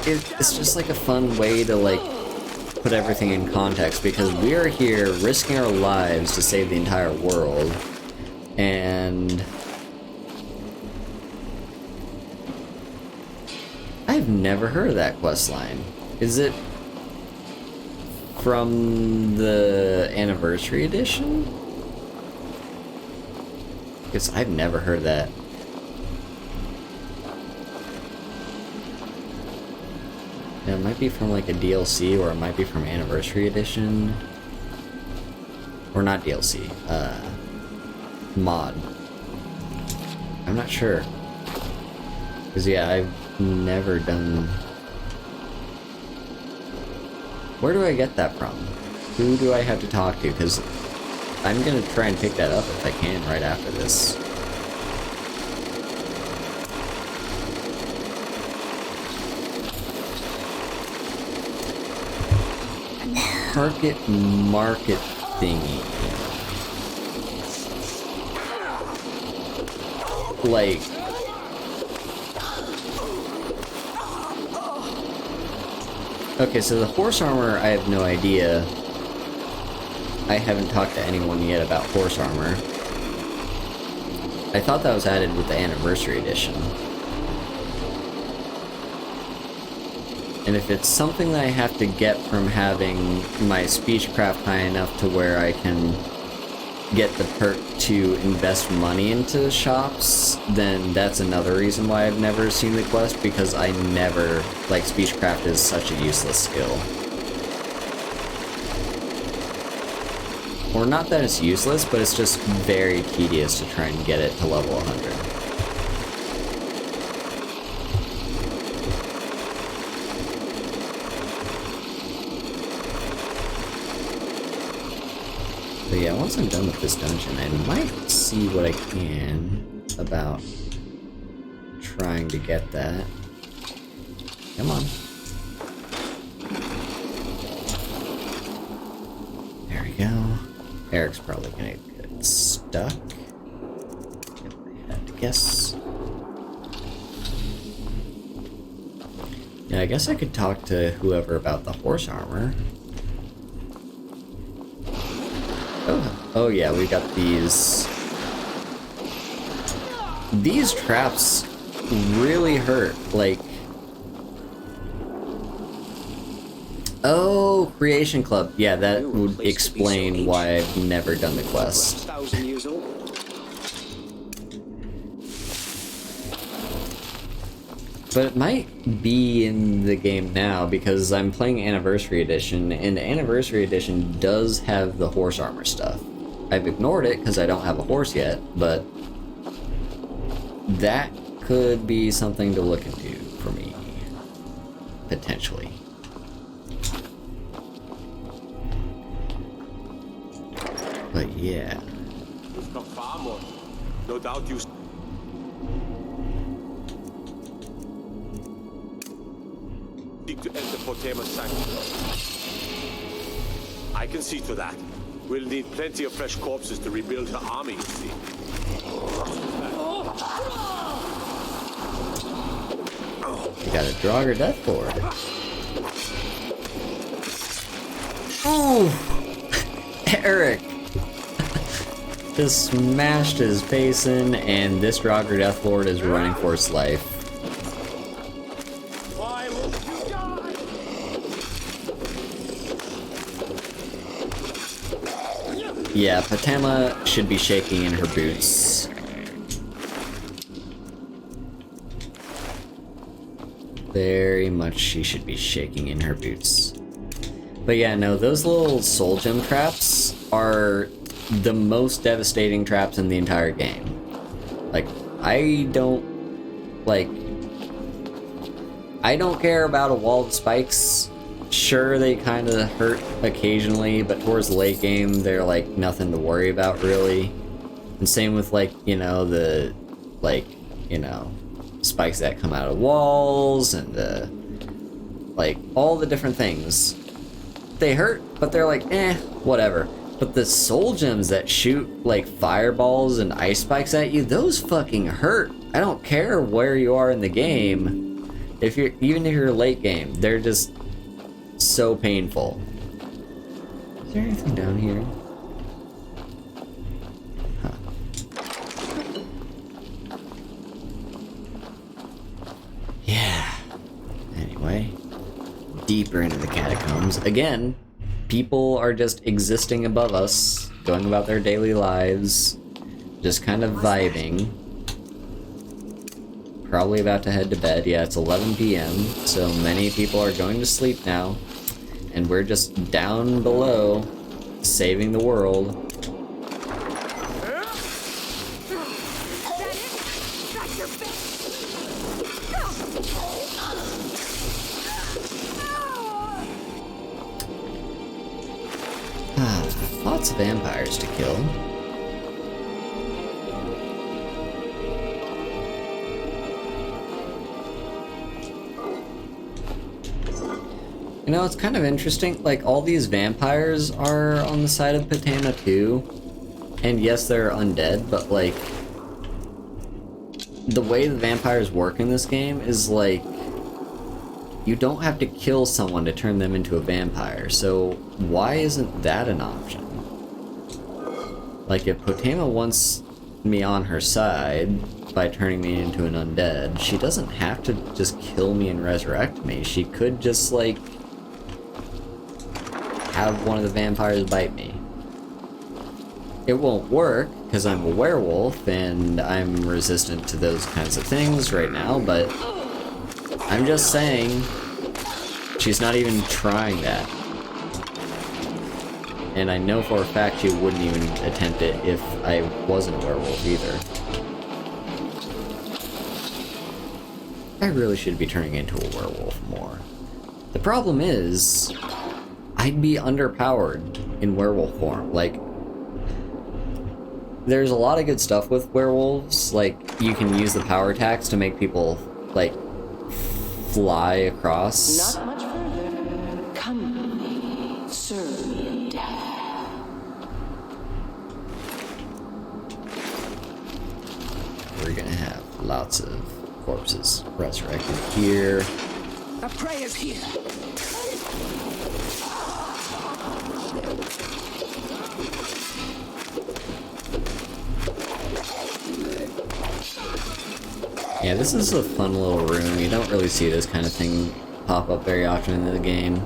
S1: It's just like a fun way to like put everything in context, because we are here risking our lives to save the entire world, and I've never heard of that quest line. Is it from the Anniversary Edition? Because I've never heard that. Yeah, it might be from like a DLC, or it might be from Anniversary Edition. Or not DLC, mod. I'm not sure. Because yeah, I've never done... Where do I get that from? Who do I have to talk to? Because I'm gonna try and pick that up if I can right after this. Market thingy. Like... Okay, so the horse armor, I have no idea. I haven't talked to anyone yet about horse armor. I thought that was added with the Anniversary Edition. And if it's something that I have to get from having my speechcraft high enough to where I can get the perk to invest money into shops, then that's another reason why I've never seen the quest, because I never... Like, speechcraft is such a useless skill. Or not that it's useless, but it's just very tedious to try and get it to level 100. But yeah, once I'm done with this dungeon, I might see what I can about trying to get that. Come on. There we go. Eric's probably gonna get stuck, if I had to guess. Yeah, I guess I could talk to whoever about the horse armor. Oh yeah, we got these these traps really hurt. Like, oh, Creation Club. Yeah, that would explain why I've never done the quest.
S2: 1,000 years old.
S1: But it might be in the game now because I'm playing Anniversary Edition, and Anniversary Edition does have the horse armor stuff. I've ignored it because I don't have a horse yet, but that could be something to look into for me, potentially. But yeah.
S7: You've come far more. No doubt you... Seek to enter Potema's sanctuary. I can see to that. We'll need plenty of fresh corpses to rebuild her army, you see.
S1: You got a Draugr Death Lord. Oh! Eric! Just smashed his face in, and this Draugr Death Lord is running for his life. Yeah, Potema should be shaking in her boots. Very much she should be shaking in her boots. But yeah, no, those little soul gem traps are the most devastating traps in the entire game. Like, I don't care about a wall of spikes. Sure, they kind of hurt occasionally, but towards the late game, they're like nothing to worry about really. And same with like, you know, the spikes that come out of walls and the all the different things. They hurt, but they're like, whatever. But the soul gems that shoot like fireballs and ice spikes at you, those fucking hurt. I don't care where you are in the game. Even if you're late game, they're just so painful. Is there anything down here? Huh. Yeah. Anyway, deeper into the catacombs. Again, people are just existing above us, going about their daily lives, just kind of vibing. Probably about to head to bed. Yeah, it's 11 p.m., so many people are going to sleep now. And we're just down below, saving the world. Lots of vampires to kill. You know, it's kind of interesting, like, all these vampires are on the side of Potema too. And yes, they're undead, but, like, the way the vampires work in this game is, like, you don't have to kill someone to turn them into a vampire, so why isn't that an option? Like, if Potema wants me on her side by turning me into an undead, she doesn't have to just kill me and resurrect me. She could just, like, have one of the vampires bite me. It won't work, because I'm a werewolf, and I'm resistant to those kinds of things right now, but I'm just saying, she's not even trying that. And I know for a fact she wouldn't even attempt it if I wasn't a werewolf either. I really should be turning into a werewolf more. The problem is, I'd be underpowered in werewolf form. Like, there's a lot of good stuff with werewolves. Like, you can use the power attacks to make people, like, fly across.
S11: Not much further. Come with me. Serve me in death.
S1: We're gonna have lots of corpses resurrected here.
S8: A prey is here.
S1: Yeah, this is a fun little room. You don't really see this kind of thing pop up very often in the game.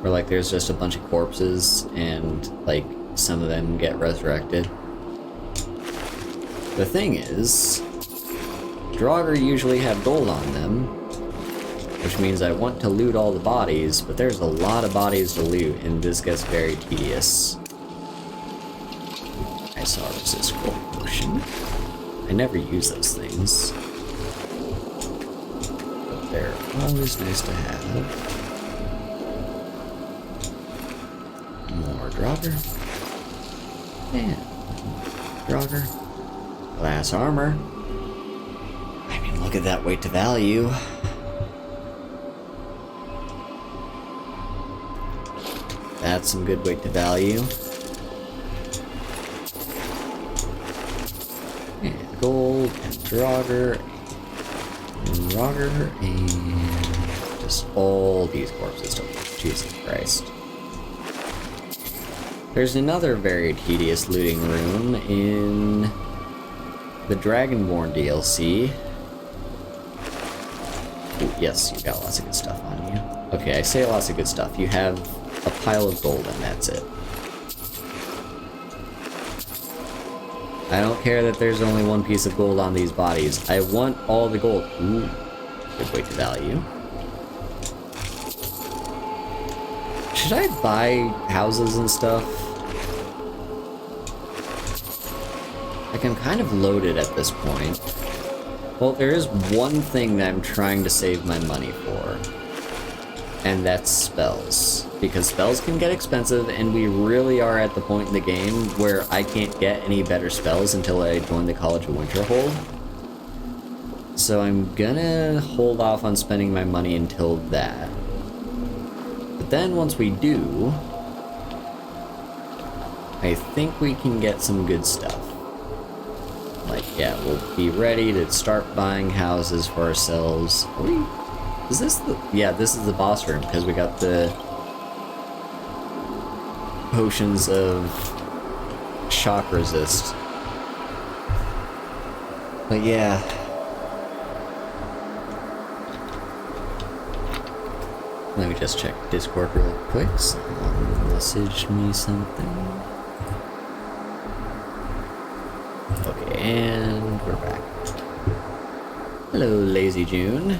S1: Where, like, there's just a bunch of corpses, and, like, some of them get resurrected. The thing is, Draugr usually have gold on them, which means I want to loot all the bodies, but there's a lot of bodies to loot, and this gets very tedious. I saw resist gold potion. I never use those things, but they're always nice to have. More Draugr. And Draugr. Glass armor. I mean, look at that weight to value. That's some good weight to value. And gold, and Draugr, and just all these corpses to loot. Jesus Christ. There's another very tedious looting room in the Dragonborn DLC. Ooh, yes, you've got lots of good stuff on you. Okay, I say lots of good stuff. You have a pile of gold and that's it. I don't care that there's only one piece of gold on these bodies. I want all the gold. Ooh, good weight to value. Should I buy houses and stuff? Like, I'm kind of loaded at this point. Well, there is one thing that I'm trying to save my money for. And that's spells. Because spells can get expensive, and we really are at the point in the game where I can't get any better spells until I join the College of Winterhold. So I'm gonna hold off on spending my money until that. But then once we do, I think we can get some good stuff. Like, yeah, we'll be ready to start buying houses for ourselves. Is this the... Yeah, this is the boss room, because we got the potions of shock resist. But yeah. Let me just check Discord real quick. Someone messaged me something. Okay, and we're back. Hello, Lazy June.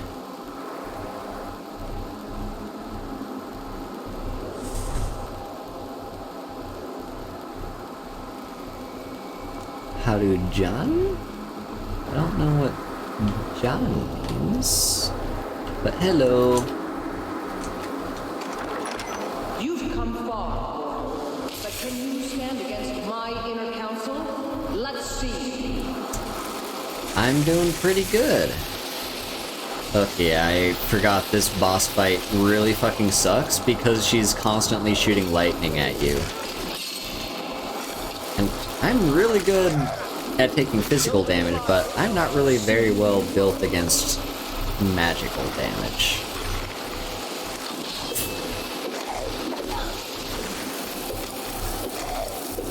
S1: Haru John? I don't know what John means, but hello.
S14: You've come far, but can you stand against my inner council? Let's see.
S1: I'm doing pretty good. Okay, I forgot this boss fight really fucking sucks because she's constantly shooting lightning at you. And I'm really good at taking physical damage, but I'm not really very well built against magical damage.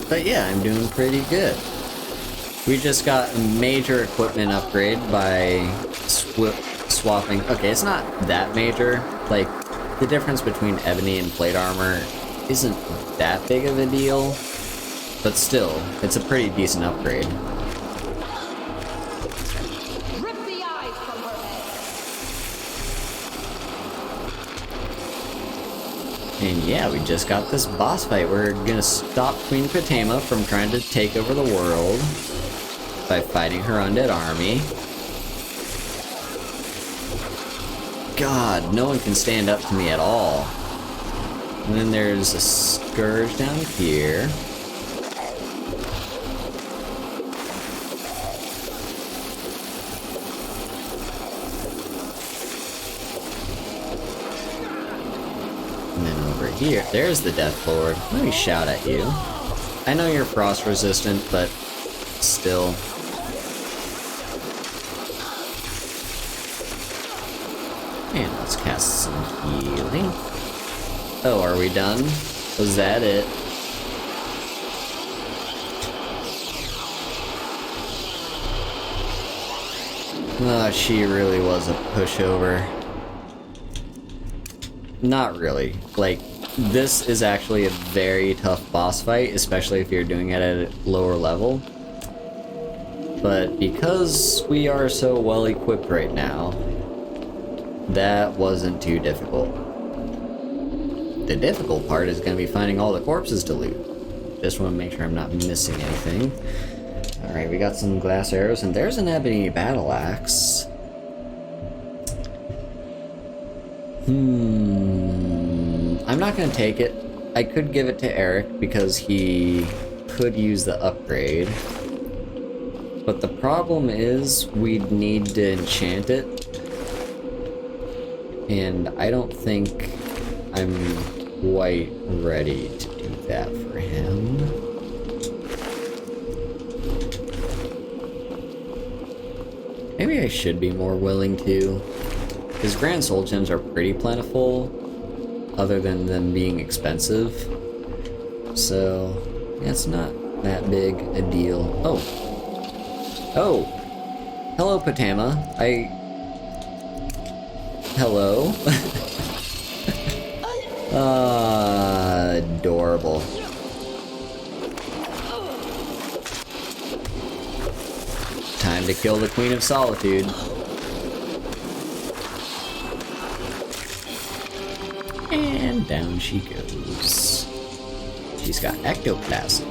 S1: But yeah, I'm doing pretty good. We just got a major equipment upgrade by swapping... Okay, it's not that major. Like, the difference between ebony and plate armor isn't that big of a deal. But still, it's a pretty decent upgrade.
S14: Rip the eyes from her head.
S1: And yeah, we just got this boss fight. We're gonna stop Queen Patema from trying to take over the world by fighting her undead army. God, no one can stand up to me at all. And then there's a scourge down here. And then over here, there's the Death Lord. Let me shout at you. I know you're frost resistant, but still. And let's cast some healing. Oh, are we done? Was that it? She really was a pushover. Not really. Like, this is actually a very tough boss fight, especially if you're doing it at a lower level. But because we are so well equipped right now, that wasn't too difficult. The difficult part is going to be finding all the corpses to loot. Just want to make sure I'm not missing anything. Alright, we got some glass arrows, and there's an ebony battle axe. I'm not going to take it. I could give it to Eric because he could use the upgrade. But the problem is we'd need to enchant it. And I don't think I'm quite ready to do that for him. Maybe I should be more willing to. His Grand Soul Gems are pretty plentiful, other than them being expensive. So, yeah, it's not that big a deal. Oh! Hello, Patama. Hello? Adorable. Time to kill the Queen of Solitude. And down she goes. She's got ectoplasm,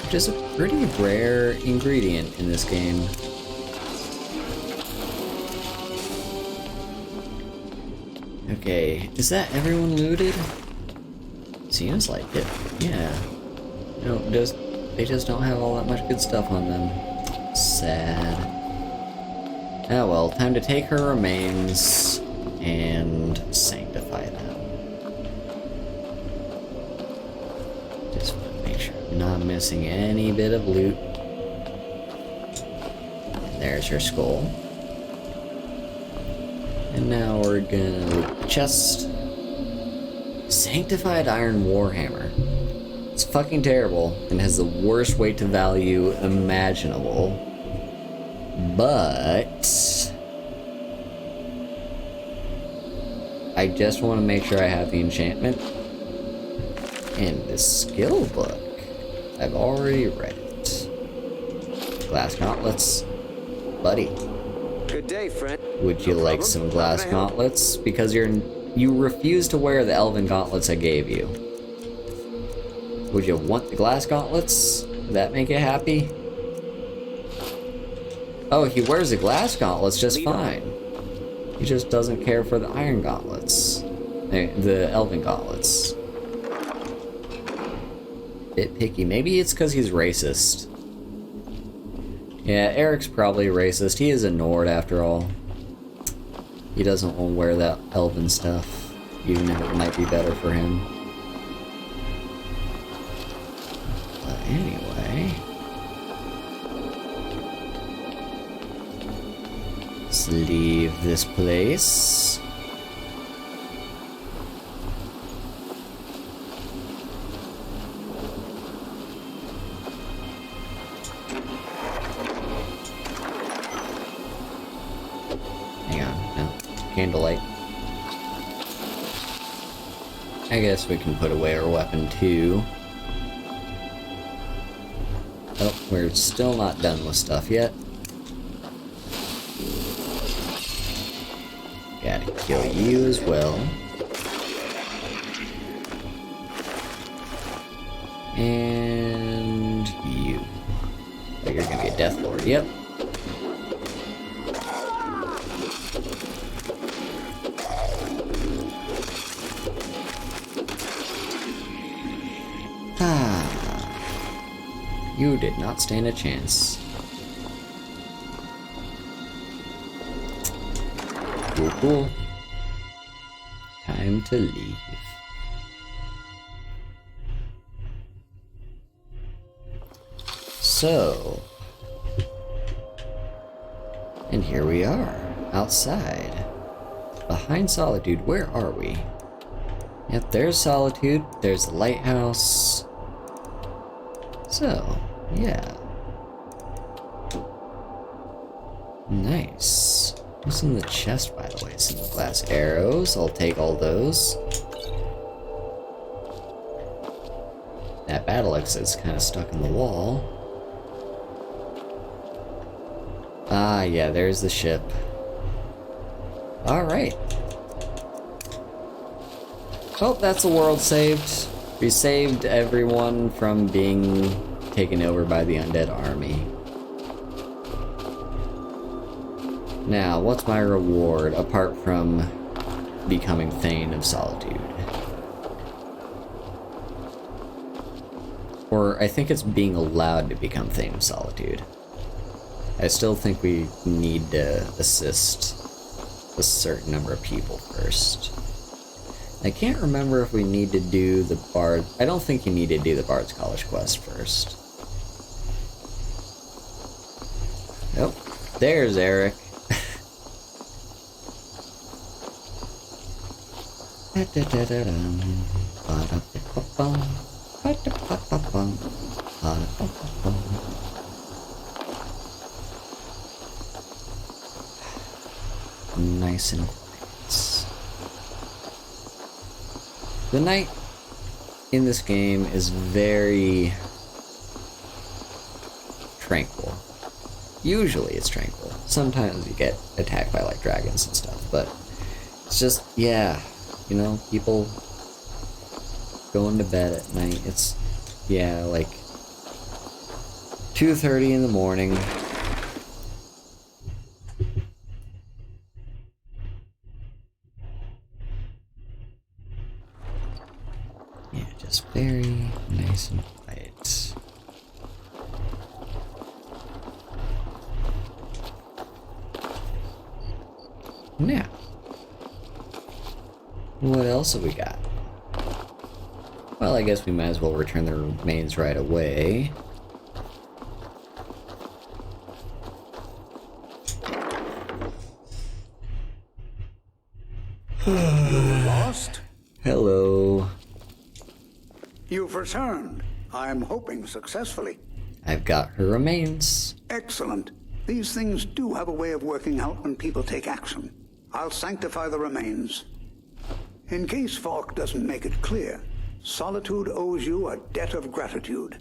S1: which is a pretty rare ingredient in this game. Okay, is that everyone looted? Seems like it. Yeah. No, they just don't have all that much good stuff on them. Sad. Ah well, time to take her remains and sanctify them. Just want to make sure I'm not missing any bit of loot. And there's her skull. And now we're gonna loot the chest. Sanctified Iron Warhammer. It's fucking terrible and has the worst weight to value imaginable. But I just want to make sure I have the enchantment. And the skill book, I've already read it. Glass gauntlets. Buddy.
S2: Good day, friend.
S1: Would you like some glass gauntlets? Because you refuse to wear the elven gauntlets I gave you. Would you want the glass gauntlets? Would that make you happy? Oh, he wears the glass gauntlets just fine. He just doesn't care for the iron gauntlets. The elven gauntlets. Bit picky. Maybe it's because he's racist. Yeah, Eric's probably racist. He is a Nord after all. He doesn't want to wear that elven stuff, even if it might be better for him. But anyway, let's leave this place. Candlelight. I guess we can put away our weapon too. Oh, we're still not done with stuff yet. Gotta kill you as well. And you. Oh, you're gonna be a Death Lord. Yep. You did not stand a chance. Cool, cool. Time to leave. So, and here we are, outside. Behind Solitude, where are we? Yep, there's Solitude, there's the lighthouse. So, yeah. Nice. What's in the chest, by the way? Some glass arrows. I'll take all those. That battle exit's kind of stuck in the wall. Ah, yeah, there's the ship. Alright. Oh, that's the world saved. We saved everyone from being taken over by the undead army. Now, what's my reward apart from becoming Thane of Solitude? Or I think it's being allowed to become Thane of Solitude. I still think we need to assist a certain number of people first. I can't remember if we need to do the Bard... I don't think you need to do the Bard's College quest first. Nope. There's Eric. Nice and quiet. The night in this game is very tranquil. Usually it's tranquil. Sometimes you get attacked by like dragons and stuff, but it's just, yeah, you know, people going to bed at night. It's, yeah, like 2:30 in the morning. Yeah, just very nice and quiet. Now, what else have we got? Well, I guess we might as well return the remains right away.
S12: Lost?
S1: Hello.
S12: You've returned. I'm hoping successfully.
S1: I've got her remains.
S12: Excellent. These things do have a way of working out when people take action. I'll sanctify the remains. In case Falk doesn't make it clear, Solitude owes you a debt of gratitude.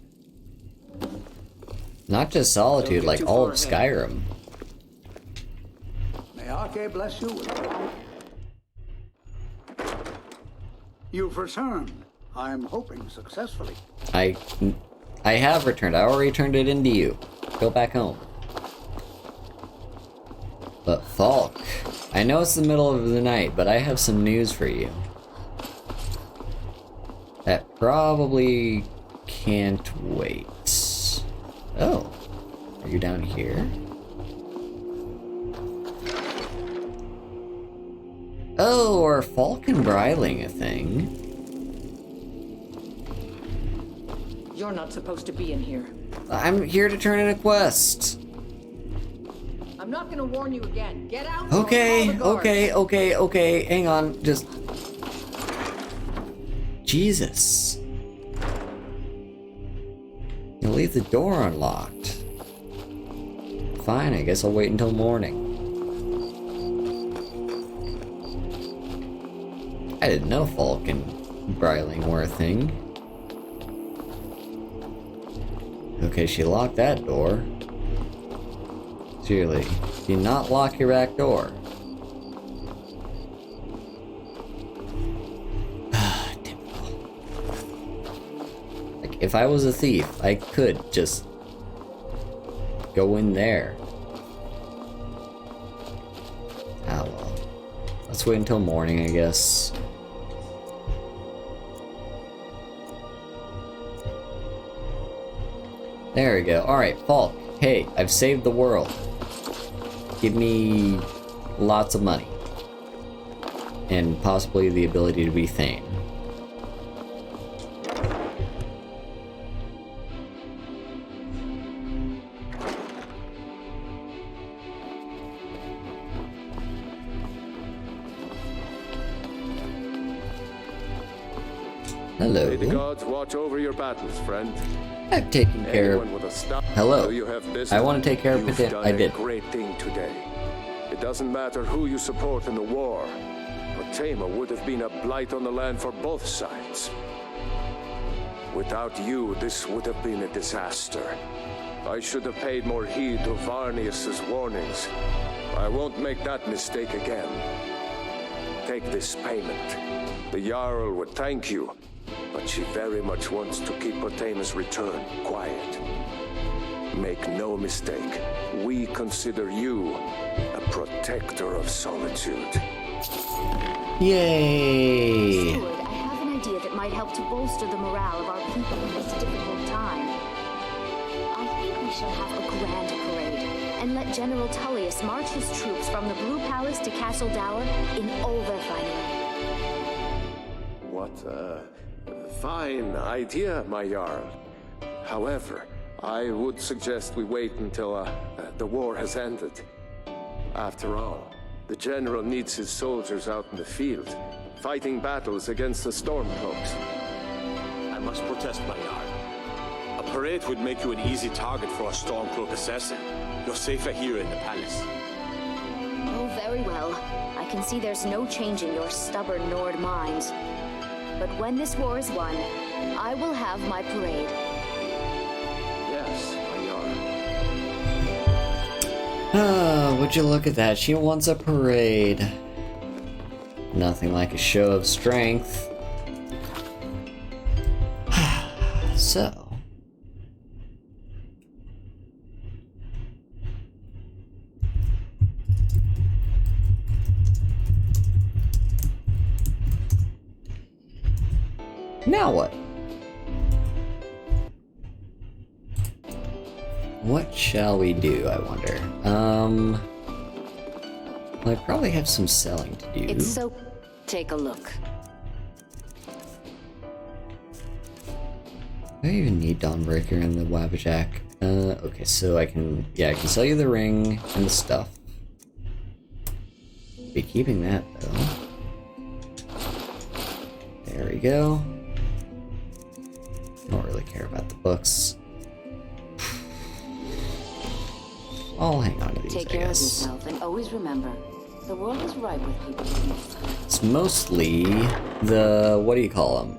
S1: Not just Solitude, like all of Skyrim.
S12: May Arche bless you with You've returned. I'm hoping successfully.
S1: I have returned. I already turned it into you. Go back home. But Falk, I know it's the middle of the night, but I have some news for you. That probably can't wait. Oh, are you down here? Oh, are Falk and Bryling a thing?
S14: You're not supposed to be in here.
S1: I'm here to turn in a quest.
S14: I'm not gonna warn you again. Get out.
S1: Okay, okay. Hang on, just... Jesus. You leave the door unlocked. Fine, I guess I'll wait until morning. I didn't know Falk and Bryling were a thing. Okay, she locked that door. Seriously, do not lock your back door. Like, if I was a thief, I could just go in there. Ah, well. Let's wait until morning, I guess. There we go. Alright, Falk. Hey, I've saved the world. Give me lots of money. And possibly the ability to be Thane. Hello.
S7: May the gods watch over your battles, friend.
S1: I've taken care of... Hello. I want to take care of Potato. I did.
S7: Great thing today. It doesn't matter who you support in the war. Potema would have been a blight on the land for both sides. Without you, this would have been a disaster. I should have paid more heed to Varnius's warnings. I won't make that mistake again. Take this payment. The Jarl would thank you, but she very much wants to keep Potema's return quiet. Make no mistake, we consider you a protector of solitude.
S1: Yay!
S4: Steward, I have an idea that might help to bolster the morale of our people in this difficult time. I think we shall have a grand parade and let General Tullius march his troops from the Blue Palace to Castle Dower in all their finery.
S7: What a fine idea, my Jarl. However, I would suggest we wait until the war has ended. After all, the General needs his soldiers out in the field, fighting battles against the Stormcloaks.
S15: I must protest, my Jarl. A parade would make you an easy target for a Stormcloak assassin. You're safer here in the palace.
S4: Oh, very well. I can see there's no change in your stubborn Nord minds. But when this war is won, I will have my parade.
S7: Yes, my Jarl.
S1: Oh, would you look at that? She wants a parade. Nothing like a show of strength. So. Now what? What shall we do, I wonder? I probably have some selling to do.
S10: It's so... Take a look.
S1: Do I even need Dawnbreaker and the Wabbajack? Okay, so I can sell you the ring and the stuff. Be keeping that, though. There we go. Don't really care about the books. I'll hang on to these,
S11: Take
S1: I
S11: care
S1: guess.
S11: of yourself and always remember, the world is ripe with people.
S1: It's mostly the, what do you call them?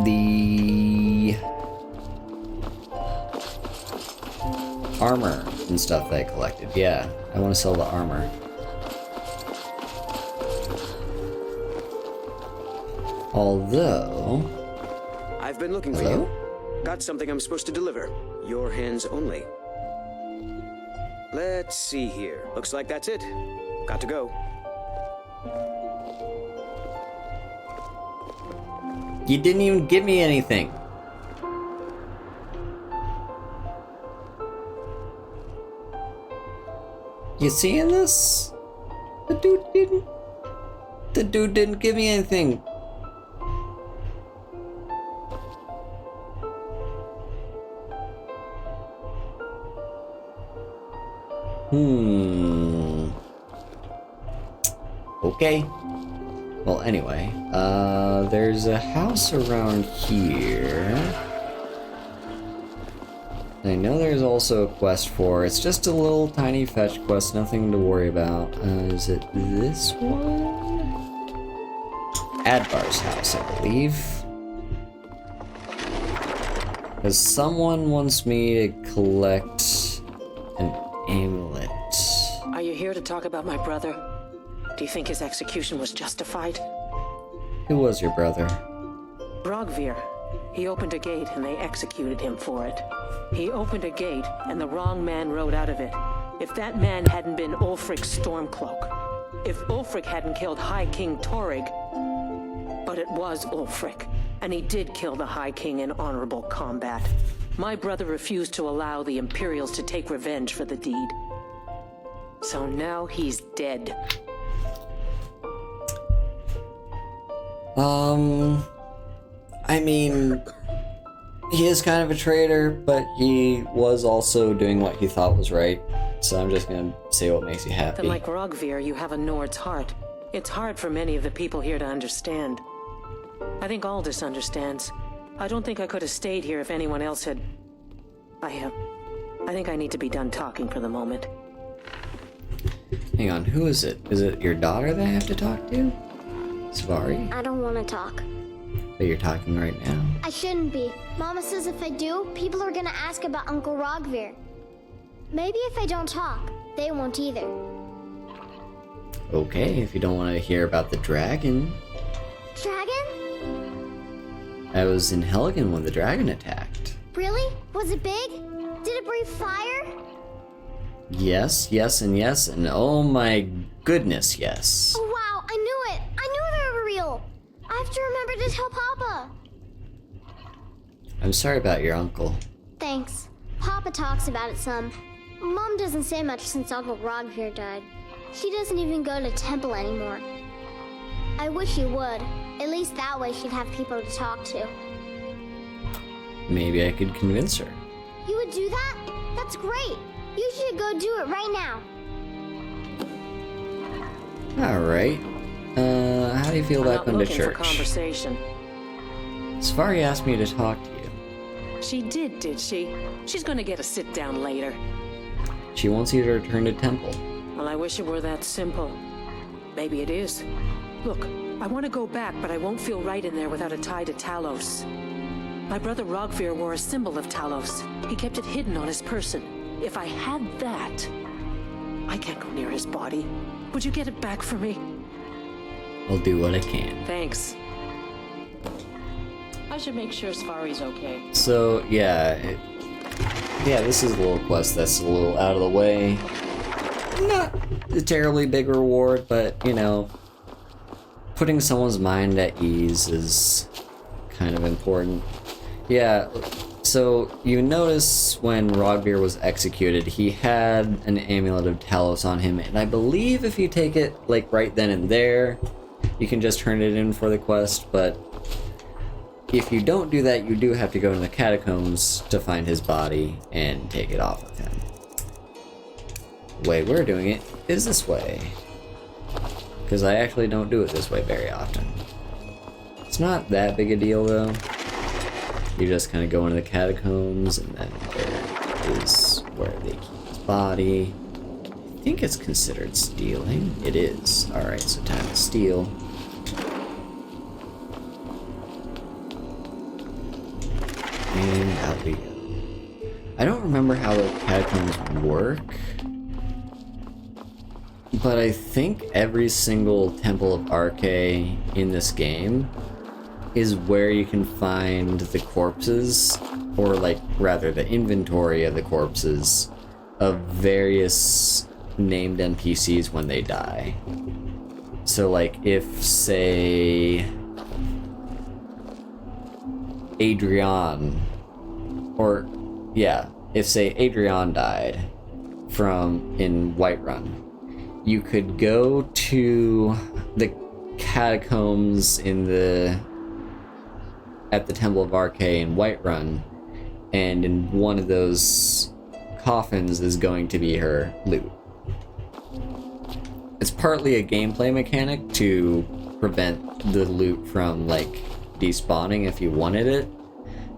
S1: The armor and stuff that I collected. Yeah, I want to sell the armor. Although...
S2: I've been looking for you. Got something I'm supposed to deliver. Your hands only. Let's see here. Looks like that's it. Got to go.
S1: You didn't even give me anything. You seeing this? The dude didn't give me anything. Okay. Well, anyway, there's a house around here. I know there's also a quest for. It's just a little tiny fetch quest, nothing to worry about. Is it this one? Advar's house, I believe. Because someone wants me to collect an amulet.
S16: Are you here to talk about my brother? Do you think his execution was justified?
S1: Who was your brother?
S16: Brogvir. He opened a gate and they executed him for it. He opened a gate and the wrong man rode out of it. If that man hadn't been Ulfric Stormcloak, if Ulfric hadn't killed High King Torrig, but it was Ulfric, and he did kill the High King in honorable combat. My brother refused to allow the Imperials to take revenge for the deed. So now he's dead.
S1: I mean, he is kind of a traitor, but he was also doing what he thought was right. So I'm just gonna say what makes you happy.
S16: Then like Rogvir, you have a Nord's heart. It's hard for many of the people here to understand. I think Aldous understands. I don't think I could have stayed here if anyone else had... I think I need to be done talking for the moment.
S1: Hang on, who is it? Is it your daughter that I have to talk to? Svari?
S17: I don't want to talk.
S1: But you're talking right now.
S17: I shouldn't be. Mama says if I do, people are gonna ask about Uncle Rogvir. Maybe if I don't talk, they won't either.
S1: Okay, if you don't want to hear about the dragon.
S17: Dragon?
S1: I was in Helgen when the dragon attacked.
S17: Really? Was it big? Did it breathe fire?
S1: Yes, yes, and yes, and oh my goodness, yes.
S17: Oh wow, I knew it! I knew they were real! I have to remember to tell Papa!
S1: I'm sorry about your uncle.
S17: Thanks. Papa talks about it some. Mom doesn't say much since Uncle Rogvir died. She doesn't even go to temple anymore. I wish she would. At least that way she'd have people to talk to.
S1: Maybe I could convince her.
S17: You would do that? That's great! You should go do it right now.
S1: Alright. How do you feel about going to church?
S16: For conversation.
S1: Safari asked me to talk to you.
S16: She did she? She's gonna get a sit down later.
S1: She wants you to return to temple.
S16: Well, I wish it were that simple. Maybe it is. Look, I want to go back, but I won't feel right in there without a tie to Talos. My brother Rogvir wore a symbol of Talos. He kept it hidden on his person. If I had that... I can't go near his body. Would you get it back for me?
S1: I'll do what I can.
S16: Thanks.
S11: I should make sure Safari's okay.
S1: So, yeah. This is a little quest that's a little out of the way. Not a terribly big reward, but, you know, putting someone's mind at ease is kind of important. Yeah, so you notice when Rogvir was executed, he had an amulet of Talos on him, and I believe if you take it, like, right then and there, you can just turn it in for the quest, but if you don't do that, you do have to go in the catacombs to find his body and take it off of him. The way we're doing it is this way, because I actually don't do it this way very often. It's not that big a deal, though. You just kind of go into the catacombs, and then there is where they keep his body. I think it's considered stealing. It is. Alright, so time to steal. And out we go. I don't remember how the catacombs work, but I think every single Temple of Arche in this game is where you can find the corpses, or like, rather, the inventory of the corpses of various named NPCs when they die. So like, if, say, Adrian, or, yeah, if, say, Adrian died in Whiterun, you could go to the catacombs at the Temple of Arche in Whiterun, and in one of those coffins is going to be her loot. It's partly a gameplay mechanic to prevent the loot from, like, despawning if you wanted it,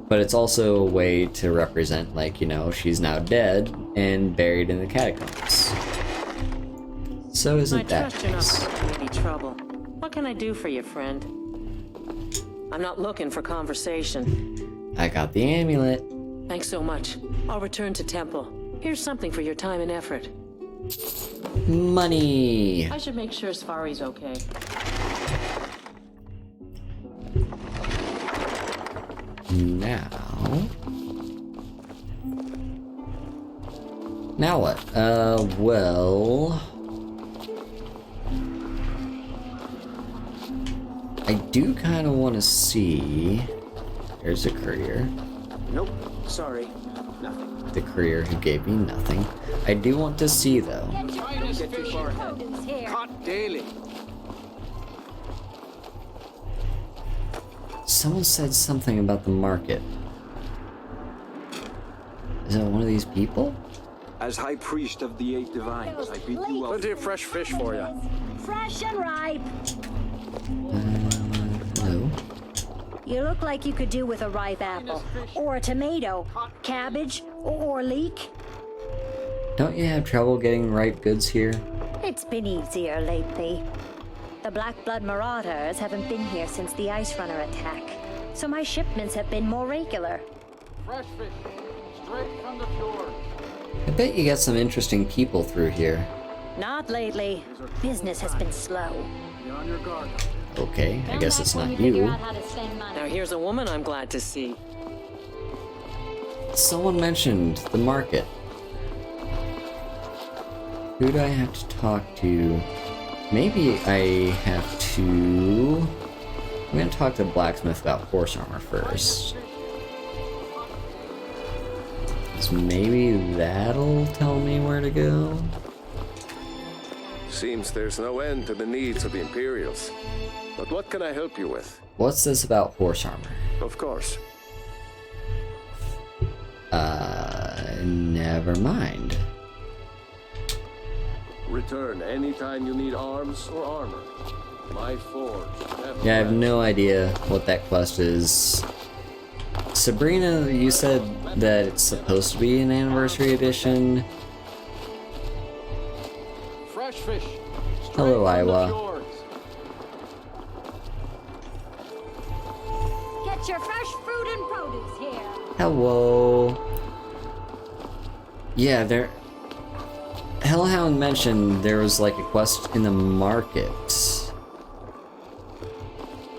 S1: but it's also a way to represent, like, you know, she's now dead and buried in the catacombs. So isn't that
S16: nice? I trust you're not causing any trouble. What can I do for you, friend? I'm not looking for conversation.
S1: I got the amulet.
S16: Thanks so much. I'll return to temple. Here's something for your time and effort.
S1: Money.
S11: I should make sure Safari's okay.
S1: Now what? Well, I do kind of want to see. There's a courier.
S2: Nope, sorry, nothing.
S1: The courier who gave me nothing. I do want to see, though.
S2: Don't get too far ahead. Caught daily.
S1: Someone said something about the market. Is it one of these people?
S8: As High Priest of the Eight Divines, I bid you well.
S15: Plenty of fresh fish for you.
S18: Fresh and ripe.
S1: Hello.
S18: You look like you could do with a ripe apple, or a tomato, cabbage, or leek.
S1: Don't you have trouble getting ripe goods here?
S18: It's been easier lately. The Black Blood Marauders haven't been here since the Ice Runner attack, so my shipments have been more regular.
S19: Fresh fish, straight from the fjord.
S1: I bet you got some interesting people through here.
S18: Not lately. Business has been slow.
S19: Be on your guard.
S1: Okay, I guess it's not you.
S16: Now here's a woman I'm glad to see.
S1: Someone mentioned the market. Who do I have to talk to? Maybe I have to... I'm gonna talk to the blacksmith about horse armor first. So maybe that'll tell me where to go.
S3: Seems there's no end to the needs of the Imperials. But what can I help you with?
S1: What's this about horse armor?
S3: Of course.
S1: Never mind.
S7: Return anytime you need arms or armor. My forge.
S1: Yeah, I have no idea what that quest is. Sabrina, you said that it's supposed to be an anniversary edition.
S19: Fresh fish.
S1: Hello, Iowa.
S18: Get your fresh fruit and produce here.
S1: Hello. Yeah, there... Hellhound mentioned there was like a quest in the market.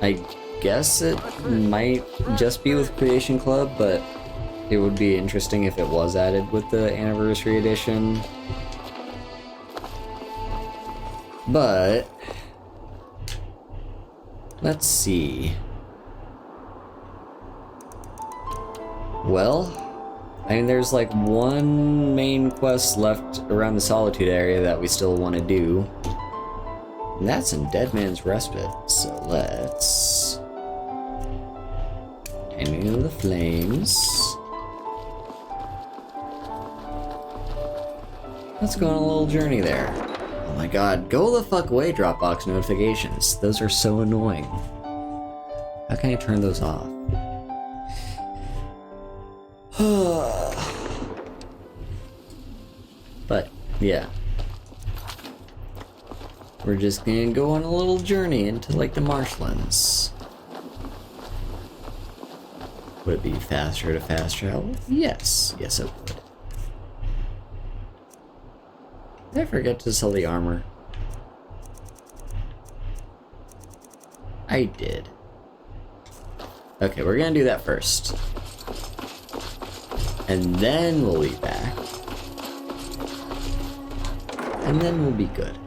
S1: I guess it might just be with Creation Club, but it would be interesting if it was added with the anniversary edition. But let's see. Well, I mean, there's like one main quest left around the Solitude area that we still want to do. And that's in Dead Man's Respite, so let's... Taming of the Flames. Let's go on a little journey there. Oh my god, go the fuck away, Dropbox notifications. Those are so annoying. How can I turn those off? But, yeah. We're just gonna go on a little journey into, like, the marshlands. Would it be faster to fast travel? Yes. Yes, it would. Did I forget to sell the armor? I did. Okay, we're gonna do that first. And then we'll be back. And then we'll be good.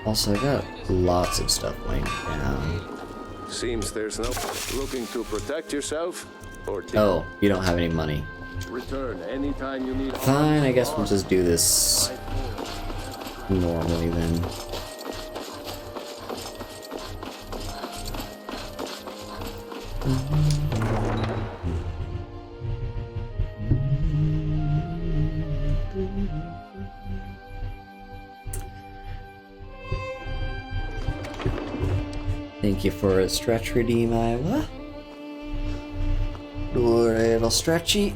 S1: Also, I got lots of stuff laying down.
S3: Seems there's no looking to protect yourself or
S1: oh, you don't have any money.
S7: Return anytime you need.
S1: Fine, I guess we'll just do this normally then. Thank you for a stretch redeem, Iowa. Little stretchy.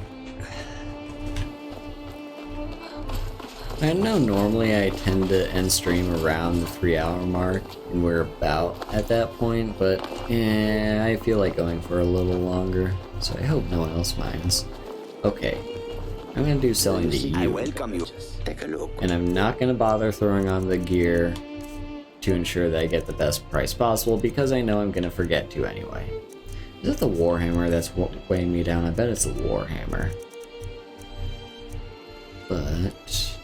S1: I know normally I tend to end stream around the 3-hour mark, and we're about at that point, but I feel like going for a little longer, so I hope no one else minds. Okay, I'm gonna do selling to you.
S5: I welcome you. Take a look.
S1: And I'm not gonna bother throwing on the gear to ensure that I get the best price possible, because I know I'm gonna forget to anyway. Is it the Warhammer that's weighing me down? I bet it's the Warhammer. But...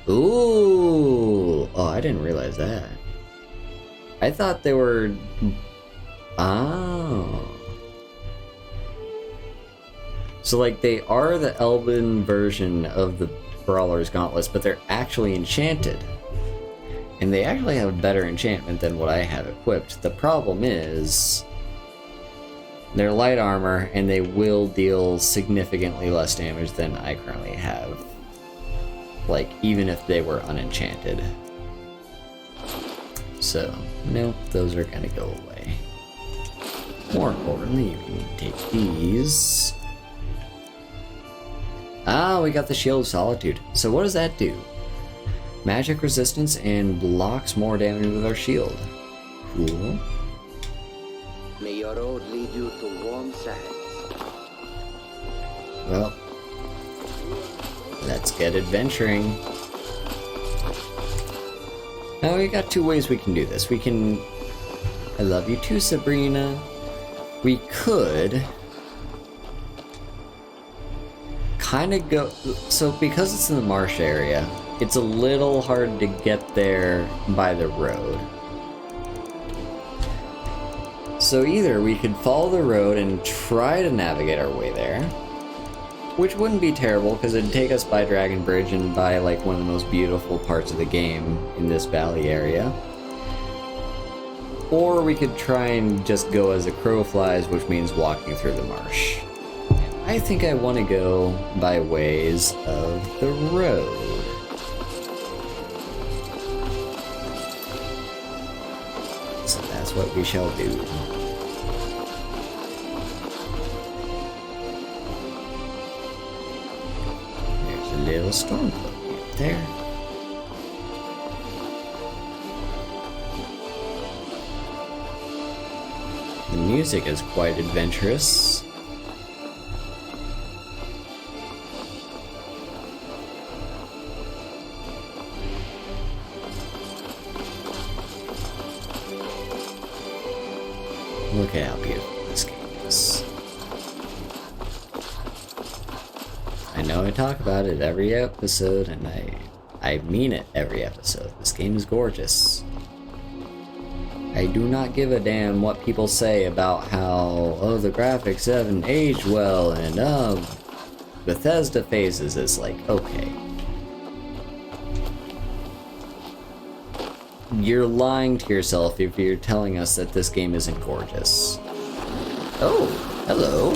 S1: ooh! I didn't realize that. I thought they were... Oh. So, like, they are the Elven version of the Brawler's Gauntlets, but they're actually enchanted. And they actually have a better enchantment than what I have equipped. The problem is... they're light armor, and they will deal significantly less damage than I currently have. Like, even if they were unenchanted. So, nope, those are gonna go away. More importantly, you can take these. Ah, we got the Shield of Solitude. So what does that do? Magic resistance and blocks more damage with our shield. Cool.
S5: May your road lead you to warm sands.
S1: Well, let's get adventuring. Now we got two ways we can do this. We can... I love you too, Sabrina. We could... kind of go... so because it's in the marsh area, it's a little hard to get there by the road. So either we could follow the road and try to navigate our way there, which wouldn't be terrible because it'd take us by Dragon Bridge and by like one of the most beautiful parts of the game in this valley area. Or we could try and just go as the crow flies, which means walking through the marsh. And I think I want to go by ways of the road. So that's what we shall do. Little storm cloak there. The music is quite adventurous. Look at how beautiful this game is. I know I talk about it every episode, and I mean it every episode. This game is gorgeous. I do not give a damn what people say about how, oh, the graphics haven't aged well, and, Bethesda phases. It's like, okay. You're lying to yourself if you're telling us that this game isn't gorgeous. Oh, hello.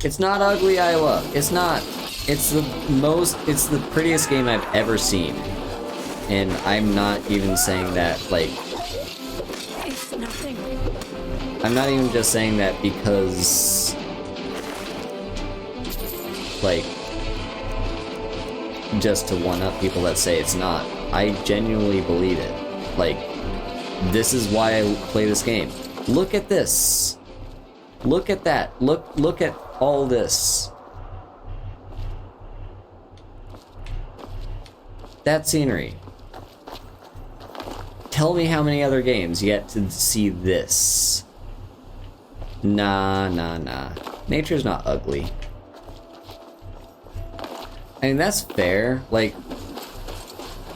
S1: It's not ugly, Iowa. It's not. It's the prettiest game I've ever seen. And I'm not even saying that, like...
S6: It's nothing.
S1: I'm not even just saying that because... like... just to one-up people that say it's not. I genuinely believe it. Like, this is why I play this game. Look at this. Look at that. Look at all this. That scenery. Tell me how many other games yet to see this. Nah. Nature's not ugly. I mean, that's fair. Like,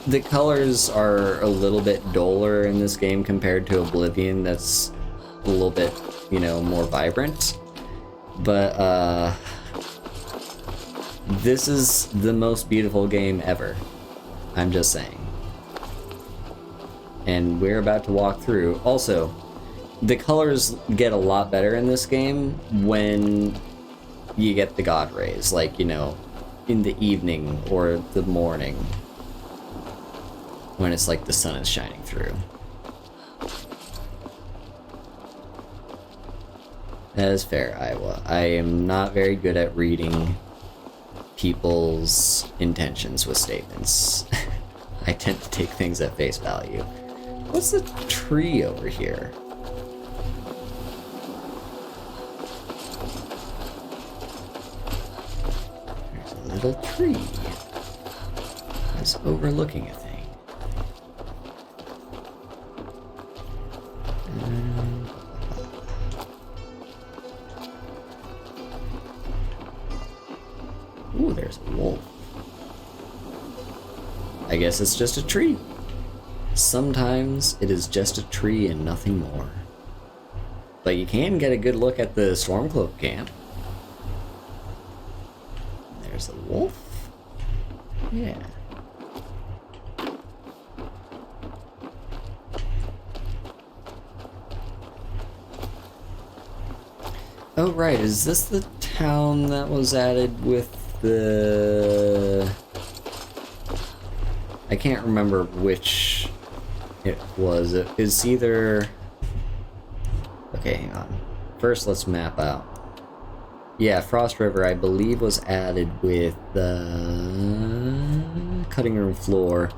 S1: the colors are a little bit duller in this game compared to Oblivion, that's a little bit, you know, more vibrant. But, this is the most beautiful game ever. I'm just saying. And we're about to walk through. Also, the colors get a lot better in this game when you get the god rays, like, you know, in the evening or the morning, when it's like the sun is shining through. That is fair, Iowa. I am not very good at reading people's intentions with statements. I tend to take things at face value. What's the tree over here? There's a little tree that's overlooking a thing. Ooh, there's a wolf. I guess it's just a tree. Sometimes it is just a tree and nothing more. But you can get a good look at the Stormcloak camp. There's a wolf. Yeah. Oh right, is this the town that was added with the... I can't remember which it was. It is either... Okay, hang on. First, let's map out. Yeah, Frost River, I believe, was added with the cutting room floor.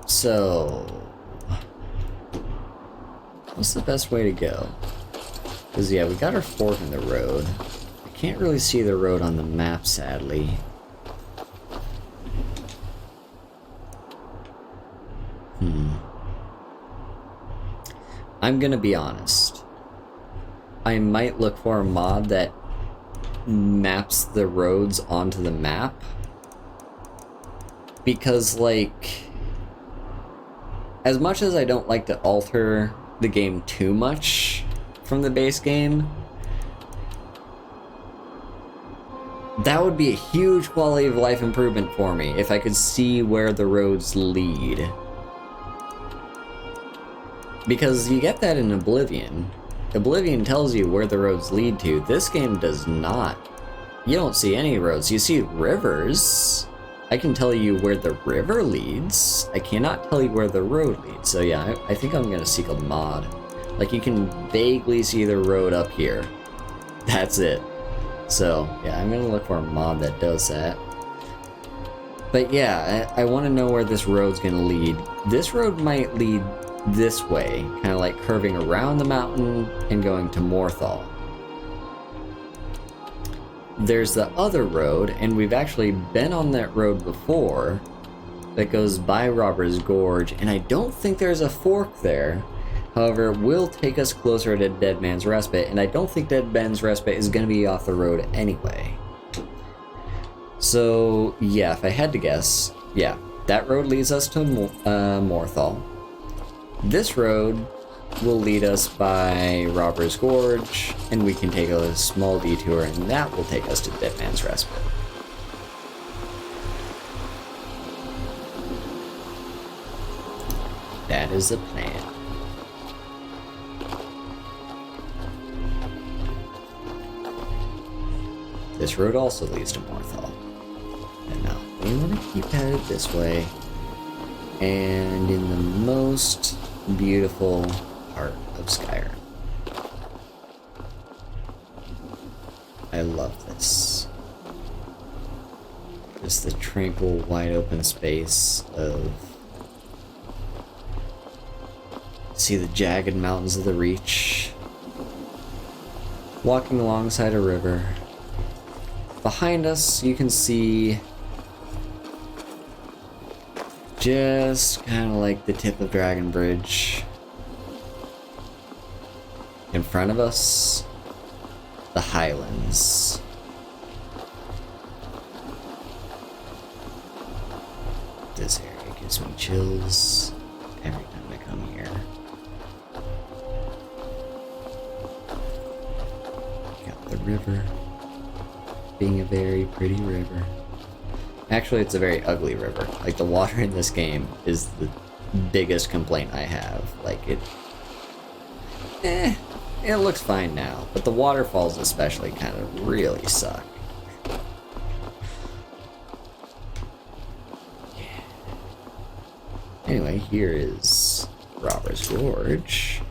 S1: So, what's the best way to go? Because, yeah, we got our fork in the road. I can't really see the road on the map, sadly. I'm gonna be honest. I might look for a mod that maps the roads onto the map. Because, like, as much as I don't like to alter the game too much from the base game, that would be a huge quality of life improvement for me if I could see where the roads lead. Because you get that in Oblivion. Oblivion tells you where the roads lead to. This game does not. You don't see any roads. You see rivers. I can tell you where the river leads. I cannot tell you where the road leads. So yeah, I think I'm gonna seek a mod. Like, you can vaguely see the road up here. That's it. So yeah, I'm gonna look for a mod that does that. But yeah, I want to know where this road's gonna lead. This road might lead this way, kind of like curving around the mountain and going to Morthal. There's the other road, and we've actually been on that road before, that goes by Robber's Gorge, and I don't think there's a fork there. However, it will take us closer to Dead Man's Respite, and I don't think Dead Man's Respite is going to be off the road anyway. So yeah, if I had to guess, yeah, that road leads us to Morthal. This road will lead us by Robber's Gorge, and we can take a small detour, and that will take us to Dead Man's Respite. That is the plan. This road also leads to Morthal. And now we want to keep headed this way, and in the most beautiful part of Skyrim. I love this. Just the tranquil, wide open space of... See the jagged mountains of the Reach. Walking alongside a river. Behind us, you can see just kind of like the tip of Dragon Bridge. In front of us, the Highlands. This area gives me chills every time I come here. Got the river, being a very pretty river. Actually, it's a very ugly river. Like, the water in this game is the biggest complaint I have. Like, it looks fine now, but the waterfalls especially kind of really suck. Yeah. Anyway, here is Robber's Gorge.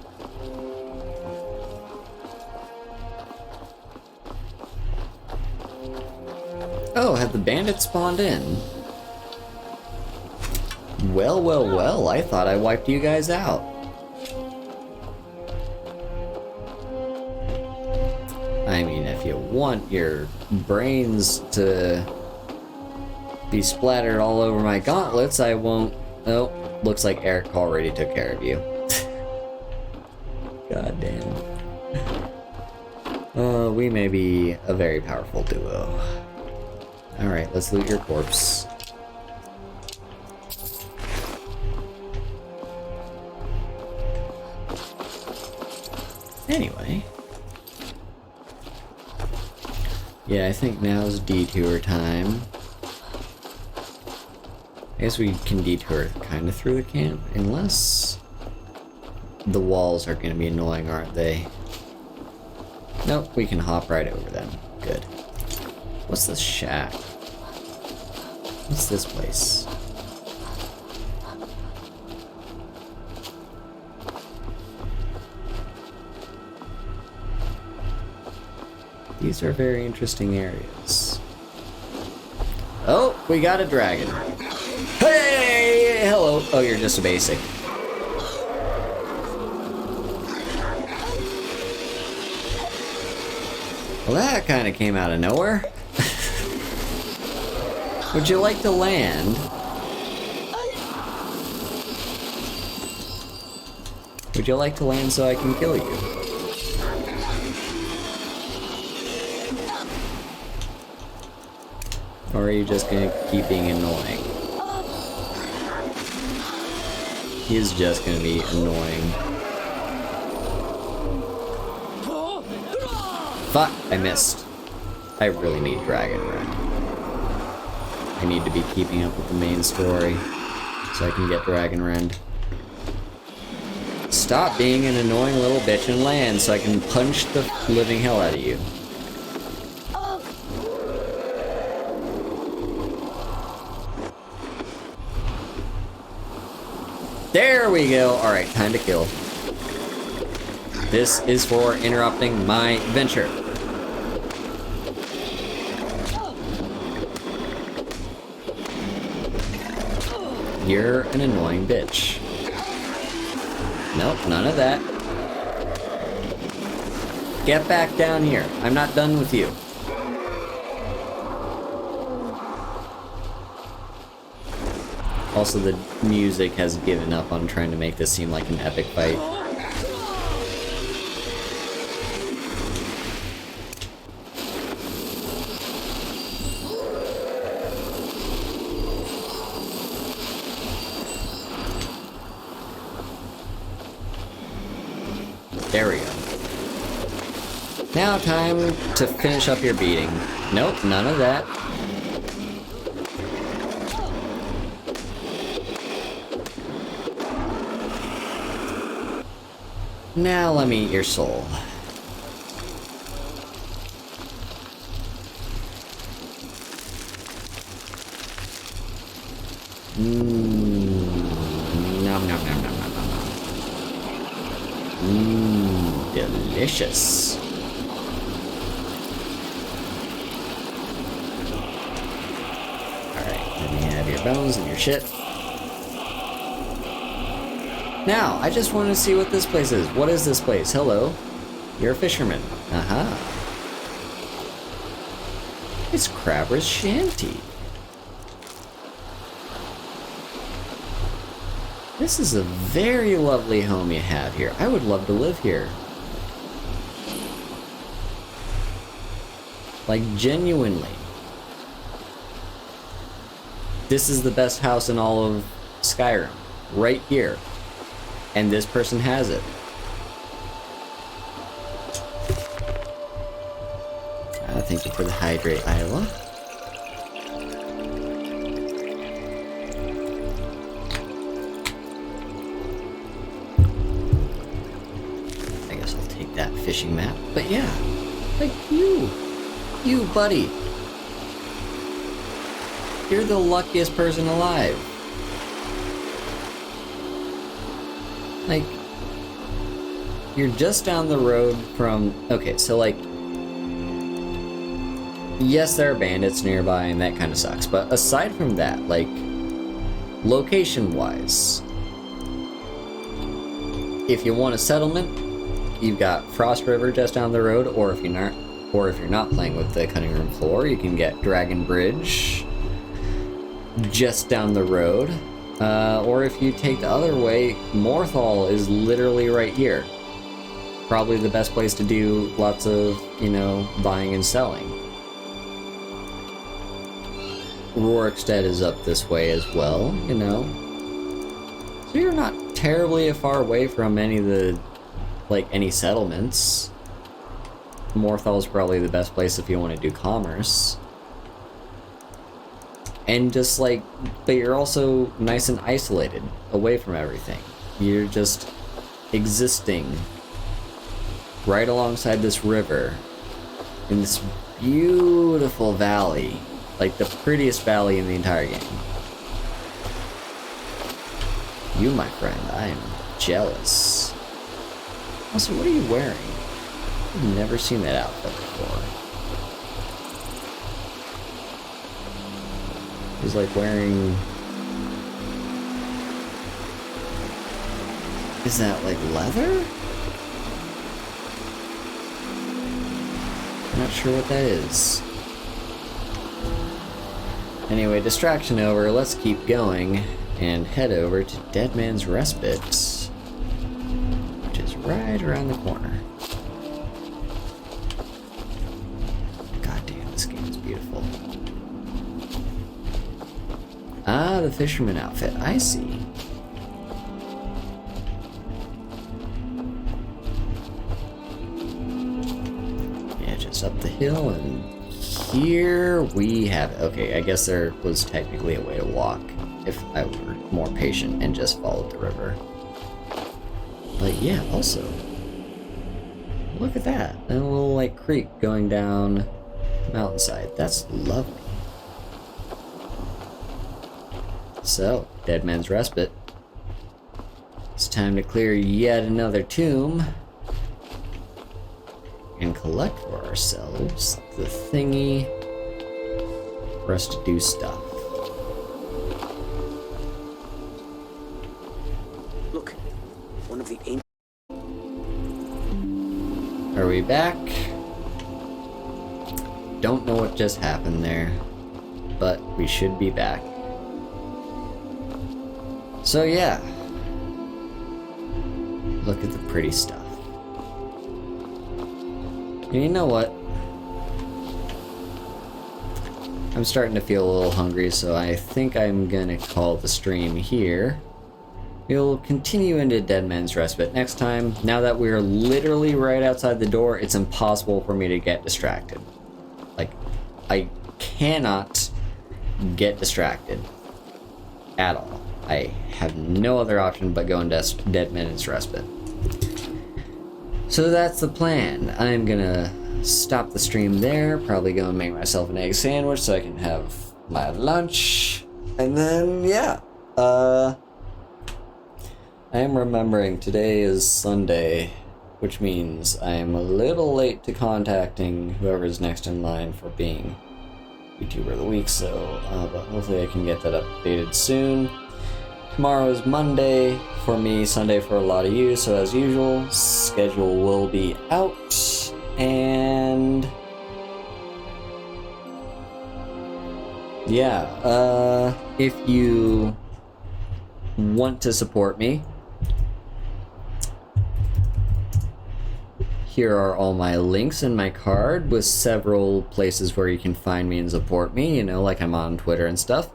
S1: Oh, have the bandits spawned in? Well, well, well, I thought I wiped you guys out. I mean, if you want your brains to be splattered all over my gauntlets, I won't... Oh, looks like Eric already took care of you. God damn. We may be a very powerful duo. Alright, let's loot your corpse. Anyway. Yeah, I think now's detour time. I guess we can detour kind of through the camp, unless the walls are going to be annoying, aren't they? Nope, we can hop right over them. Good. What's this shack? What's this place? These are very interesting areas. Oh, we got a dragon. Hey, hello. Oh, you're just a basic. Well, that kind of came out of nowhere. Would you like to land? Would you like to land so I can kill you? Or are you just gonna keep being annoying? He's just gonna be annoying. Fuck, I missed. I really need Dragon Rend. I need to be keeping up with the main story so I can get Dragon Rend. Stop being an annoying little bitch and land so I can punch the living hell out of you. There we go. Alright, time to kill. This is for interrupting my adventure. You're an annoying bitch. Nope, none of that. Get back down here. I'm not done with you. Also, the music has given up on trying to make this seem like an epic fight. There we go. Now time to finish up your beating. Nope, none of that. Now let me eat your soul. Nom nom nom nom nom nom nom. Delicious. Alright, let me have your bones and your shit. Now, I just want to see what this place is. What is this place? Hello? You're a fisherman. Aha. It's Crabber's Shanty. This is a very lovely home you have here. I would love to live here. Like, genuinely. This is the best house in all of Skyrim. Right here. And this person has it. Thank you for the hydrate, Isla. I guess I'll take that fishing map. But yeah, like you, buddy. You're the luckiest person alive. Like, you're just down the road from... Okay, so like... Yes, there are bandits nearby and that kind of sucks, but aside from that, like... Location-wise... If you want a settlement, you've got Frost River just down the road, or if you're not playing with the Cutting Room Floor, you can get Dragon Bridge just down the road. Or if you take the other way, Morthal is literally right here. Probably the best place to do lots of, you know, buying and selling. Rorikstead is up this way as well, you know. So you're not terribly far away from any of the, like, any settlements. Morthal's probably the best place if you want to do commerce. And just like, but you're also nice and isolated, away from everything. You're just existing right alongside this river in this beautiful valley, like the prettiest valley in the entire game. You, my friend, I am jealous. Also, what are you wearing? I've never seen that outfit before. He's like wearing... Is that like leather? I'm not sure what that is. Anyway, distraction over, let's keep going and head over to Dead Man's Respite, which is right around the corner. God damn, this game is beautiful. Ah, the fisherman outfit, I see. Yeah, just up the hill, and here we have it. Okay, I guess there was technically a way to walk if I were more patient and just followed the river. But yeah, also, look at that. And a little like creek going down the mountainside. That's lovely. So, Dead Man's Respite. It's time to clear yet another tomb and collect for ourselves the thingy for us to do stuff.
S2: Look, one of the ancient...
S1: Are we back? Don't know what just happened there, but we should be back. So yeah, look at the pretty stuff. And you know what? I'm starting to feel a little hungry, so I think I'm gonna call the stream here. We'll continue into Dead Man's Respite next time. Now that we're literally right outside the door, it's impossible for me to get distracted. Like, I cannot get distracted at all. I have no other option but go into Dead Man's Respite. So that's the plan. I'm gonna stop the stream there, probably go and make myself an egg sandwich so I can have my lunch, and then, yeah. I am remembering today is Sunday, which means I am a little late to contacting whoever's next in line for being Vtuber of the Week, so, but hopefully I can get that updated soon. Tomorrow is Monday for me, Sunday for a lot of you, so as usual, schedule will be out, and yeah, if you want to support me, here are all my links in my card with several places where you can find me and support me, you know, like I'm on Twitter and stuff.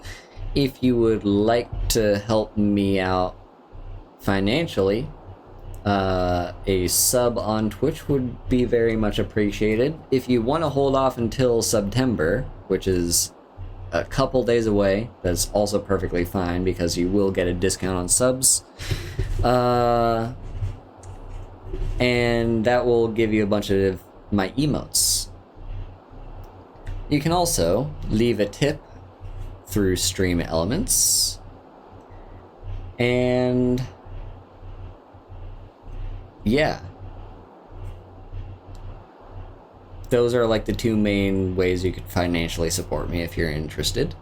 S1: If you would like to help me out financially, a sub on Twitch would be very much appreciated. If you want to hold off until September, which is a couple days away, that's also perfectly fine because you will get a discount on subs. And that will give you a bunch of my emotes. You can also leave a tip through Stream Elements, and yeah, those are like the two main ways you could financially support me if you're interested.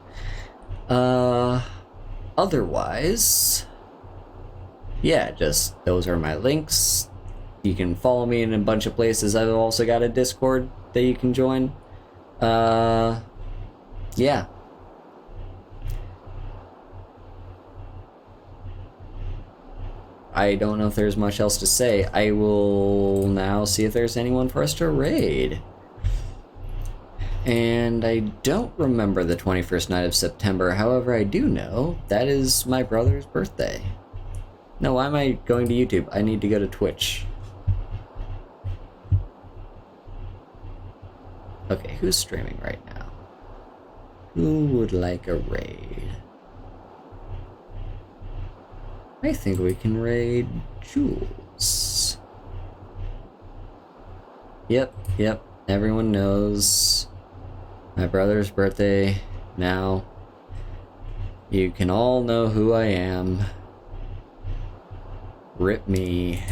S1: Otherwise, yeah, just those are my links. You can follow me in a bunch of places. I've also got a Discord that you can join. Yeah. I don't know if there's much else to say. I will now see if there's anyone for us to raid. And I don't remember the 21st night of September. However, I do know that is my brother's birthday. No, why am I going to YouTube? I need to go to Twitch. Okay, who's streaming right now? Who would like a raid? I think we can raid Jules. Yep. Everyone knows my brother's birthday now. You can all know who I am. Rip me.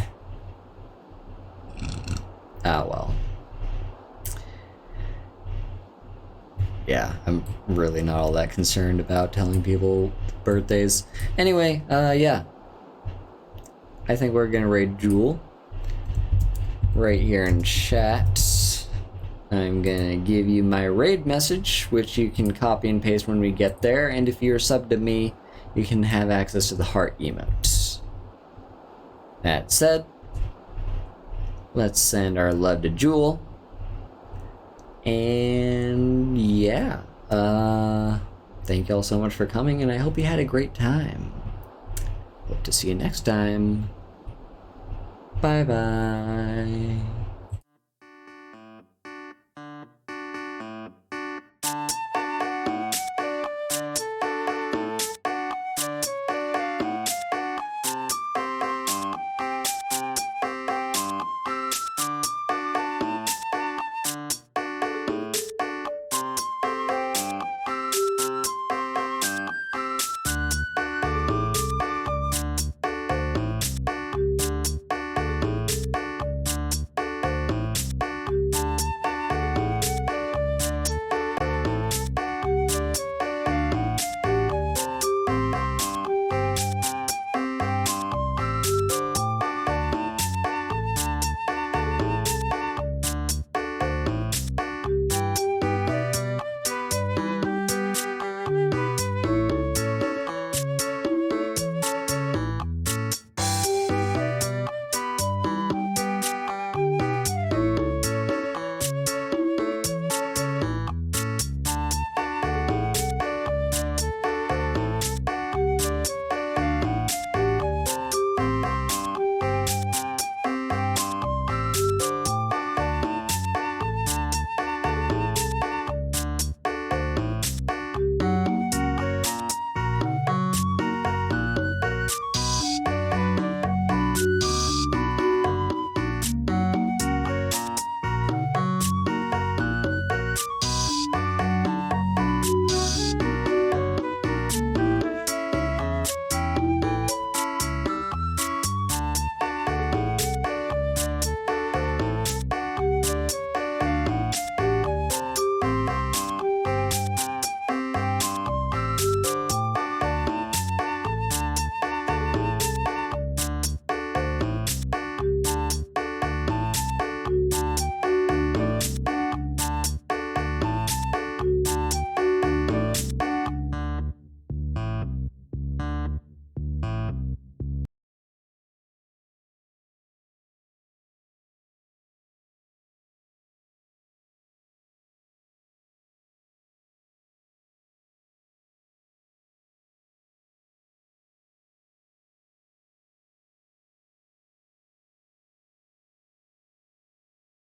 S1: Ah, well. Yeah, I'm really not all that concerned about telling people birthdays. Anyway, yeah. I think we're gonna raid Jewel. Right here in chat. I'm gonna give you my raid message, which you can copy and paste when we get there, and if you're subbed to me, you can have access to the heart emote. That said, let's send our love to Jewel. And yeah, thank y'all so much for coming, and I hope you had a great time. Hope to see you next time. Bye bye.